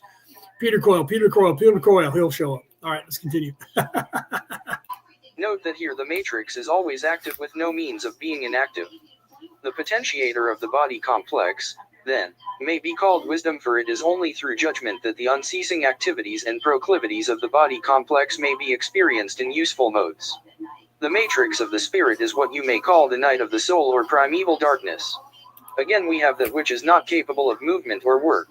Peter Coyle, Peter Coyle, Peter Coyle. He'll show up. All right, let's continue. Note that here the matrix is always active with no means of being inactive. The potentiator of the body complex, then, may be called wisdom, for it is only through judgment that the unceasing activities and proclivities of the body complex may be experienced in useful modes. The matrix of the spirit is what you may call the night of the soul, or primeval darkness. Again, we have that which is not capable of movement or work.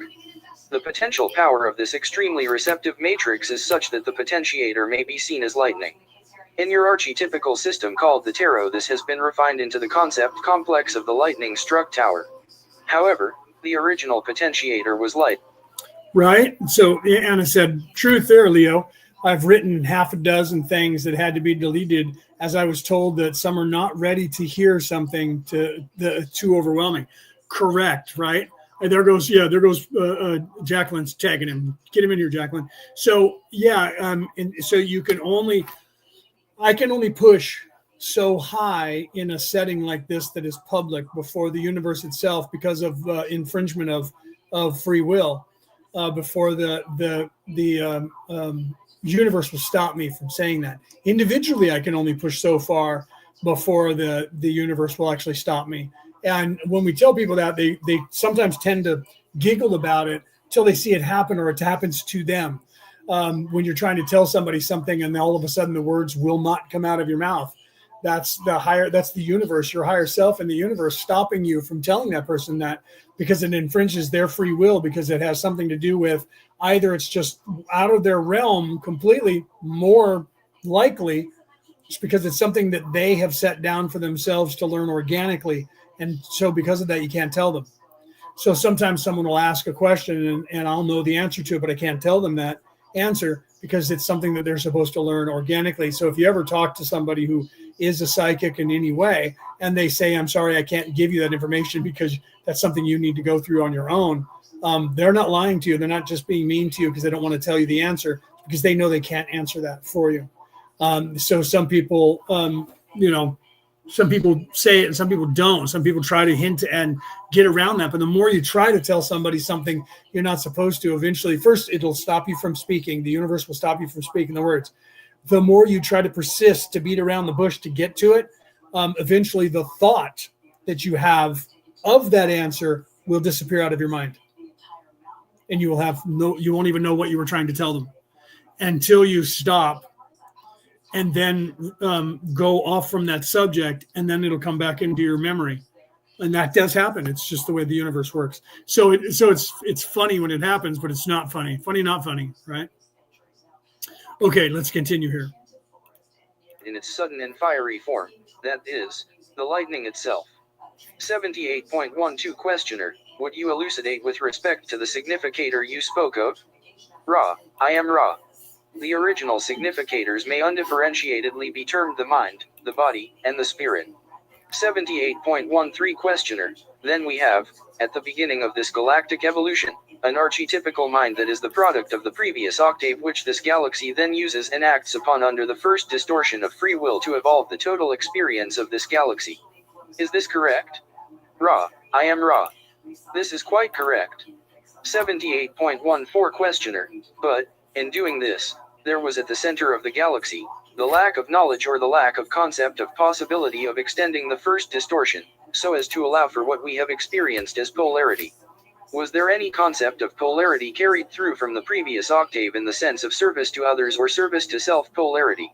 The potential power of this extremely receptive matrix is such that the potentiator may be seen as lightning. In your archetypical system called the tarot, this has been refined into the concept complex of the lightning-struck tower. However, the original potentiator was light. Right. So Anna said, truth there, Leo. I've written half a dozen things that had to be deleted, as I was told that some are not ready to hear something too overwhelming. Correct. Right. And there goes Jacqueline's tagging him. Get him in here, Jacqueline. So and so I can only push so high in a setting like this that is public before the universe itself, because of infringement of free will, before the universe will stop me from saying that. Individually, I can only push so far before the universe will actually stop me. And when we tell people that, they sometimes tend to giggle about it till they see it happen, or it happens to them. When you're trying to tell somebody something and all of a sudden the words will not come out of your mouth, that's the universe, your higher self and the universe stopping you from telling that person that, because it infringes their free will, because it has something to do with either it's just out of their realm completely, more likely just because it's something that they have set down for themselves to learn organically. And so because of that, you can't tell them. So sometimes someone will ask a question and I'll know the answer to it, but I can't tell them that answer because it's something that they're supposed to learn organically. So if you ever talk to somebody who is a psychic in any way and they say, I'm sorry, I can't give you that information because that's something you need to go through on your own, they're not lying to you. They're not just being mean to you because they don't want to tell you the answer, because they know they can't answer that for you. So some people, some people say it and some people don't. Some people try to hint and get around that. But the more you try to tell somebody something you're not supposed to, eventually, first, it'll stop you from speaking. The universe will stop you from speaking the words. The more you try to persist to beat around the bush to get to it, eventually the thought that you have of that answer will disappear out of your mind. And you won't even know what you were trying to tell them until you stop and then go off from that subject, and then it'll come back into your memory. And that does happen. It's just the way the universe works. So it's funny when it happens, but it's not funny. Funny, not funny, right? Okay, let's continue here. In its sudden and fiery form, that is, the lightning itself. 78.12 Questioner, would you elucidate with respect to the significator you spoke of? Ra, I am Ra. The original significators may undifferentiatedly be termed the mind, the body, and the spirit. 78.13 Questioner. Then we have, at the beginning of this galactic evolution, an archetypical mind that is the product of the previous octave which this galaxy then uses and acts upon under the first distortion of free will to evolve the total experience of this galaxy. Is this correct? Ra, I am Ra. This is quite correct. 78.14 Questioner. But, in doing this, there was at the center of the galaxy, the lack of knowledge or the lack of concept of possibility of extending the first distortion, so as to allow for what we have experienced as polarity. Was there any concept of polarity carried through from the previous octave in the sense of service to others or service to self polarity?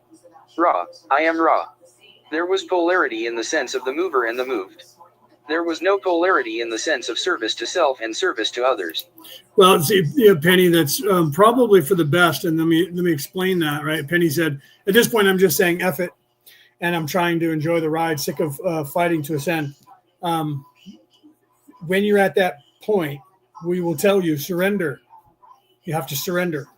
Ra, I am Ra. There was polarity in the sense of the mover and the moved. There was no polarity in the sense of service to self and service to others. Well, see, yeah, Penny, that's probably for the best. And let me explain that, right? Penny said, at this point, I'm just saying F it, and I'm trying to enjoy the ride, sick of fighting to ascend. When you're at that point, we will tell you, surrender. You have to surrender.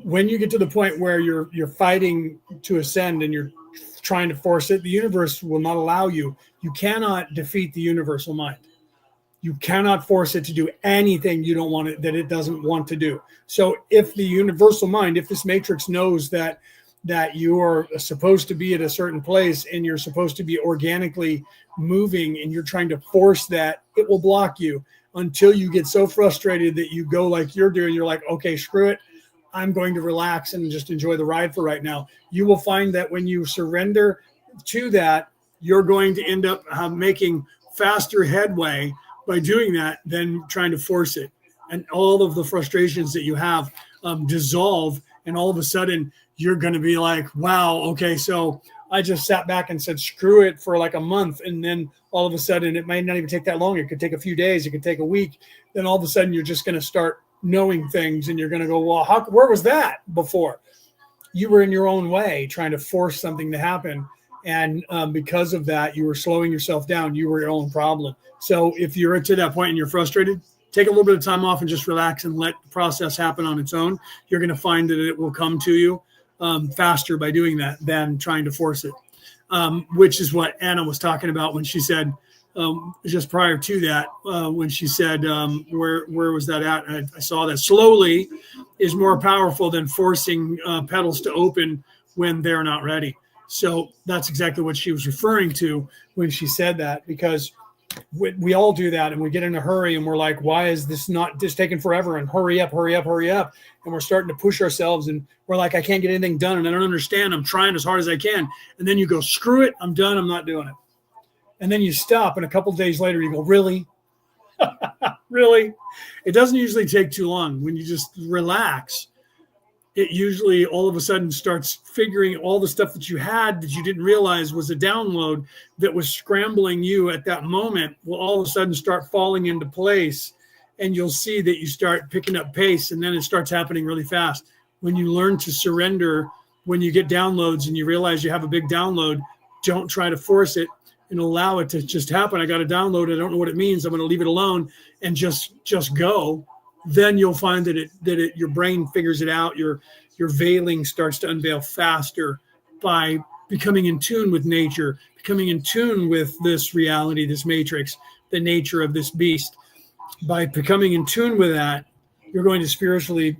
When you get to the point where you're fighting to ascend and you're trying to force it, the universe will not allow you. You cannot defeat the universal mind. You cannot force it to do anything you don't want it, that it doesn't want to do. So if the universal mind, if this matrix knows that you're supposed to be at a certain place and you're supposed to be organically moving and you're trying to force that, it will block you until you get so frustrated that you go like you're doing. You're like, okay, screw it. I'm going to relax and just enjoy the ride for right now. You will find that when you surrender to that, you're going to end up making faster headway by doing that than trying to force it. And all of the frustrations that you have dissolve. And all of a sudden you're going to be like, wow, okay, so I just sat back and said, screw it for like a month. And then all of a sudden, it might not even take that long. It could take a few days. It could take a week. Then all of a sudden you're just going to start knowing things and you're going to go, well, where was that before? You were in your own way trying to force something to happen. And because of that, you were slowing yourself down. You were your own problem. So if you're to that point and you're frustrated, take a little bit of time off and just relax and let the process happen on its own. You're going to find that it will come to you faster by doing that than trying to force it, which is what Anna was talking about when she said, just prior to that, when she said, where was that at? I saw that slowly is more powerful than forcing petals to open when they're not ready. So that's exactly what she was referring to when she said that, because we all do that and we get in a hurry and we're like, why is this not just taking forever? And hurry up. And we're starting to push ourselves and we're like, I can't get anything done and I don't understand. I'm trying as hard as I can. And then you go, screw it. I'm done. I'm not doing it. And then you stop. And a couple of days later, you go, really? Really? It doesn't usually take too long. When you just relax, it usually all of a sudden starts figuring all the stuff that you had that you didn't realize was a download that was scrambling you at that moment will all of a sudden start falling into place. And you'll see that you start picking up pace and then it starts happening really fast. When you learn to surrender, when you get downloads and you realize you have a big download, don't try to force it and allow it to just happen. I got a download. I don't know what it means. I'm going to leave it alone and just go. Then you'll find that your brain figures it out. Your veiling starts to unveil faster by becoming in tune with nature, becoming in tune with this reality, this matrix, the nature of this beast. By becoming in tune with that, you're going to spiritually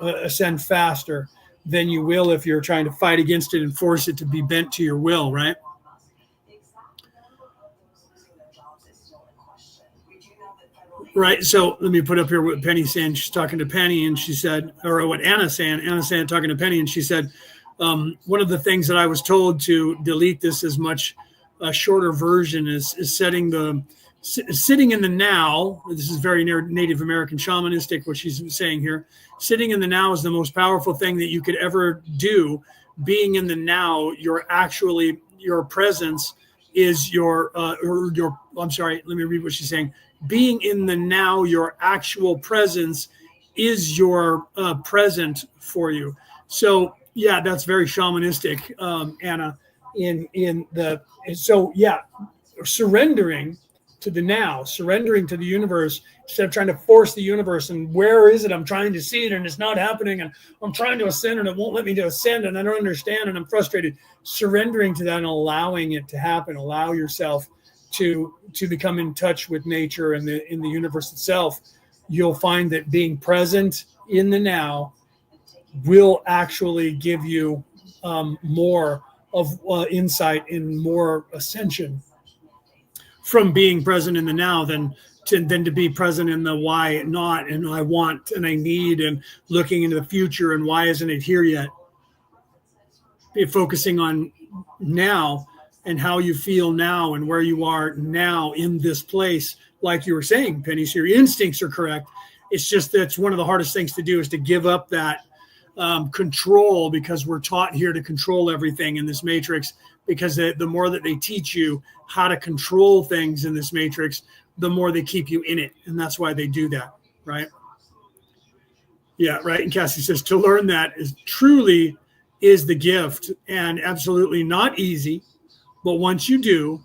ascend faster than you will if you're trying to fight against it and force it to be bent to your will, right? Right. So let me put up here what Penny's saying. She's talking to Penny and she said, or what Anna's saying. Anna's saying, talking to Penny, and she said, one of the things that I was told to delete this as much a shorter version is sitting in the now. This is very Native American shamanistic, what she's saying here. Sitting in the now is the most powerful thing that you could ever do. Being in the now, your presence is I'm sorry, let me read what she's saying. Being in the now, your actual presence is your present for you. So yeah, that's very shamanistic, Anna. Surrendering to the now, surrendering to the universe instead of trying to force the universe. And where is it? I'm trying to see it and it's not happening. And I'm trying to ascend and it won't let me to ascend. And I don't understand and I'm frustrated. Surrendering to that and allowing it to happen. Allow yourself to become in touch with nature and in the universe itself. You'll find that being present in the now will actually give you more of insight and more ascension from being present in the now than to be present in the why not and I want and I need and looking into the future and why isn't it here yet. Be focusing on now and how you feel now and where you are now in this place. Like you were saying, Penny, so your instincts are correct. It's just that's one of the hardest things to do is to give up that control, because we're taught here to control everything in this matrix, because the more that they teach you how to control things in this matrix, the more they keep you in it. And that's why they do that, right? Yeah, right. And Cassie says to learn that is truly is the gift and absolutely not easy. But once you do,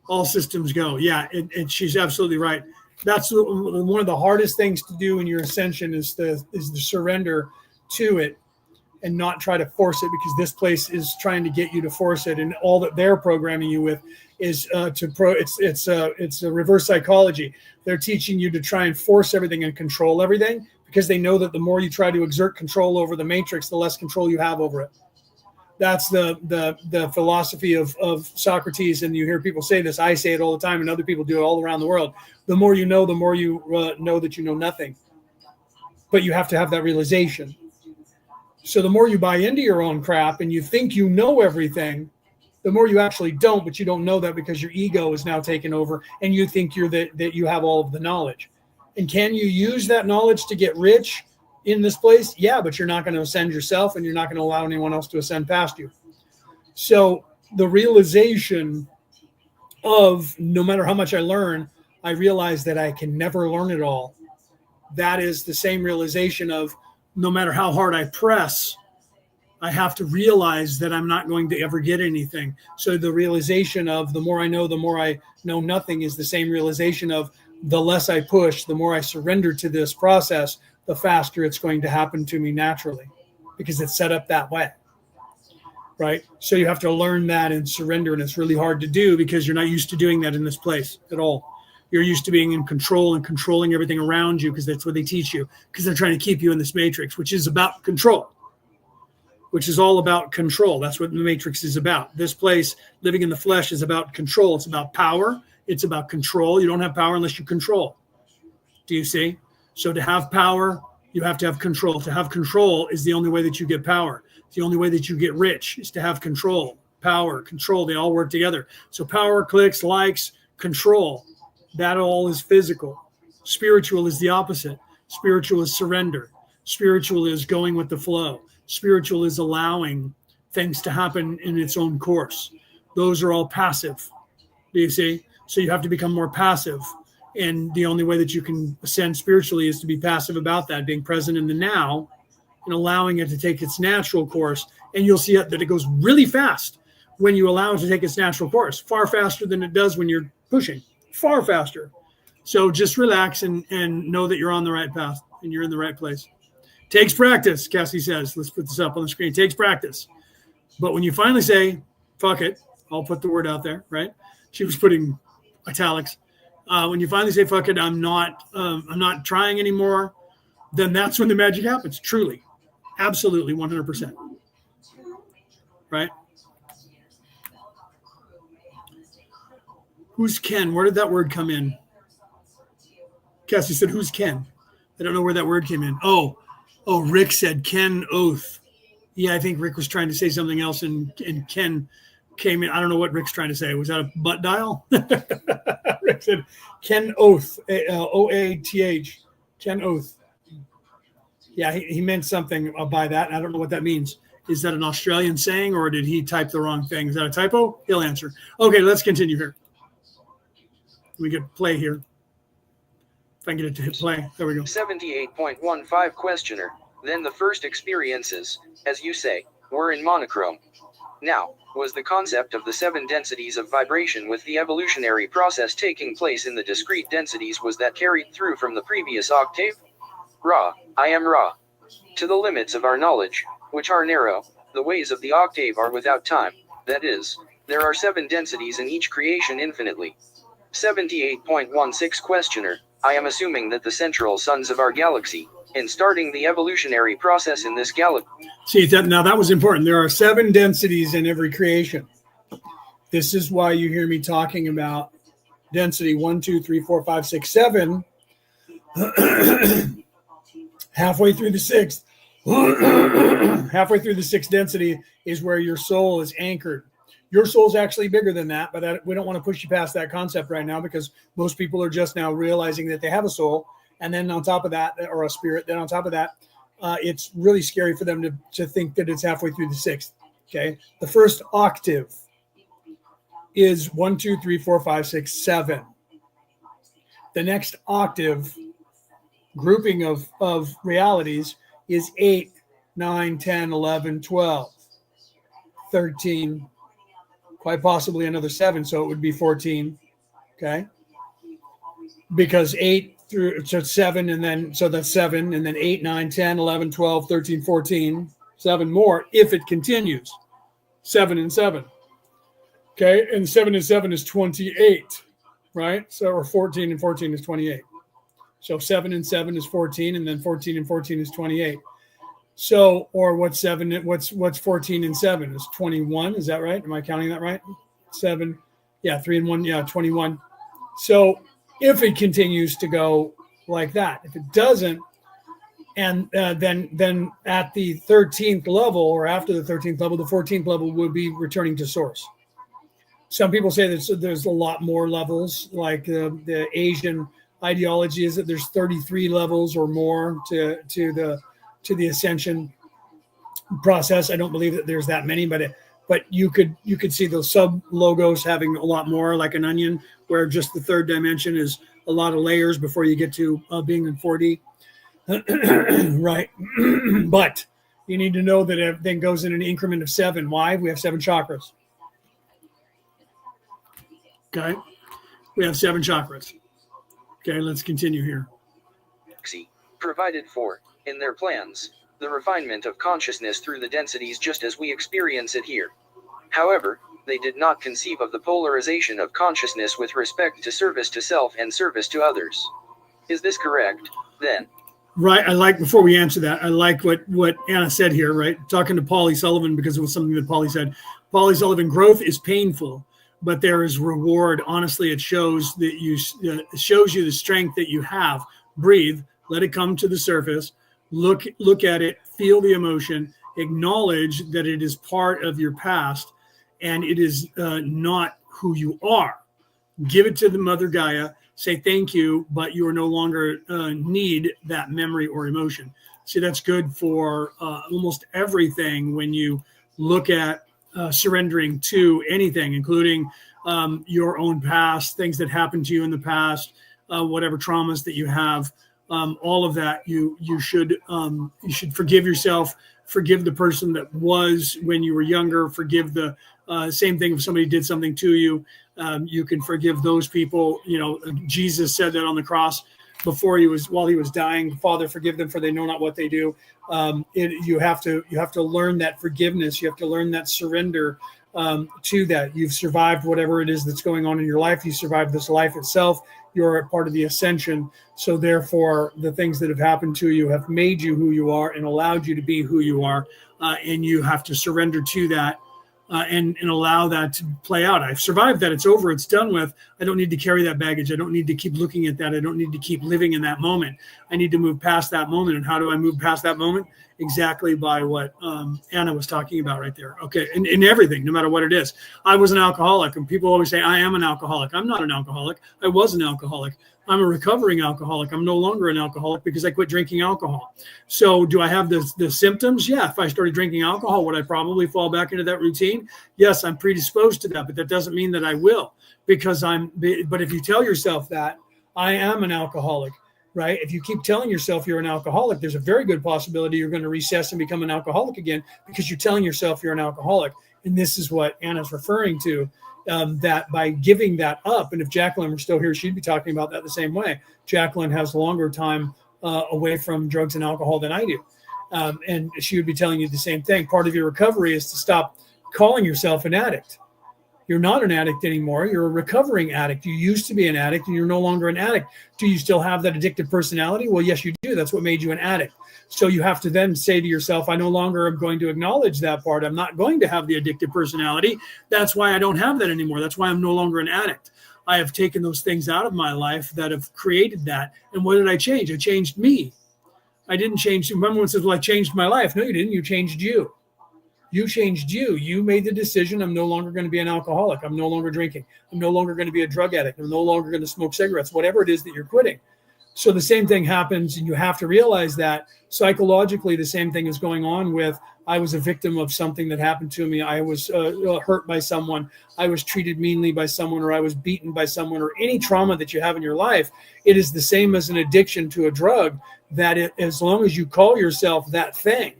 all systems go. Yeah, and she's absolutely right. That's one of the hardest things to do in your ascension is the surrender to it and not try to force it, because this place is trying to get you to force it, and all that they're programming you with is it's a reverse psychology. They're teaching you to try and force everything and control everything, because they know that the more you try to exert control over the matrix, the less control you have over it. That's the philosophy of Socrates, and you hear people say this. I say it all the time, and other people do it all around the world. The more you know know that you know nothing. But you have to have that realization. So the more you buy into your own crap and you think you know everything, the more you actually don't, but you don't know that because your ego is now taken over and you think that you have all of the knowledge. And can you use that knowledge to get rich in this place? Yeah, but you're not going to ascend yourself and you're not going to allow anyone else to ascend past you. So the realization of no matter how much I learn, I realize that I can never learn it all. That is the same realization of no matter how hard I press, I have to realize that I'm not going to ever get anything. So the realization of the more I know nothing is the same realization of the less I push, the more I surrender to this process, the faster it's going to happen to me naturally, because it's set up that way. Right? So you have to learn that and surrender, and it's really hard to do because you're not used to doing that in this place at all. You're used to being in control and controlling everything around you, because that's what they teach you, because they're trying to keep you in this matrix, which is about control, which is all about control. That's what the matrix is about. This place, living in the flesh, is about control. It's about power. It's about control. You don't have power unless you control. Do you see? So to have power, you have to have control. To have control is the only way that you get power. It's the only way that you get rich is to have control. Power, control, they all work together. So power, clicks, likes, control. That all is physical. Spiritual is the opposite. Spiritual is surrender. Spiritual is going with the flow. Spiritual is allowing things to happen in its own course. Those are all passive. Do you see? So you have to become more passive. And the only way that you can ascend spiritually is to be passive about that, being present in the now and allowing it to take its natural course. And you'll see that it goes really fast when you allow it to take its natural course, far faster than it does when you're pushing. Far faster. So just relax and know that you're on the right path and you're in the right place. Takes practice, Cassie says. Let's put this up on the screen. Takes practice. But when you finally say, fuck it, I'll put the word out there, right? She was putting italics. When you finally say, fuck it, I'm not trying anymore, then that's when the magic happens. Truly. Absolutely. 100%. Right? Who's Ken? Where did that word come in? Cassie said, who's Ken? I don't know where that word came in. Oh, Rick said Ken Oath. Yeah, I think Rick was trying to say something else, and Ken came in. I don't know what Rick's trying to say. Was that a butt dial? Rick said Ken Oath, O-A-T-H, Ken Oath. Yeah, he meant something by that. I don't know what that means. Is that an Australian saying, or did he type the wrong thing? Is that a typo? He'll answer. Okay, let's continue here. We get play here. If I can get it to hit play. There we go. 78.15 questioner. Then the first experiences, as you say, were in monochrome. Now, was the concept of the 7 densities of vibration with the evolutionary process taking place in the discrete densities, was that carried through from the previous octave? Ra, I am Ra. To the limits of our knowledge, which are narrow, the ways of the octave are without time, that is, there are 7 densities in each creation infinitely. 78.16 Questioner, I am assuming that the central suns of our galaxy, in starting the evolutionary process in this galaxy. See, now that was important. There are 7 densities in every creation. This is why you hear me talking about density 1, 2, 3, 4, 5, 6, 7. Halfway through the sixth, halfway through the 6th density is where your soul is anchored. Your soul's actually bigger than that, but we don't want to push you past that concept right now, because most people are just now realizing that they have a soul. And then on top of that, or a spirit, then on top of that, it's really scary for them to think that it's halfway through the 6th. Okay. The first octave is 1, 2, 3, 4, 5, 6, 7. The next octave grouping of realities is 8, 9, 10, 11, 12, 13, quite possibly another 7. So it would be 14. Okay. Because 8 through 7, and then, so that's 7, and then 8, 9, 10, 11, 12, 13, 14, 7 more if it continues. 7 and 7. Okay. And 7 and 7 is 28, right? So, or 14 and 14 is 28. So 7 and 7 is 14, and then 14 and 14 is 28. So, or what's 14 and 7 is 21. Is that right? Am I counting that right? 7. Yeah. 3 and 1. Yeah. 21. So if it continues to go like that, if it doesn't, and then at the 13th level, or after the 13th level, the 14th level would be returning to source. Some people say that there's a lot more levels, like the Asian ideology is that there's 33 levels or more to the ascension process. I don't believe that there's that many, but you could see those sub logos having a lot more, like an onion, where just the 3rd dimension is a lot of layers before you get to being in 4D. Right. But you need to know that everything goes in an increment of 7. Why? We have 7 chakras. Okay. We have 7 chakras. Okay, let's continue here. Provided for, in their plans, the refinement of consciousness through the densities just as we experience it here. However, they did not conceive of the polarization of consciousness with respect to service to self and service to others. Is this correct, then? Right. I like, before we answer that, I like what Anna said here, right? Talking to Polly Sullivan, because it was something that Polly said. Polly Sullivan, growth is painful, but there is reward. Honestly, it shows that it shows you the strength that you have. Breathe, let it come to the surface. Look at it, feel the emotion, acknowledge that it is part of your past, and it is not who you are. Give it to the Mother Gaia. Say thank you, but you are no longer need that memory or emotion. See, that's good for almost everything when you look at surrendering to anything, including your own past, things that happened to you in the past, whatever traumas that you have, all of that. You should forgive yourself, forgive the person that was when you were younger, forgive the same thing if somebody did something to you. You can forgive those people. You know, Jesus said that on the cross while he was dying. Father, forgive them, for they know not what they do. You have to learn that forgiveness. You have to learn that surrender to that. You've survived whatever it is that's going on in your life. You survived this life itself. You're a part of the ascension. So therefore, the things that have happened to you have made you who you are and allowed you to be who you are. And you have to surrender to that. And allow that to play out. I've survived that. It's over. It's done with. I don't need to carry that baggage. I don't need to keep looking at that. I don't need to keep living in that moment. I need to move past that moment. And how do I move past that moment? Exactly by what Anna was talking about right there. Okay. In everything, no matter what it is. I was an alcoholic, and people always say, I am an alcoholic. I'm not an alcoholic. I was an alcoholic. I'm a recovering alcoholic. I'm no longer an alcoholic because I quit drinking alcohol. So do I have the symptoms? Yeah. If I started drinking alcohol, would I probably fall back into that routine? Yes, I'm predisposed to that, but that doesn't mean that I will, but if you tell yourself that I am an alcoholic, right? If you keep telling yourself you're an alcoholic, there's a very good possibility you're going to recess and become an alcoholic again because you're telling yourself you're an alcoholic. And this is what Anna's referring to, that by giving that up, and if Jacqueline were still here, she'd be talking about that the same way. Jacqueline has longer time away from drugs and alcohol than I do. And she would be telling you the same thing. Part of your recovery is to stop calling yourself an addict. You're not an addict anymore. You're a recovering addict. You used to be an addict and you're no longer an addict. Do you still have that addictive personality? Well, yes, you do. That's what made you an addict. So you have to then say to yourself, I no longer am going to acknowledge that part. I'm not going to have the addictive personality. That's why I don't have that anymore. That's why I'm no longer an addict. I have taken those things out of my life that have created that. And what did I change? I changed me. I didn't change. Remember when says, well, I changed my life. No, you didn't. You changed you. You changed you. You made the decision, I'm no longer going to be an alcoholic. I'm no longer drinking. I'm no longer going to be a drug addict. I'm no longer going to smoke cigarettes, whatever it is that you're quitting. So the same thing happens, and you have to realize that psychologically the same thing is going on with, I was a victim of something that happened to me. I was hurt by someone. I was treated meanly by someone, or I was beaten by someone, or any trauma that you have in your life. It is the same as an addiction to a drug, that as long as you call yourself that thing,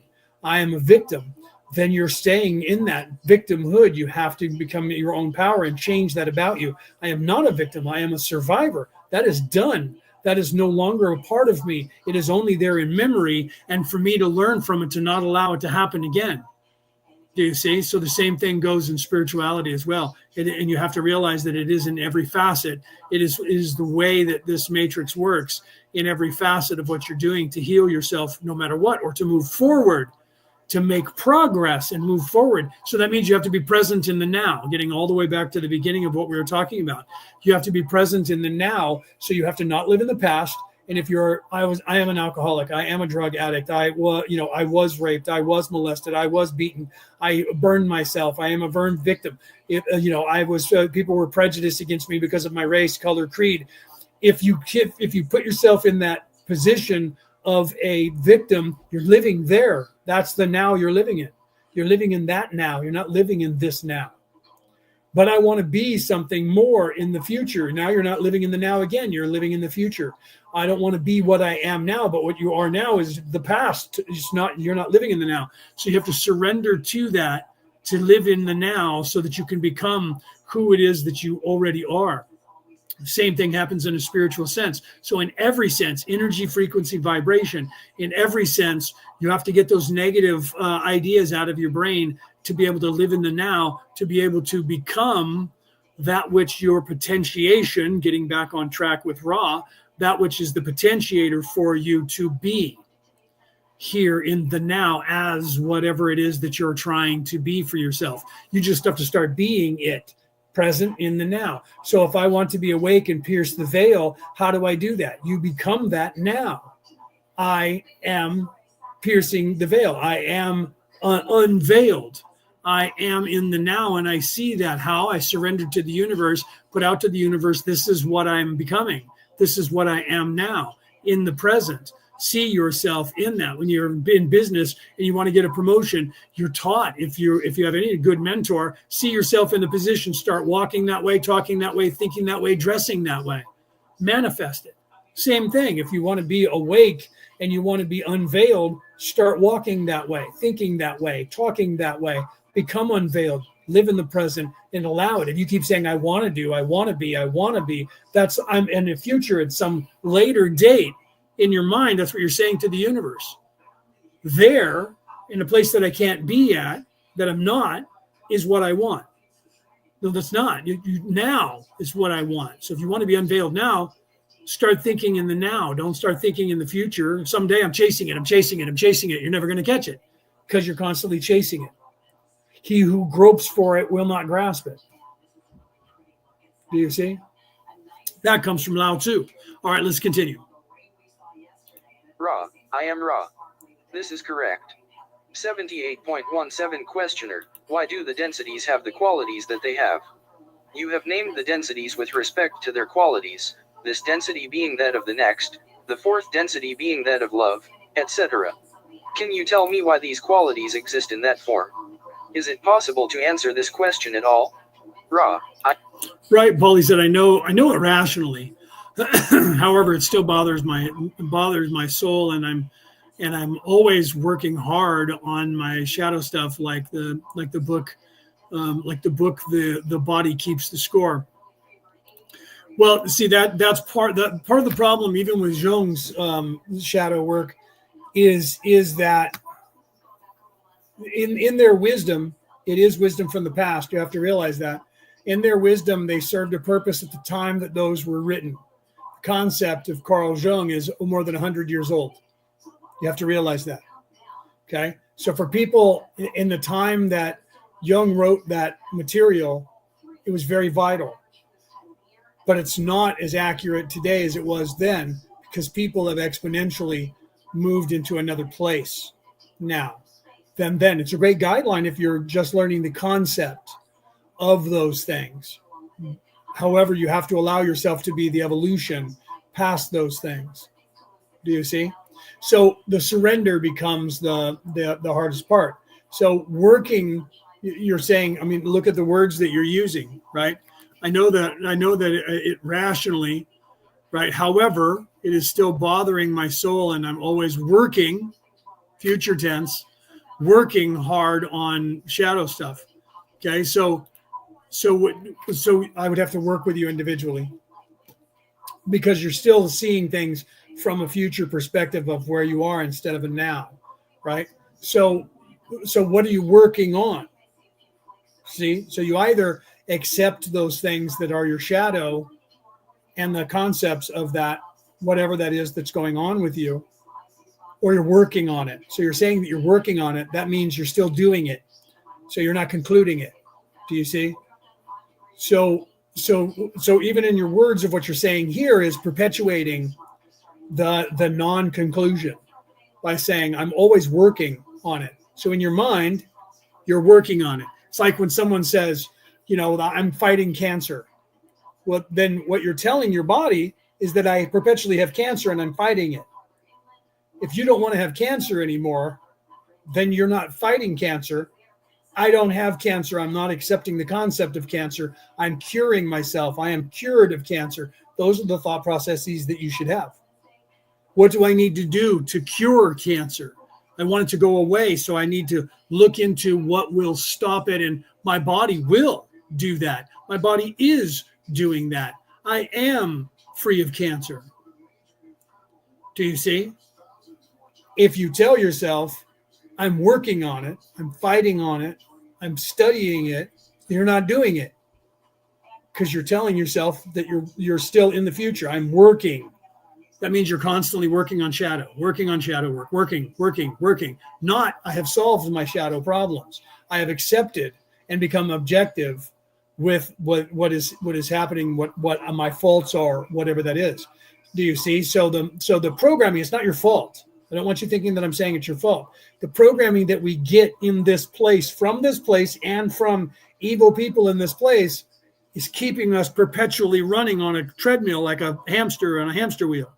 I am a victim, then you're staying in that victimhood. You have to become your own power and change that about you. I am not a victim. I am a survivor. That is done. That is no longer a part of me. It is only there in memory, and for me to learn from it, to not allow it to happen again. Do you see? So the same thing goes in spirituality as well. And you have to realize that it is in every facet. It is the way that this matrix works in every facet of what you're doing to heal yourself no matter what, or to move forward, to make progress and move forward. So that means you have to be present in the now, getting all the way back to the beginning of what we were talking about. You have to be present in the now. So you have to not live in the past. And if I am an alcoholic, I am a drug addict, I was raped, I was molested, I was beaten, I burned myself, I am a burned victim. People were prejudiced against me because of my race, color, creed. If you put yourself in that position of a victim, you're living there. That's the now you're living in. You're living in that now. You're not living in this now. But I want to be something more in the future. Now you're not living in the now again. You're living in the future. I don't want to be what I am now, but what you are now is the past. You're not living in the now. So you have to surrender to that, to live in the now, so that you can become who it is that you already are. The same thing happens in a spiritual sense. So in every sense, energy, frequency, vibration, in every sense, you have to get those negative ideas out of your brain to be able to live in the now, to be able to become that which your potentiation, getting back on track with Ra, that which is the potentiator for you to be here in the now as whatever it is that you're trying to be for yourself. You just have to start being it. Present in the now. So if I want to be awake and pierce the veil, how do I do that? You become that now. I am piercing the veil. I am unveiled. I am in the now, and I see that. How? I surrendered to the universe, put out to the universe, this is what I'm becoming. This is what I am now in the present. See yourself in that. When you're in business and you want to get a promotion, you're taught, if you have any good mentor, see yourself in the position, start walking that way, talking that way, thinking that way, dressing that way, manifest it. Same thing. If you want to be awake and you want to be unveiled, start walking that way, thinking that way, talking that way, become unveiled, live in the present and allow it. If you keep saying, I want to do, I want to be, I'm in the future at some later date. In your mind, that's what you're saying to the universe. There, in a place that I can't be at, that I'm not, is what I want. No, that's not. Now is what I want. So if you want to be unveiled now, start thinking in the now. Don't start thinking in the future. Someday I'm chasing it. You're never going to catch it because you're constantly chasing it. He who gropes for it will not grasp it. Do you see? That comes from Lao Tzu. All right, let's continue. Ra, I am Ra. This is correct. 78.17 Questioner, why do the densities have the qualities that they have? You have named the densities with respect to their qualities, this density being that of the next, the fourth density being that of love, etc. Can you tell me why these qualities exist in that form? Is it possible to answer this question at all? Ra, Right, Paulie said, I know it rationally. However, it still bothers my soul, and I'm always working hard on my shadow stuff, like the book, the body keeps the score. Well, see, that's part of the problem, even with Jung's shadow work, is that in their wisdom, it is wisdom from the past. You have to realize that in their wisdom, they served a purpose at the time that those were written. The concept of Carl Jung is more than 100 years old. You have to realize that. Okay, so for people in the time that Jung wrote that material, it was very vital. But it's not as accurate today as it was then, because people have exponentially moved into another place now than then. It's a great guideline if you're just learning the concept of those things. However, you have to allow yourself to be the evolution past those things. Do you see? So the surrender becomes the hardest part. So working, you're saying, I mean, look at the words that you're using, right? I know that it rationally, right? However, it is still bothering my soul, and I'm always working, future tense, working hard on shadow stuff. Okay, so I would have to work with you individually, because you're still seeing things from a future perspective of where you are instead of a now, right? So what are you working on? See, so you either accept those things that are your shadow and the concepts of that, whatever that is that's going on with you, or you're working on it. So you're saying that you're working on it. That means you're still doing it. So you're not concluding it. Do you see? So even in your words of what you're saying here is perpetuating the non-conclusion by saying, I'm always working on it. So in your mind, you're working on it. It's like when someone says, I'm fighting cancer. Well, then what you're telling your body is that I perpetually have cancer and I'm fighting it. If you don't want to have cancer anymore, then you're not fighting cancer. I don't have cancer. I'm not accepting the concept of cancer. I'm curing myself. I am cured of cancer. Those are the thought processes that you should have. What do I need to do to cure cancer? I want it to go away, so I need to look into what will stop it, and my body will do that. My body is doing that. I am free of cancer. Do you see? If you tell yourself, I'm working on it, I'm fighting on it, I'm studying it, you're not doing it, because you're telling yourself that you're still in the future. I'm working. That means you're constantly working on shadow work, working. Not, I have solved my shadow problems. I have accepted and become objective with what is happening, what my faults are, whatever that is. Do you see? So the programming, it's not your fault. I don't want you thinking that I'm saying it's your fault. The programming that we get in this place, from this place, and from evil people in this place, is keeping us perpetually running on a treadmill like a hamster on a hamster wheel.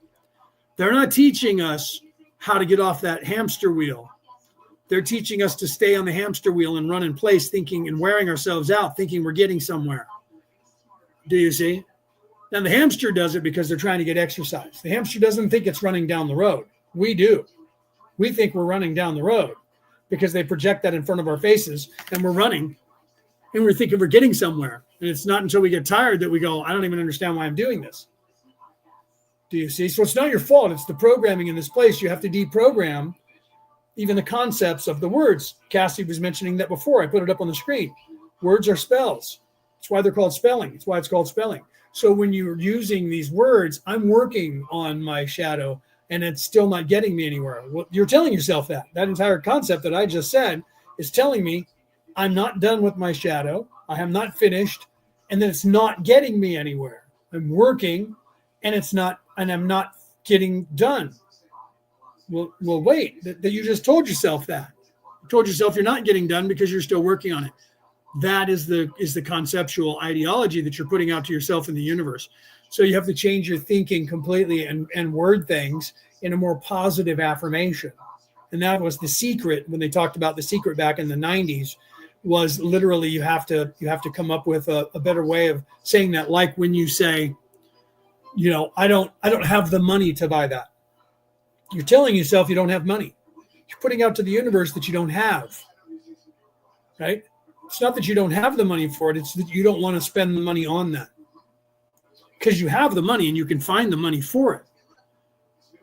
They're not teaching us how to get off that hamster wheel. They're teaching us to stay on the hamster wheel and run in place, thinking and wearing ourselves out, thinking we're getting somewhere. Do you see? Now, the hamster does it because they're trying to get exercise. The hamster doesn't think it's running down the road. We do. We think we're running down the road because they project that in front of our faces, and we're running, and we're thinking we're getting somewhere. And it's not until we get tired that we go, I don't even understand why I'm doing this. Do you see? So it's not your fault. It's the programming in this place. You have to deprogram even the concepts of the words. Cassie was mentioning that before. I put it up on the screen. Words are spells. That's why they're called spelling. That's why it's called spelling. So when you're using these words, I'm working on my shadow, and it's still not getting me anywhere. Well, you're telling yourself that. That entire concept that I just said is telling me I'm not done with my shadow. I am not finished, and that it's not getting me anywhere. I'm working, and I'm not getting done. Well, wait, that you just told yourself that. You told yourself you're not getting done because you're still working on it. That is the conceptual ideology that you're putting out to yourself in the universe. So you have to change your thinking completely and word things in a more positive affirmation. And that was the secret when they talked about the secret back in the 90s, was literally you have to come up with a better way of saying that. Like when you say, I don't have the money to buy that. You're telling yourself you don't have money. You're putting out to the universe that you don't have, right? It's not that you don't have the money for it. It's that you don't want to spend the money on that, because you have the money and you can find the money for it.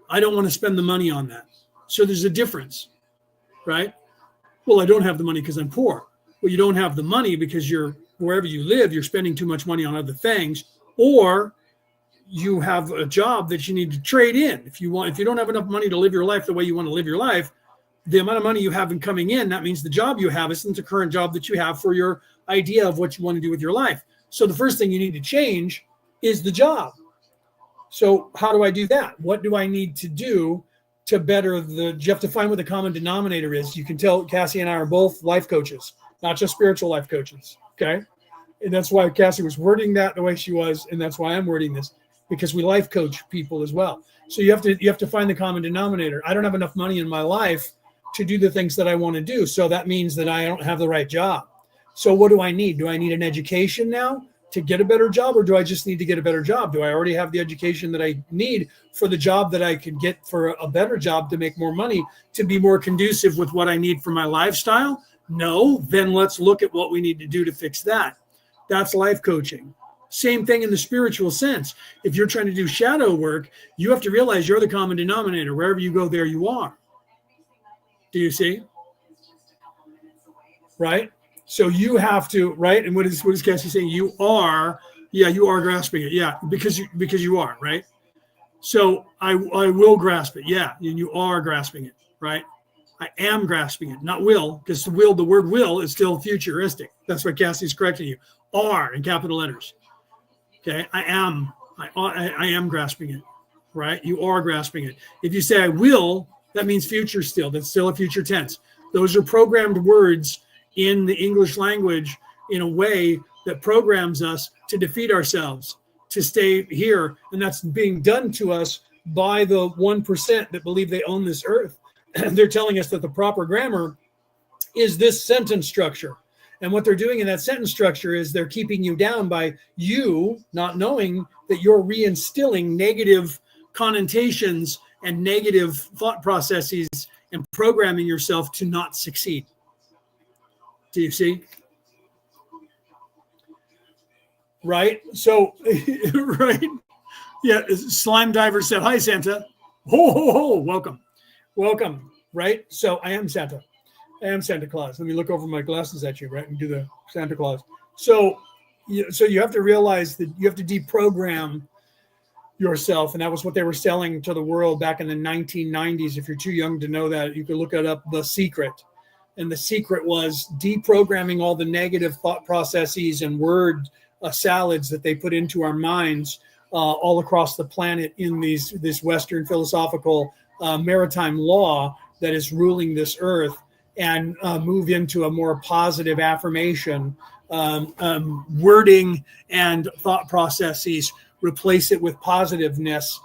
I don't want to spend the money on that. So there's a difference, right? Well, I don't have the money because I'm poor. Well, you don't have the money because wherever you live, you're spending too much money on other things, or you have a job that you need to trade in. If you don't have enough money to live your life the way you want to live your life, the amount of money you have in coming in, that means the job you have isn't the current job that you have for your idea of what you want to do with your life. So the first thing you need to change is the job. So how do I do that? What do I need to do to better you have to find what the common denominator is. You can tell Cassie and I are both life coaches, not just spiritual life coaches. Okay. And that's why Cassie was wording that the way she was. And that's why I'm wording this, because we life coach people as well. So you have to find the common denominator. I don't have enough money in my life to do the things that I want to do. So that means that I don't have the right job. So what do I need? Do I need an education now to get a better job, or do I just need to get a better job? Do I already have the education that I need for the job that I could get for a better job to make more money, to be more conducive with what I need for my lifestyle? No, then let's look at what we need to do to fix that. That's life coaching. Same thing in the spiritual sense. If you're trying to do shadow work, you have to realize you're the common denominator. Wherever you go, there you are. Do you see? Right? So you have to, right? And what is Cassie saying? You are grasping it. Yeah, because you are, right? So I will grasp it. Yeah, and you are grasping it, right? I am grasping it, not will, because the word will is still futuristic. That's what Cassie's correcting you. Are in capital letters. Okay, I am grasping it, right? You are grasping it. If you say I will, that means future still. That's still a future tense. Those are programmed words in the English language in a way that programs us to defeat ourselves, to stay here. And that's being done to us by the 1% that believe they own this earth. They're telling us that the proper grammar is this sentence structure. And what they're doing in that sentence structure is they're keeping you down by you not knowing that you're reinstilling negative connotations and negative thought processes and programming yourself to not succeed. Do you see? Right? So, right? Yeah, Slime Diver said, hi, Santa. Ho, welcome. Welcome, right? So I am Santa. I am Santa Claus. Let me look over my glasses at you, right? And do the Santa Claus. So you have to realize that you have to deprogram yourself. And that was what they were selling to the world back in the 1990s. If you're too young to know that, you could look it up, The Secret. And the secret was deprogramming all the negative thought processes and word salads that they put into our minds all across the planet in this Western philosophical maritime law that is ruling this earth, and move into a more positive affirmation, wording and thought processes. Replace it with positiveness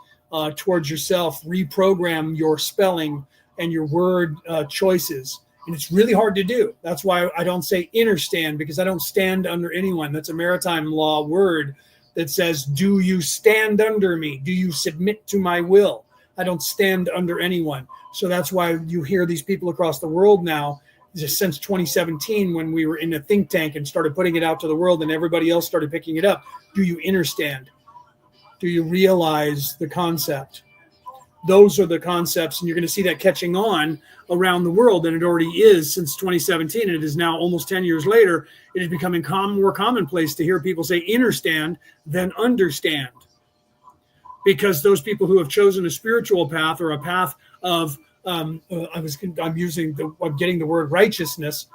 towards yourself. Reprogram your spelling and your word choices. And it's really hard to do. That's why I don't say inner stand, because I don't stand under anyone. That's a maritime law word that says, do you stand under me? Do you submit to my will? I don't stand under anyone. So that's why you hear these people across the world now, just since 2017, when we were in a think tank and started putting it out to the world and everybody else started picking it up. Do you understand? Do you realize the concept? Those are the concepts, and you're going to see that catching on around the world, and it already is since 2017, and it is now almost 10 years later. It is becoming more commonplace to hear people say understand than understand, because those people who have chosen a spiritual path or a path of I'm getting the word righteousness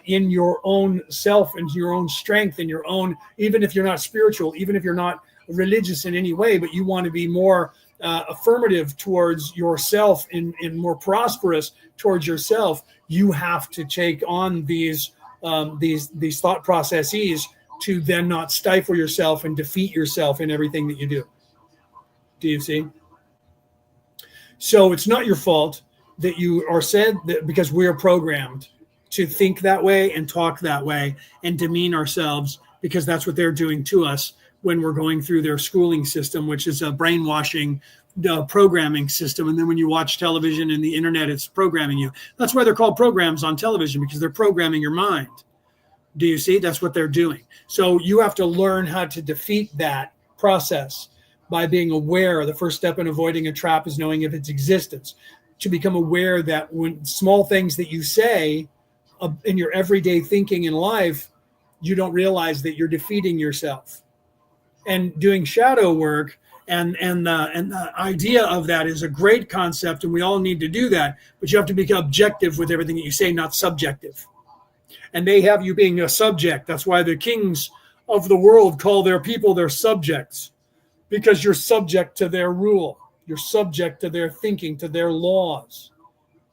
in your own self and your own strength and your own, even if you're not spiritual, even if you're not religious in any way, but you want to be more affirmative towards yourself and more prosperous towards yourself, you have to take on these thought processes to then not stifle yourself and defeat yourself in everything that you do. Do you see? So it's not your fault that you are said that, because we are programmed to think that way and talk that way and demean ourselves, because that's what they're doing to us. when we're going through their schooling system, which is a brainwashing programming system. And then when you watch television and the internet, it's programming you. That's why they're called programs on television, because they're programming your mind. Do you see? That's what they're doing. So you have to learn how to defeat that process by being aware. The first step in avoiding a trap is knowing of its existence. To become aware that when small things that you say in your everyday thinking in life, you don't realize that you're defeating yourself. And doing shadow work and the idea of that is a great concept, and we all need to do that. But you have to be objective with everything that you say, not subjective. And they have you being a subject. That's why the kings of the world call their people their subjects, because you're subject to their rule. You're subject to their thinking, to their laws,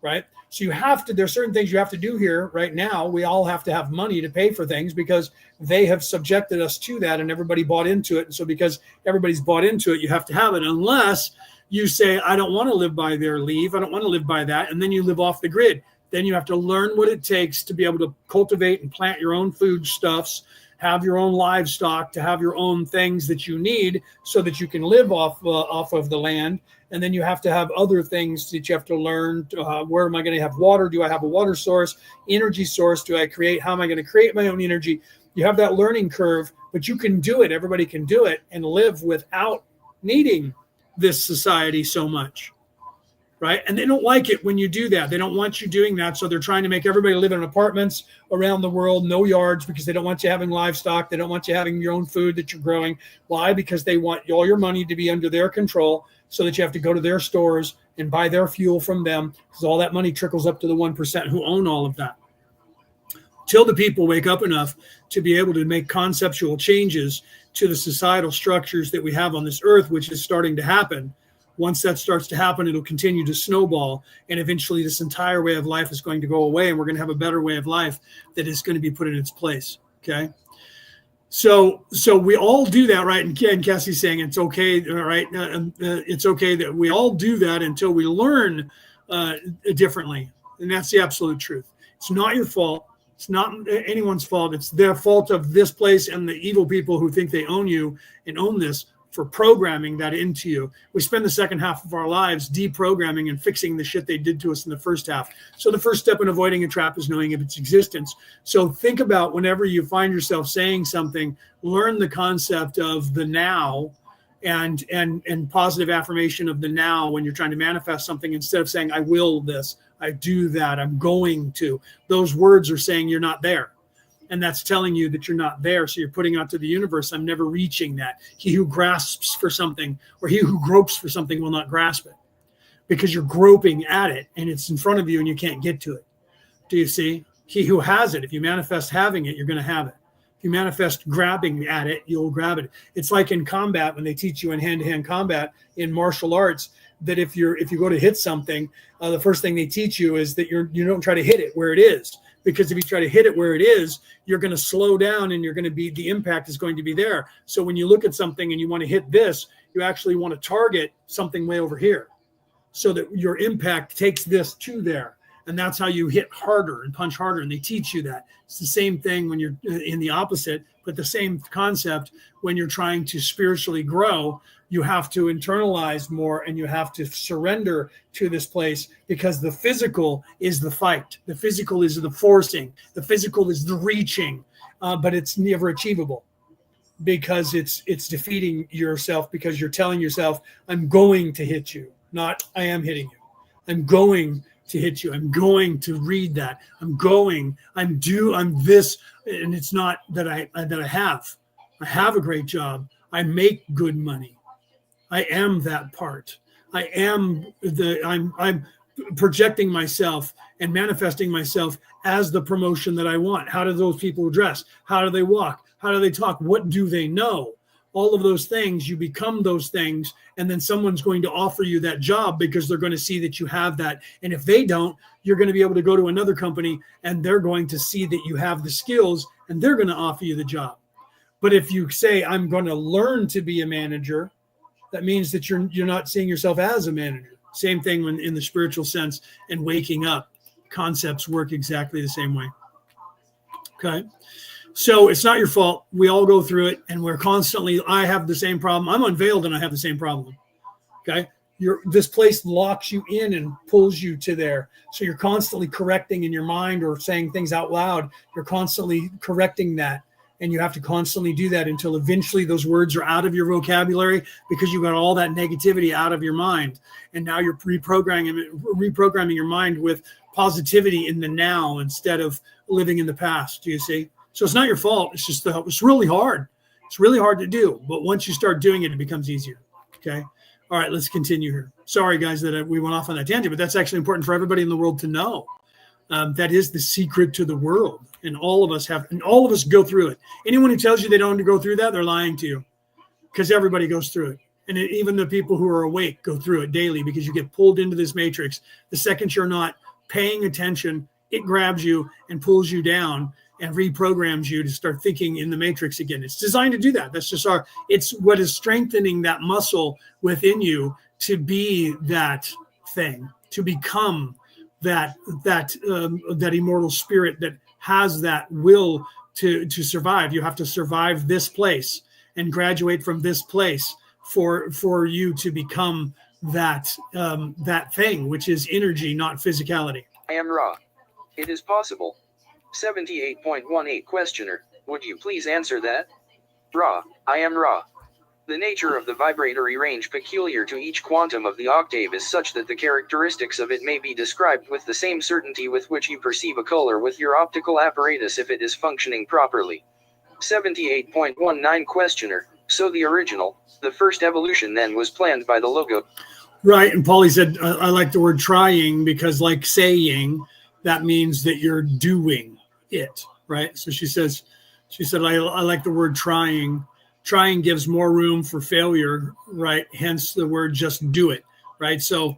right? So you have to, there's certain things you have to do here right now. We all have to have money to pay for things because they have subjected us to that, and everybody bought into it. And so because everybody's bought into it, you have to have it, unless you say, I don't want to live by their leave. I don't want to live by that. And then you live off the grid. Then you have to learn what it takes to be able to cultivate and plant your own foodstuffs, have your own livestock, to have your own things that you need so that you can live off of the land. And then you have to have other things that you have to learn. Where am I going to have water? Do I have a water source? Energy source? Do I create? How am I going to create my own energy? You have that learning curve, but you can do it. Everybody can do it and live without needing this society so much. Right? And they don't like it when you do that. They don't want you doing that. So they're trying to make everybody live in apartments around the world, no yards, because they don't want you having livestock. They don't want you having your own food that you're growing. Why? Because they want all your money to be under their control, so that you have to go to their stores and buy their fuel from them, because all that money trickles up to the 1% who own all of that. Till the people wake up enough to be able to make conceptual changes to the societal structures that we have on this earth, which is starting to happen. Once that starts to happen, it'll continue to snowball, and eventually this entire way of life is going to go away, and we're going to have a better way of life that is going to be put in its place. Okay. So we all do that, right? And Cassie's saying it's okay, right? It's okay that we all do that until we learn differently. And that's the absolute truth. It's not your fault. It's not anyone's fault. It's their fault of this place and the evil people who think they own you and own this, for programming that into you. We spend the second half of our lives deprogramming and fixing the shit they did to us in the first half. So the first step in avoiding a trap is knowing of its existence. So think about whenever you find yourself saying something, learn the concept of the now and positive affirmation of the now when you're trying to manifest something, instead of saying, I will this, I do that, I'm going to. Those words are saying you're not there. And that's telling you that you're not there. So you're putting out to the universe, I'm never reaching that. He who grasps for something, or he who gropes for something, will not grasp it, because you're groping at it and it's in front of you and you can't get to it. Do you see? He who has it, if you manifest having it, you're going to have it. If you manifest grabbing at it, you'll grab it. It's like in combat, when they teach you in hand-to-hand combat in martial arts, that if you go to hit something, the first thing they teach you is that you don't try to hit it where it is. Because if you try to hit it where it is, you're going to slow down, and the impact is going to be there. So when you look at something and you want to hit this, you actually want to target something way over here, so that your impact takes this to there. And that's how you hit harder and punch harder. And they teach you that. It's the same thing when you're in the opposite, but the same concept when you're trying to spiritually grow. You have to internalize more, and you have to surrender to this place, because the physical is the fight. The physical is the forcing. The physical is the reaching, but it's never achievable, because it's defeating yourself, because you're telling yourself, I'm going to hit you, not I am hitting you. I'm going to hit you. I'm going to read that. I'm this. And it's not that I have a great job. I make good money. I am that part. I'm projecting myself and manifesting myself as the promotion that I want. How do those people dress? How do they walk? How do they talk? What do they know? All of those things, you become those things, and then someone's going to offer you that job because they're going to see that you have that. And if they don't, you're going to be able to go to another company, and they're going to see that you have the skills, and they're going to offer you the job. But if you say, I'm going to learn to be a manager, that means that you're not seeing yourself as a manager. Same thing when in the spiritual sense and waking up. Concepts work exactly the same way. Okay. So it's not your fault. We all go through it, and we're constantly. I have the same problem. I'm unveiled, and I have the same problem. Okay, this place locks you in and pulls you to there. So you're constantly correcting in your mind or saying things out loud. You're constantly correcting that, and you have to constantly do that until eventually those words are out of your vocabulary because you got all that negativity out of your mind, and now you're reprogramming your mind with positivity in the now instead of living in the past. Do you see? So it's not your fault. It's just it's really hard. It's really hard to do. But once you start doing it, it becomes easier. Okay. All right, let's continue here. Sorry, guys, that we went off on that tangent, but that's actually important for everybody in the world to know. That is the secret to the world. And all of us go through it. Anyone who tells you they don't go through that, they're lying to you, because everybody goes through it. And even the people who are awake go through it daily, because you get pulled into this matrix. The second you're not paying attention, it grabs you and pulls you down and reprograms you to start thinking in the matrix again. It's designed to do that. That's just it's what is strengthening that muscle within you to be that thing, to become that immortal spirit that has that will to survive. You have to survive this place and graduate from this place for you to become that thing, which is energy, not physicality. I am Ra. It is possible. 78.18 Questioner, would you please answer that? Ra, I am Ra. The nature of the vibratory range peculiar to each quantum of the octave is such that the characteristics of it may be described with the same certainty with which you perceive a color with your optical apparatus if it is functioning properly. 78.19 Questioner, so the original, the first evolution then was planned by the logo. Right, and Paulie said, I like the word trying because like saying, that means that you're doing it, right? So she said, I like the word trying. Trying gives more room for failure, right? Hence the word just do it, right? So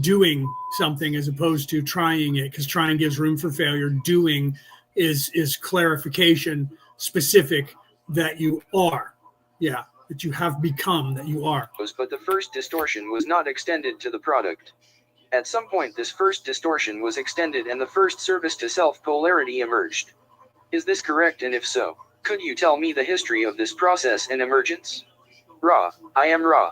doing something as opposed to trying it, because trying gives room for failure. Doing is clarification, specific, that you are, that you have become, that you are. But the first distortion was not extended to the product. At some point this first distortion was extended and the first service to self polarity emerged. Is this correct, and if so, could you tell me the history of this process and emergence? Ra, I am Ra.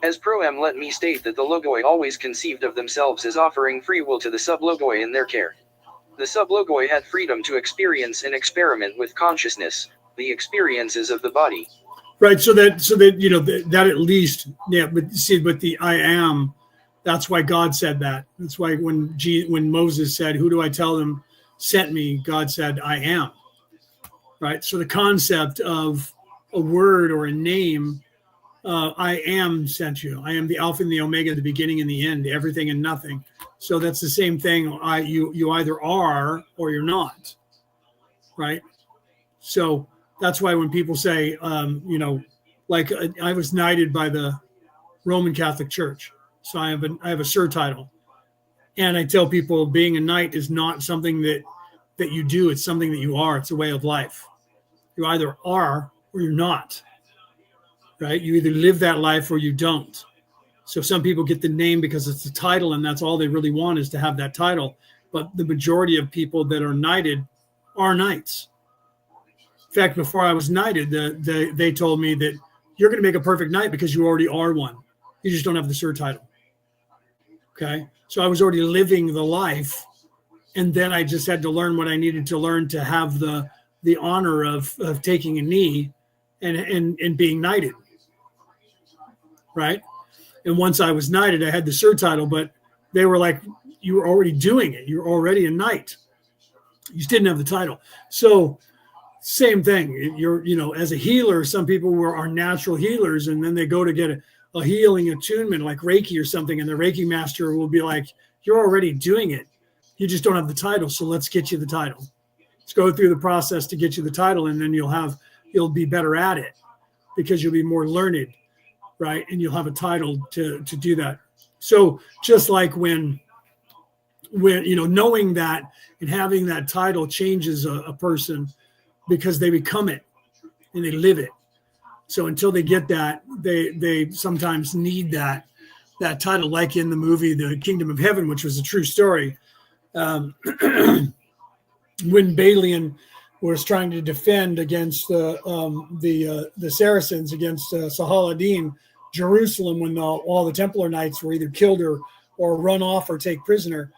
As Proem, let me state that the logoi always conceived of themselves as offering free will to the sublogoi in their care. The sublogoi had freedom to experience and experiment with consciousness, the experiences of the body. Right, so that that at least, but see, but the I am, that's why God said that. That's why when Moses said, "Who do I tell them sent me?" God said, "I am." Right. So the concept of a word or a name, I am sent you. I am the Alpha and the Omega, the beginning and the end, everything and nothing. So that's the same thing. You either are or you're not. Right. So that's why when people say, like I was knighted by the Roman Catholic Church. So I have a Sir title, and I tell people being a knight is not something that you do. It's something that you are. It's a way of life. You either are or you're not, right? You either live that life or you don't. So some people get the name because it's a title and that's all they really want is to have that title. But the majority of people that are knighted are knights. In fact, before I was knighted, they told me that you're going to make a perfect knight because you already are one. You just don't have the Sir title. Okay. So I was already living the life. And then I just had to learn what I needed to learn to have the honor of taking a knee and being knighted. Right. And once I was knighted, I had the Sir title, but they were like, you were already doing it. You're already a knight. You just didn't have the title. So same thing. You're, as a healer, some people are natural healers, and then they go to get a healing attunement like Reiki or something, and the Reiki master will be like, you're already doing it. You just don't have the title. So let's get you the title. Let's go through the process to get you the title, and then you'll be better at it because you'll be more learned, right? And you'll have a title to do that. So just like when knowing that and having that title changes a person because they become it and they live it. So until they get that, they sometimes need that title, like in the movie The Kingdom of Heaven, which was a true story. when Balian was trying to defend against the Saracens, against Sahaladin, Jerusalem, when all the Templar Knights were either killed or run off or take prisoner,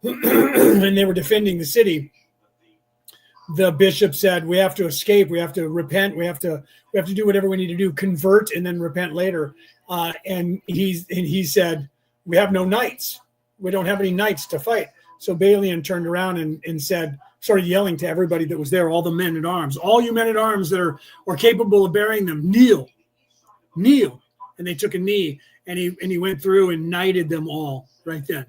and they were defending the city. The bishop said, "We have to escape. We have to repent. We have to do whatever we need to do, convert, and then repent later." And he said, "We have no knights. We don't have any knights to fight." So Balian turned around and started yelling to everybody that was there, all the men at arms, "All you men at arms that are capable of bearing them, kneel, kneel." And they took a knee, and he went through and knighted them all right then.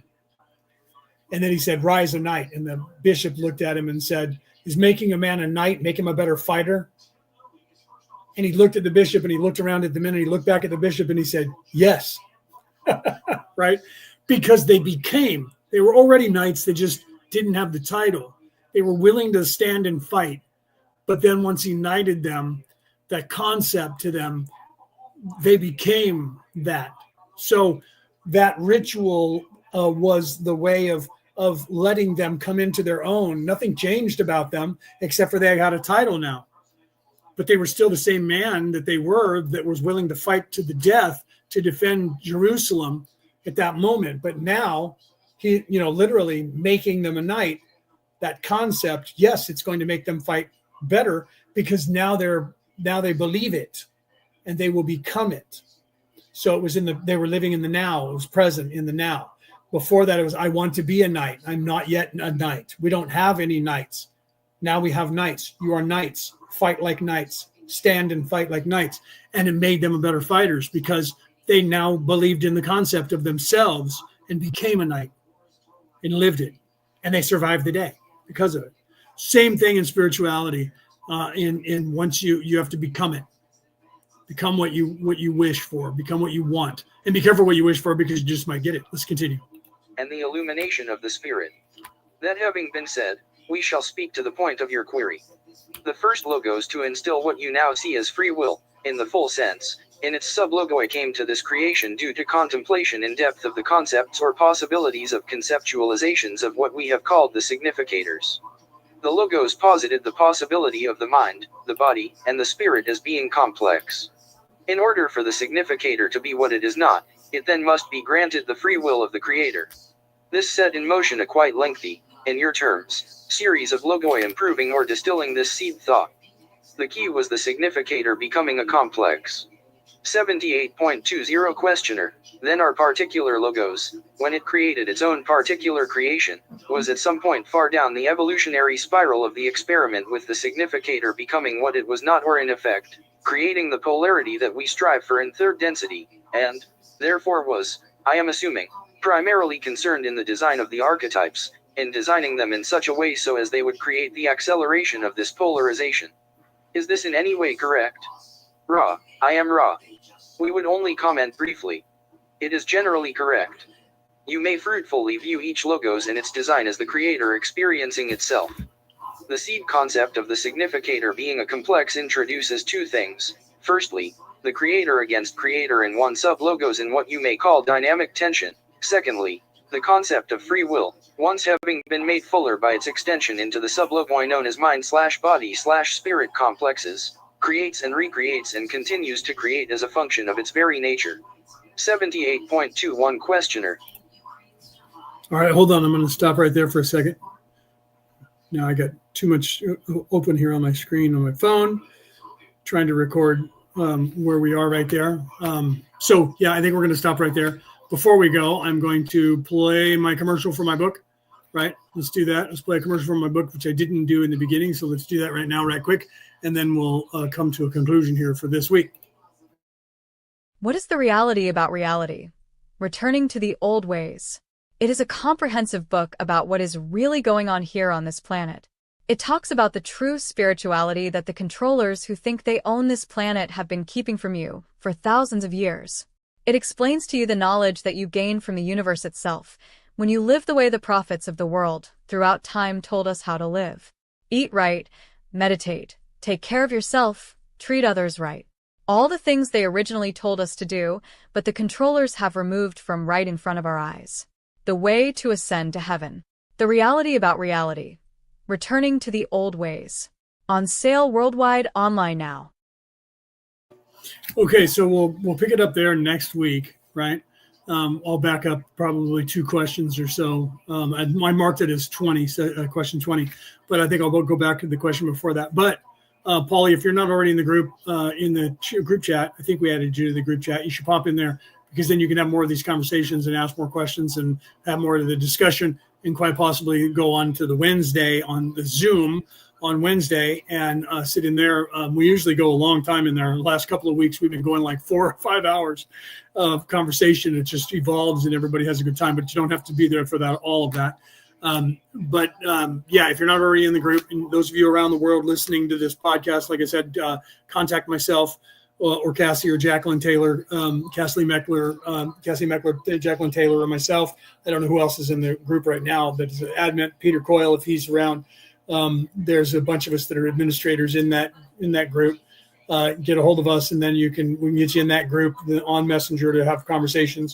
And then he said, "Rise a knight." And the bishop looked at him and said, "Is making a man a knight make him a better fighter?" And he looked at the bishop, and he looked around at the men, and he looked back at the bishop, and he said, "Yes." Right? Because they were already knights. They just didn't have the title. They were willing to stand and fight. But then once he knighted them, that concept to them, they became that. So that ritual was the way of letting them come into their own. Nothing changed about them except for they got a title now. But they were still the same man that they were, that was willing to fight to the death to defend Jerusalem at that moment. But now he, literally making them a knight, that concept, yes, it's going to make them fight better because now they believe it and they will become it. So it was they were living in the now. It was present in the now. Before that, it was, I want to be a knight. I'm not yet a knight. We don't have any knights. Now we have knights. You are knights. Fight like knights. Stand and fight like knights. And it made them better fighters because they now believed in the concept of themselves and became a knight and lived it. And they survived the day because of it. Same thing in spirituality. In once you have to become it. Become what you wish for. Become what you want. And be careful what you wish for because you just might get it. Let's continue. And the illumination of the Spirit. That having been said, we shall speak to the point of your query. The first logos to instill what you now see as free will, in the full sense, in its sub-logoi came to this creation due to contemplation in depth of the concepts or possibilities of conceptualizations of what we have called the significators. The logos posited the possibility of the mind, the body, and the spirit as being complex. In order for the significator to be what it is not, it then must be granted the free will of the creator. This set in motion a quite lengthy, in your terms, series of logoi improving or distilling this seed thought. The key was the significator becoming a complex. 78.20 Questioner. Then our particular logos, when it created its own particular creation, was at some point far down the evolutionary spiral of the experiment with the significator becoming what it was not, or in effect, creating the polarity that we strive for in third density, and, therefore was, I am assuming, primarily concerned in the design of the archetypes, in designing them in such a way so as they would create the acceleration of this polarization. Is this in any way correct? Ra, I am Ra. We would only comment briefly. It is generally correct. You may fruitfully view each logos in its design as the creator experiencing itself. The seed concept of the significator being a complex introduces two things. Firstly, the creator against creator in one sub-logos in what you may call dynamic tension. Secondly, the concept of free will, once having been made fuller by its extension into the sub-logoi known as mind/body/spirit complexes, creates and recreates and continues to create as a function of its very nature. 78.21 Questioner. All right, hold on. I'm going to stop right there for a second. Now I got too much open here on my screen on my phone, trying to record where we are right there. So yeah, I think we're going to stop right there. Before we go, I'm going to play my commercial for my book, right? Let's do that. Let's play a commercial for my book, which I didn't do in the beginning. So let's do that right now, right quick. And then we'll come to a conclusion here for this week. What is the reality about reality? Returning to the old ways. It is a comprehensive book about what is really going on here on this planet. It talks about the true spirituality that the controllers who think they own this planet have been keeping from you for thousands of years. It explains to you the knowledge that you gain from the universe itself when you live the way the prophets of the world throughout time told us how to live. Eat right, meditate, take care of yourself, treat others right. All the things they originally told us to do, but the controllers have removed from right in front of our eyes. The way to ascend to heaven. The reality about reality. Returning to the Old Ways. On sale worldwide online now. Okay, so we'll pick it up there next week, right? I'll back up probably 2 questions or so. I marked it as 20, so question 20, but I think I'll go back to the question before that. But Paulie, if you're not already in the group, group chat, I think we added you to the group chat. You should pop in there, because then you can have more of these conversations and ask more questions and have more of the discussion, and quite possibly go on to the Wednesday on the Zoom on Wednesday and sit in there. We usually go a long time in there. The last couple of weeks, we've been going like 4 or 5 hours of conversation. It just evolves and everybody has a good time, but you don't have to be there for that, all of that. Yeah, if you're not already in the group, and those of you around the world listening to this podcast, like I said, contact myself or Cassie or Jacqueline Taylor, Cassie Meckler, Jacqueline Taylor, or myself. I don't know who else is in the group right now, but it's admin, Peter Coyle, if he's around. There's a bunch of us that are administrators in that group. Get a hold of us, and then we can get you in that group on Messenger to have conversations.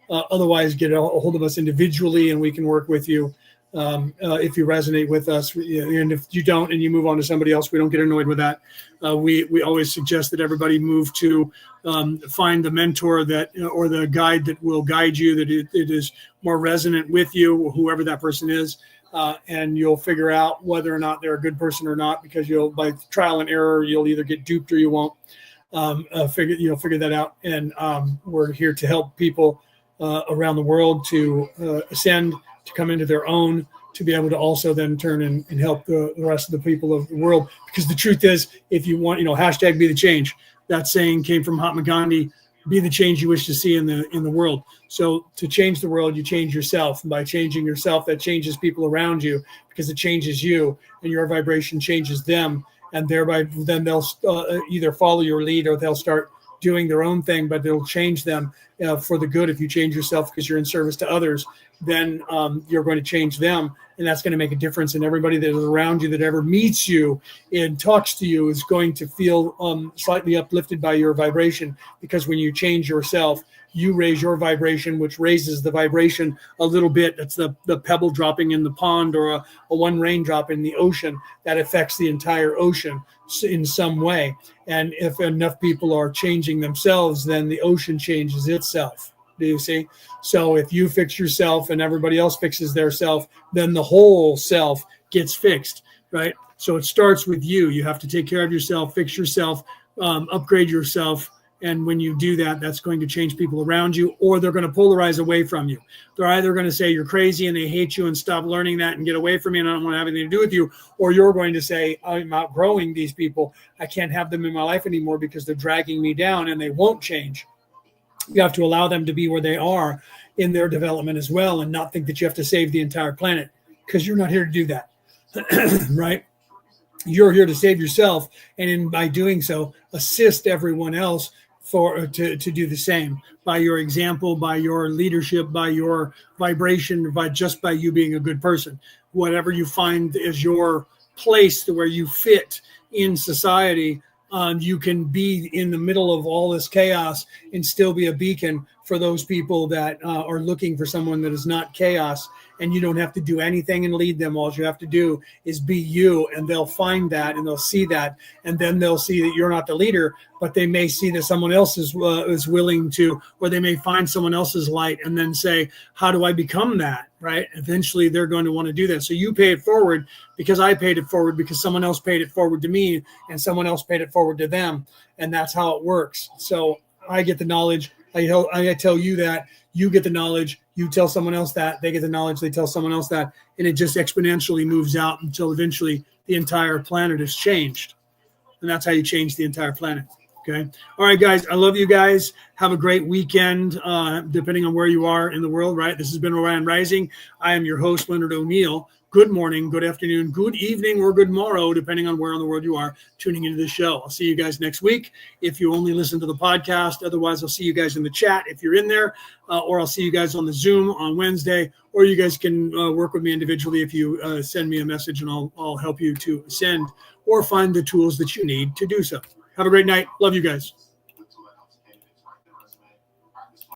Otherwise, get a hold of us individually, and we can work with you if you resonate with us. And if you don't, and you move on to somebody else, we don't get annoyed with that. We always suggest that everybody move to find the mentor or the guide that will guide you, that it is more resonant with you, whoever that person is. And you'll figure out whether or not they're a good person or not, because by trial and error, you'll either get duped or you won't. Figure that out. And we're here to help people around the world to ascend, to come into their own, to be able to also then turn and help the rest of the people of the world. Because the truth is, if you want, hashtag be the change. That saying came from Mahatma Gandhi. Be the change you wish to see in the world. So to change the world, you change yourself. And by changing yourself, that changes people around you, because it changes you, and your vibration changes them. And thereby, then they'll either follow your lead, or they'll start doing their own thing, but it'll change them for the good. If you change yourself because you're in service to others, then you're going to change them. And that's going to make a difference. And everybody that is around you that ever meets you and talks to you is going to feel slightly uplifted by your vibration, because when you change yourself, you raise your vibration, which raises the vibration a little bit. That's the pebble dropping in the pond, or a one raindrop in the ocean that affects the entire ocean in some way. And if enough people are changing themselves, then the ocean changes itself. Do you see? So if you fix yourself and everybody else fixes their self, then the whole self gets fixed, right? So it starts with you. You have to take care of yourself, fix yourself, upgrade yourself. And when you do that, that's going to change people around you, or they're going to polarize away from you. They're either going to say you're crazy and they hate you and stop learning that and get away from you and I don't want to have anything to do with you, or you're going to say, I'm outgrowing these people. I can't have them in my life anymore because they're dragging me down and they won't change. You have to allow them to be where they are in their development as well, and not think that you have to save the entire planet, because you're not here to do that, right? You're here to save yourself, and by doing so, assist everyone else to do the same by your example, by your leadership, by your vibration, by you being a good person. Whatever you find is your place to where you fit in society, you can be in the middle of all this chaos and still be a beacon for those people that are looking for someone that is not chaos. And you don't have to do anything and lead them. All you have to do is be you, and they'll find that and they'll see that. And then they'll see that you're not the leader, but they may see that someone else is willing to, or they may find someone else's light and then say, how do I become that? Right? Eventually they're going to want to do that. So you pay it forward because I paid it forward, because someone else paid it forward to me and someone else paid it forward to them. And that's how it works. So I get the knowledge. I tell you that, you get the knowledge, you tell someone else that, they get the knowledge, they tell someone else that, and it just exponentially moves out until eventually the entire planet is changed. And that's how you change the entire planet. Okay. All right, guys. I love you guys. Have a great weekend, depending on where you are in the world, right? This has been Orion Rising. I am your host, Leonard O'Neill. Good morning, good afternoon, good evening, or good morrow, depending on where in the world you are tuning into the show. I'll see you guys next week if you only listen to the podcast. Otherwise, I'll see you guys in the chat if you're in there, or I'll see you guys on the Zoom on Wednesday, or you guys can work with me individually if you send me a message, and I'll help you to ascend or find the tools that you need to do so. Have a great night. Love you guys.